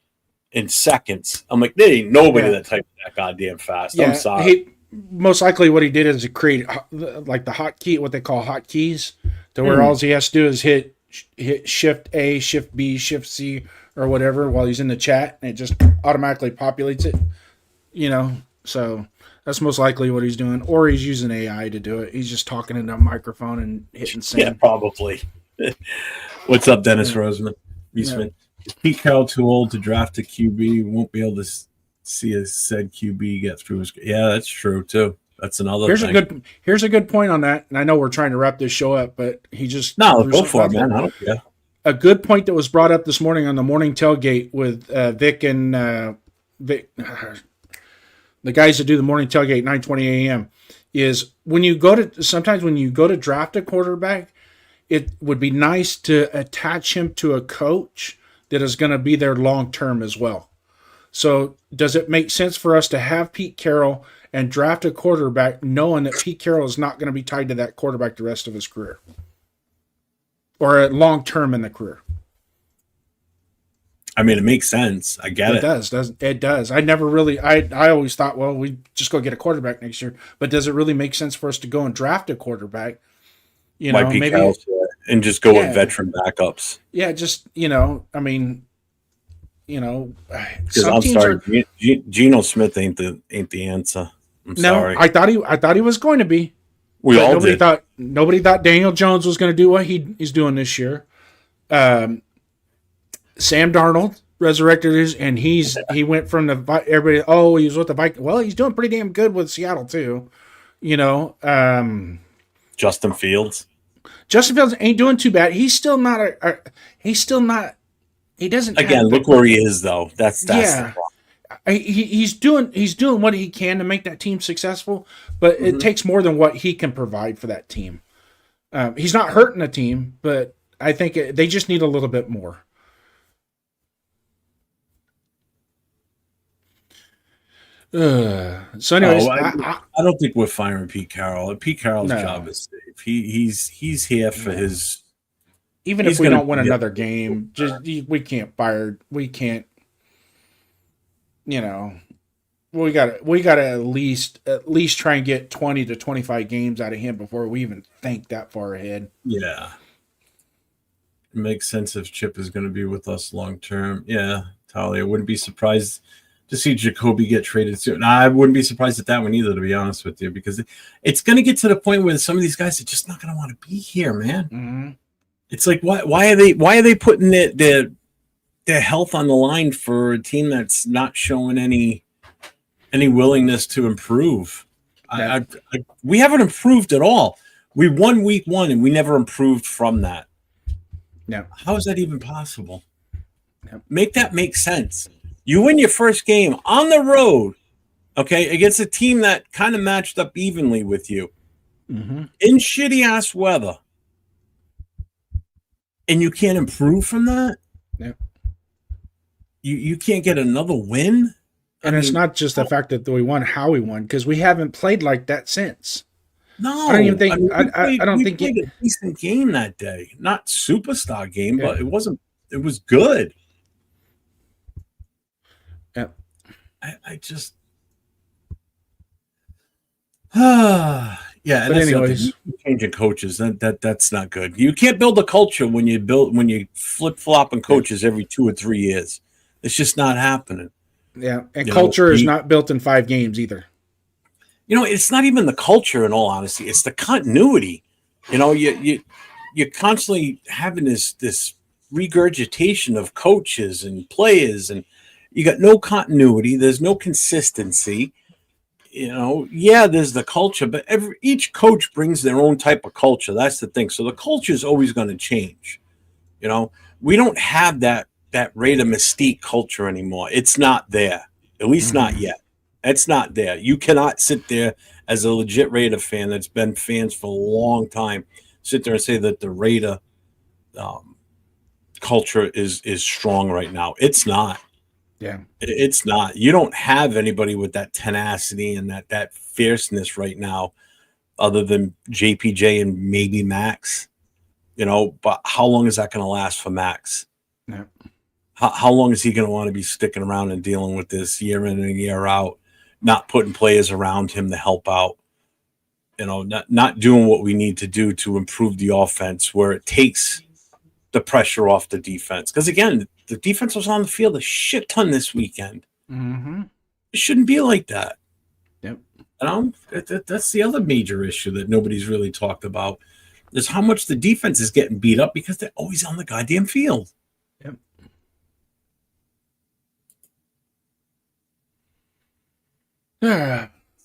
B: in seconds. I'm like, there ain't nobody that typed that goddamn fast. Yeah, I'm sorry.
D: Most likely what he did is create like the hotkey, what they call hotkeys, to where all he has to do is hit Shift A, Shift B, Shift C, or whatever while he's in the chat, and it just automatically populates it. So that's most likely what he's doing, or he's using AI to do it. He's just talking into a microphone and hitting send.
B: Yeah, probably. What's up, Dennis Roseman? Is Pete Carroll too old to draft a QB? Won't be able to see a said QB get through his. Yeah, that's true too. That's another thing.
D: Here's a good point on that. And I know we're trying to wrap this show up, but he just
B: go for it, man. I don't care.
D: A good point that was brought up this morning on the morning tailgate with Vic and Vic, the guys that do the morning tailgate 9:20 a.m. is when you go to draft a quarterback, it would be nice to attach him to a coach that is going to be there long term as well. So does it make sense for us to have Pete Carroll and draft a quarterback knowing that Pete Carroll is not going to be tied to that quarterback the rest of his career? Or long term in the career?
B: I mean, it makes sense. I get it.
D: It does. I always thought, well, we just go get a quarterback next year. But does it really make sense for us to go and draft a quarterback? You know,
B: Pete
D: maybe
B: Carroll, and just go with veteran backups.
D: Yeah, just, I mean,
B: because I'm sorry, Geno Smith ain't the answer. I'm sorry.
D: I thought he was going to be.
B: Nobody
D: thought Daniel Jones was going to do what he's doing this year. Sam Darnold resurrected and he went from everybody. Oh, he was with the Vikings. Well, he's doing pretty damn good with Seattle too.
B: Justin Fields
D: ain't doing too bad. He's still not He doesn't.
B: Look where he is though. That's the problem.
D: He's doing what he can to make that team successful, but it takes more than what he can provide for that team. He's not hurting the team, but I think they just need a little bit more. So, anyways,
B: I don't think we're firing Pete Carroll. Pete Carroll's job is safe. He's here for his.
D: Even if we don't win another game, we can't fire. We can't. We got to at least try and get 20 to 25 games out of him before we even think that far ahead.
B: Yeah. It makes sense if Chip is going to be with us long term. Yeah, Talia, I wouldn't be surprised to see Jacoby get traded soon. I wouldn't be surprised at that one either, to be honest with you, because it's going to get to the point where some of these guys are just not going to want to be here, man.
D: Mm-hmm.
B: It's like, why are they putting their health on the line for a team that's not showing any willingness to improve?
D: Yeah.
B: We haven't improved at all. We won week 1 and we never improved from that.
D: Yeah.
B: How is that even possible?
D: Yeah.
B: Make that make sense. You win your first game on the road, okay, against a team that kind of matched up evenly with you in shitty ass weather, and you can't improve from that.
D: Yeah.
B: You can't get another win.
D: And it's not just the fact that we won, how we won, because we haven't played like that since.
B: No,
D: I don't even think. I don't think
B: we played a decent game that day. Not superstar game, but it wasn't. It was good.
D: Yeah,
B: I just. Yeah,
D: but anyways,
B: changing coaches that's not good. You can't build a culture when you flip flopping coaches every 2 or 3 years. It's just not happening.
D: Yeah, and culture is not built in 5 games either.
B: It's not even the culture, in all honesty. It's the continuity. You're constantly having this regurgitation of coaches and players, and you got no continuity. There's no consistency. There's the culture, but each coach brings their own type of culture. That's the thing. So the culture is always going to change. We don't have that Raider Mystique culture anymore. It's not there. At least not yet. It's not there. You cannot sit there as a legit Raider fan that's been fans for a long time, sit there and say that the Raider culture is strong right now. It's not.
D: Yeah.
B: It's not. You don't have anybody with that tenacity and that fierceness right now other than JPJ and maybe Max. But how long is that going to last for Max?
D: Yeah.
B: How long is he going to want to be sticking around and dealing with this year in and year out, not putting players around him to help out, not doing what we need to do to improve the offense where it takes the pressure off the defense? Because, again, the defense was on the field a shit ton this weekend.
D: Mm-hmm.
B: It shouldn't be like that.
D: Yep.
B: That's the other major issue that nobody's really talked about is how much the defense is getting beat up because they're always on the goddamn field.
D: Yep.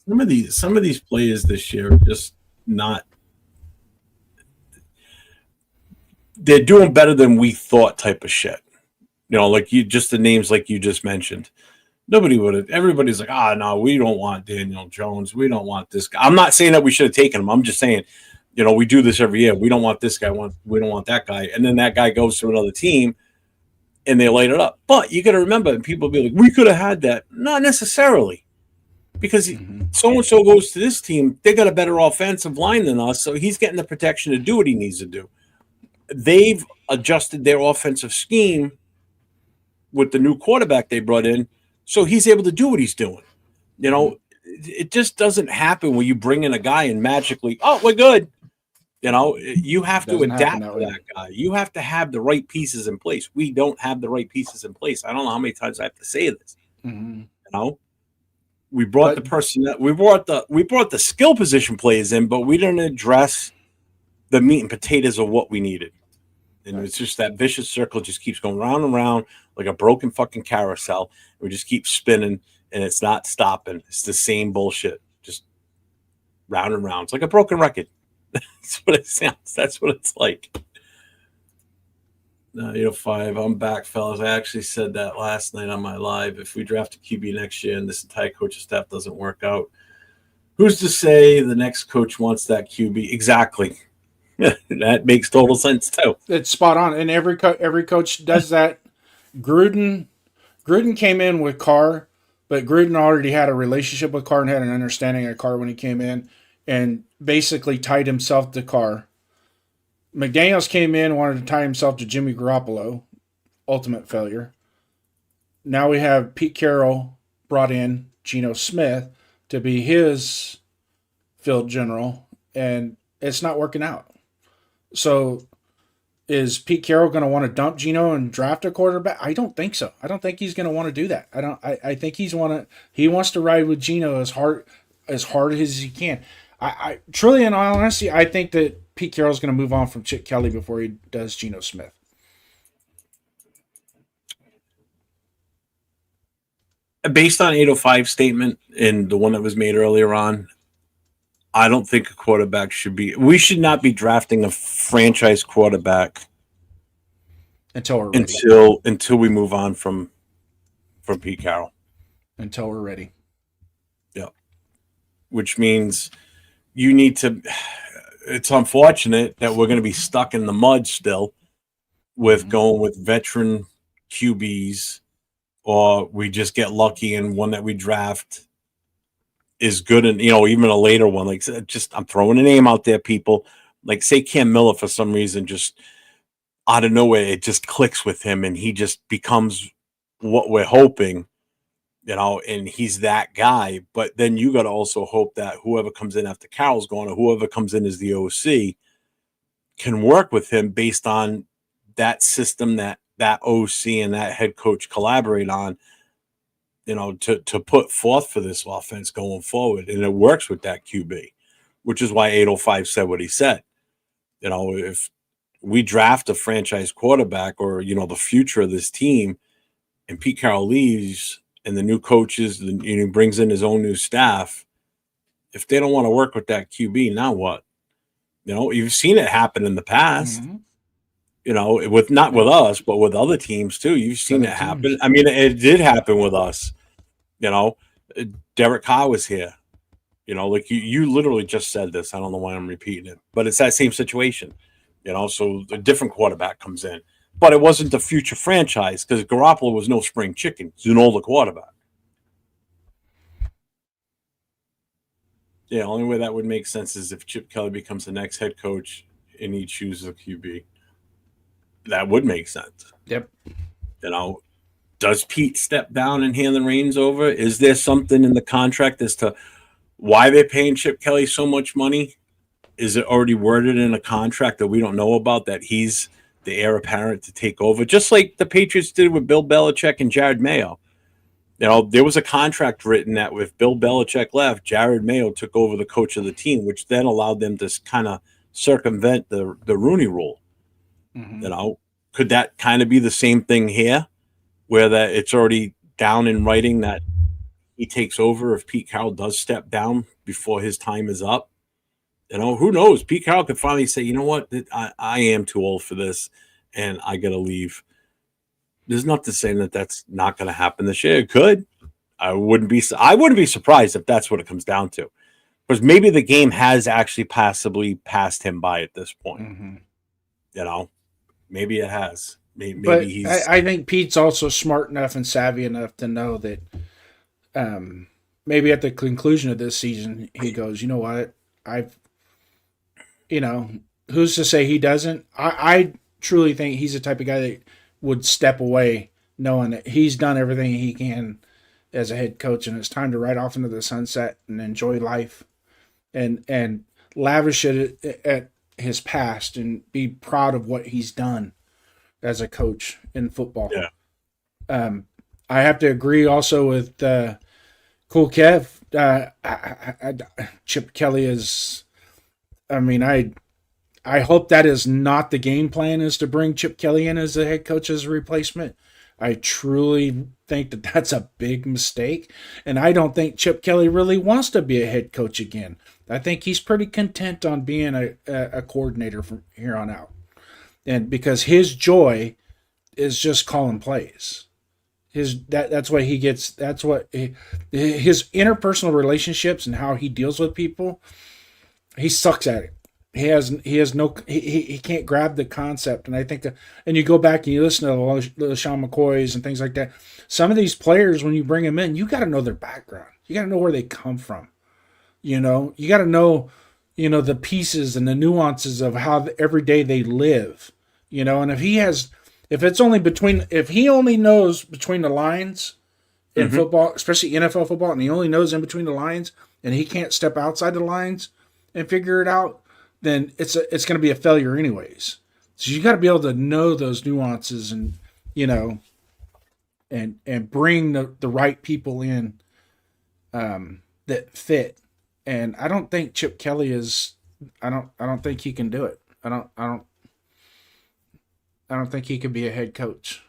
B: Some of these players this year are just not. They're doing better than we thought, type of shit. Like the names like you just mentioned. Nobody would have. Everybody's like, no, we don't want Daniel Jones. We don't want this guy. I'm not saying that we should have taken him. I'm just saying, we do this every year. We don't want this guy. We don't want that guy. And then that guy goes to another team, and they light it up. But you got to remember, and people be like, we could have had that. Not necessarily, because so-and-so goes to this team. They got a better offensive line than us, so he's getting the protection to do what he needs to do. They've adjusted their offensive scheme with the new quarterback they brought in, so he's able to do what he's doing. You know, it just doesn't happen when you bring in a guy and magically, oh, we're good. You know, you have to adapt to that guy. You have to have the right pieces in place. We don't have the right pieces in place. I don't know how many times I have to say this. You know, we brought the person that we brought the skill position players in, but we didn't address the meat and potatoes of what we needed. And it's just that vicious circle just keeps going round and round like a broken fucking carousel. We just keep spinning and it's not stopping. It's the same bullshit, just round and round. It's like a broken record. That's what it sounds. That's what it's like. 805. I'm back, fellas. I actually said that last night on my live. If we draft a QB next year and this entire coaching staff doesn't work out, who's to say the next coach wants that QB? Exactly. That makes total sense too.
D: It's spot on, and every coach does that. Gruden came in with Carr, but Gruden already had a relationship with Carr and had an understanding of Carr when he came in, and basically tied himself to Carr. McDaniels came in, wanted to tie himself to Jimmy Garoppolo, ultimate failure. Now we have Pete Carroll brought in Geno Smith to be his field general, and it's not working out. So is Pete Carroll going to want to dump Geno and draft a quarterback? I don't think so. I don't think he's going to want to do that. I think he wants to ride with Geno as hard as he can. I truly and honestly, I think that Pete Carroll's going to move on from Chip Kelly before he does Geno Smith.
B: Based on 805 statement and the one that was made earlier on, I don't think a quarterback should be. We should not be drafting a franchise quarterback until we move on from Pete Carroll.
D: Until we're ready.
B: Yeah, which means you need to. It's unfortunate that we're going to be stuck in the mud still with going with veteran QBs, or we just get lucky and one that we draft is good, and even a later one. Like, just I'm throwing a name out there, people. Like, say Cam Miller, for some reason, just out of nowhere, it just clicks with him, and he just becomes what we're hoping, and he's that guy. But then you got to also hope that whoever comes in after Carroll's gone, or whoever comes in as the OC, can work with him based on that system that OC and that head coach collaborate on. To put forth for this offense going forward. And it works with that QB, which is why 805 said what he said. If we draft a franchise quarterback or, the future of this team, and Pete Carroll leaves and the new coaches, he brings in his own new staff, if they don't want to work with that QB, now what? You've seen it happen in the past. With not with us, but with other teams too. You've seen it happen. I mean, it did happen with us. Derek Carr was here. Like you literally just said this. I don't know why I'm repeating it, but it's that same situation. So a different quarterback comes in, but it wasn't the future franchise because Garoppolo was no spring chicken. He's an older quarterback. Yeah, only way that would make sense is if Chip Kelly becomes the next head coach and he chooses a QB. That would make sense.
D: Yep.
B: Does Pete step down and hand the reins over? Is there something in the contract as to why they're paying Chip Kelly so much money? Is it already worded in a contract that we don't know about, that he's the heir apparent to take over? Just like the Patriots did with Bill Belichick and Jared Mayo. There was a contract written that if Bill Belichick left, Jared Mayo took over the coach of the team, which then allowed them to kind of circumvent the Rooney Rule. Could that kind of be the same thing here, where that it's already down in writing that he takes over if Pete Carroll does step down before his time is up? Who knows? Pete Carroll could finally say, you know what, I am too old for this and I got to leave. There's nothing saying that that's not going to happen this year. It could. I wouldn't be surprised if that's what it comes down to, because maybe the game has actually possibly passed him by at this point. Maybe it has. Maybe he's.
D: I think Pete's also smart enough and savvy enough to know that maybe at the conclusion of this season, he goes, you know what? Who's to say he doesn't? I truly think he's the type of guy that would step away knowing that he's done everything he can as a head coach, and it's time to ride off into the sunset and enjoy life and lavish it at his past and be proud of what he's done as a coach in football.
B: Yeah.
D: I have to agree also with Cool Kev. Chip Kelly is, I hope that is not the game plan, is to bring Chip Kelly in as the head coach as a replacement. I truly think that that's a big mistake. And I don't think Chip Kelly really wants to be a head coach again. I think he's pretty content on being a coordinator from here on out. And because his joy is just calling plays. That's what he gets. That's what his interpersonal relationships and how he deals with people. He sucks at it. He can't grab the concept. And I think and you go back and you listen to the Sean McCoys and things like that. Some of these players, when you bring them in, you got to know their background. You got to know where they come from. You got to know, the pieces and the nuances of how every day they live, and if he only knows between the lines in football, especially NFL football, and he only knows in between the lines and he can't step outside the lines and figure it out, then it's going to be a failure anyways. So you got to be able to know those nuances and, and bring the right people in that fit. And I don't think Chip Kelly is. I don't think he can do it. I don't think he can be a head coach.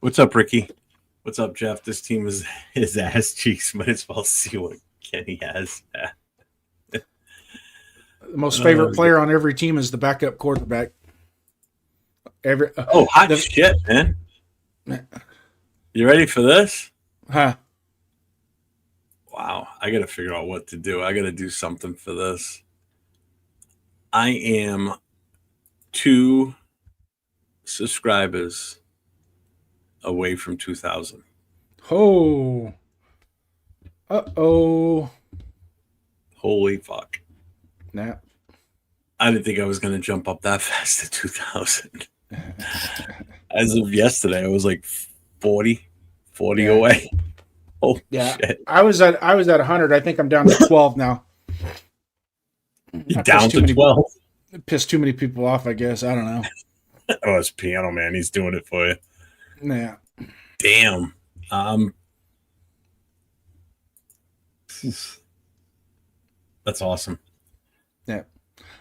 B: What's up, Ricky? What's up, Jeff? This team is his ass cheeks. Might as well see what Kenny has.
D: The most favorite player on every team is the backup quarterback.
B: Hot shit, man! You ready for this?
D: Huh?
B: Wow, I got to figure out what to do. I got to do something for this. I am 2 subscribers away from 2,000.
D: Oh. Uh-oh.
B: Holy fuck.
D: Nah.
B: I didn't think I was going to jump up that fast to 2,000. As of yesterday, I was like 40 away. Oh yeah, shit.
D: I was at 100. I think I'm down to 12 now.
B: You're down to 12.
D: Pissed too many people off, I guess. I don't know.
B: Oh, it's Piano Man. He's doing it for you.
D: Yeah.
B: Damn. That's awesome.
D: Yeah.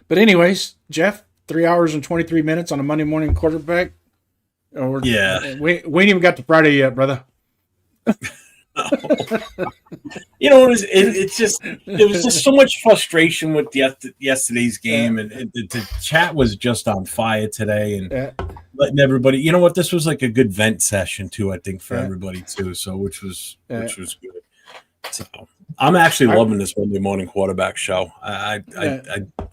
D: But anyways, Jeff, 3 hours and 23 minutes on a Monday morning quarterback.
B: Yeah.
D: We ain't even got to Friday yet, brother.
B: It was just so much frustration with yesterday's game, and the chat was just on fire today, and letting everybody. You know what? This was like a good vent session too. I think for everybody too. So which was good. So I'm actually loving this Monday morning quarterback show. I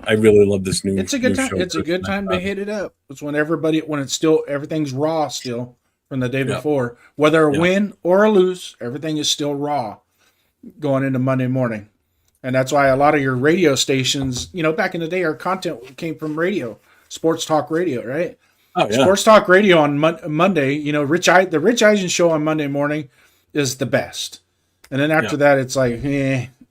B: really love this new.
D: It's a good time. It's a good time to hit it up. It's when it's still everything's raw still. From the day before, whether a win or a lose, everything is still raw going into Monday morning. And that's why a lot of your radio stations, back in the day, our content came from radio, sports talk radio, right?
B: Oh, yeah.
D: Sports talk radio on Monday, the Rich Eisen show on Monday morning is the best. And then after that, it's like,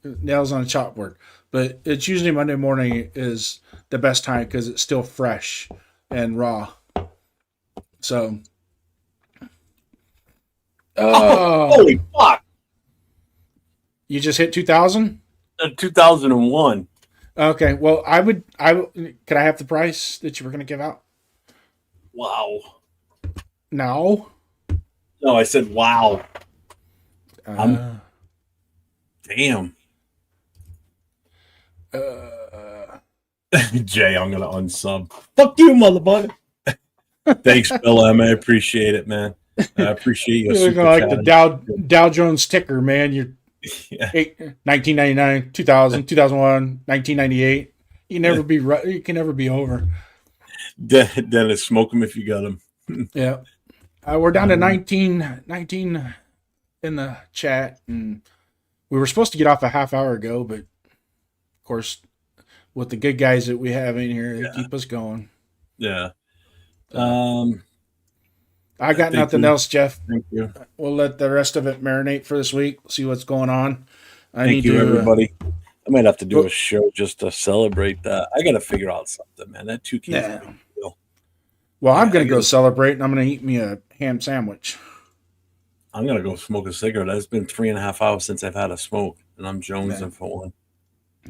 D: nails on a chalkboard. But it's usually Monday morning is the best time because it's still fresh and raw. So...
B: holy fuck!
D: You just hit 2,000?
B: 2001.
D: Okay. Well, could I have the price that you were going to give out?
B: Wow.
D: No.
B: No, I said wow. Damn. Jay, I'm gonna unsub. Fuck you, motherfucker. Thanks, Bill M. I appreciate it, man. I appreciate your super
D: like the Dow Jones ticker, man. You're 1999, 2000, 2001, 1998. You can never be over.
B: Dennis, smoke him if you got him.
D: Yeah. We're down to 19 in the chat, and we were supposed to get off a half hour ago, but of course, with the good guys that we have in here, they keep us going.
B: Yeah.
D: I got nothing else, Jeff.
B: Thank you.
D: We'll let the rest of it marinate for this week. See what's going on.
B: Thank you, everybody. I might have to do a show just to celebrate that. I got to figure out something, man. That 2K is a big deal.
D: Well, I'm going to go celebrate, and I'm going to eat me a ham sandwich.
B: I'm going to go smoke a cigarette. It's been 3.5 hours since I've had a smoke, and I'm jonesing for one.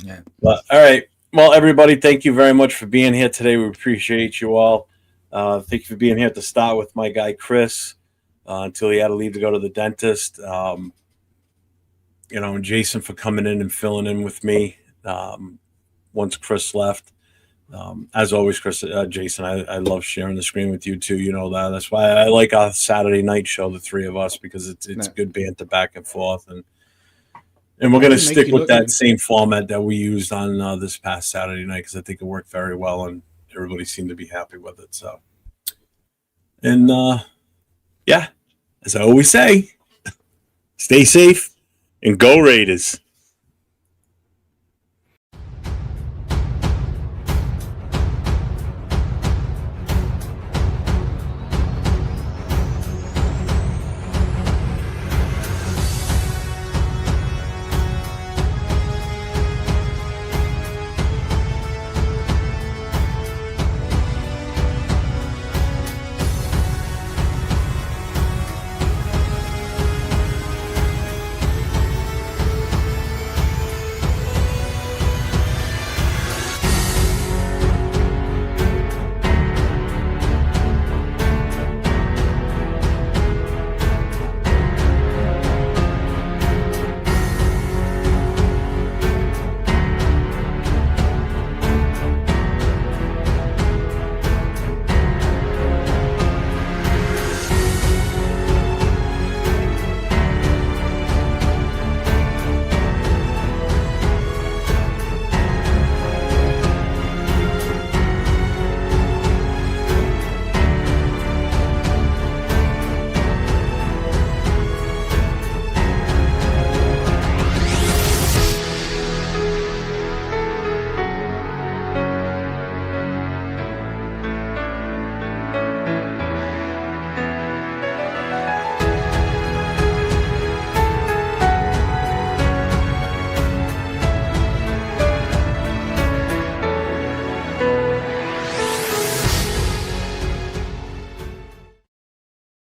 D: Yeah.
B: But all right. Well, everybody, thank you very much for being here today. We appreciate you all. Thank you for being here at the start with my guy Chris until he had to leave to go to the dentist. And Jason for coming in and filling in with me once Chris left. As always, Jason, I love sharing the screen with you too. You know that. That's why I like our Saturday night show, the three of us, because it's good banter back and forth, and we're going to stick with that same format that we used on this past Saturday night because I think it worked very well and everybody seemed to be happy with it. So, and as I always say, stay safe and go Raiders.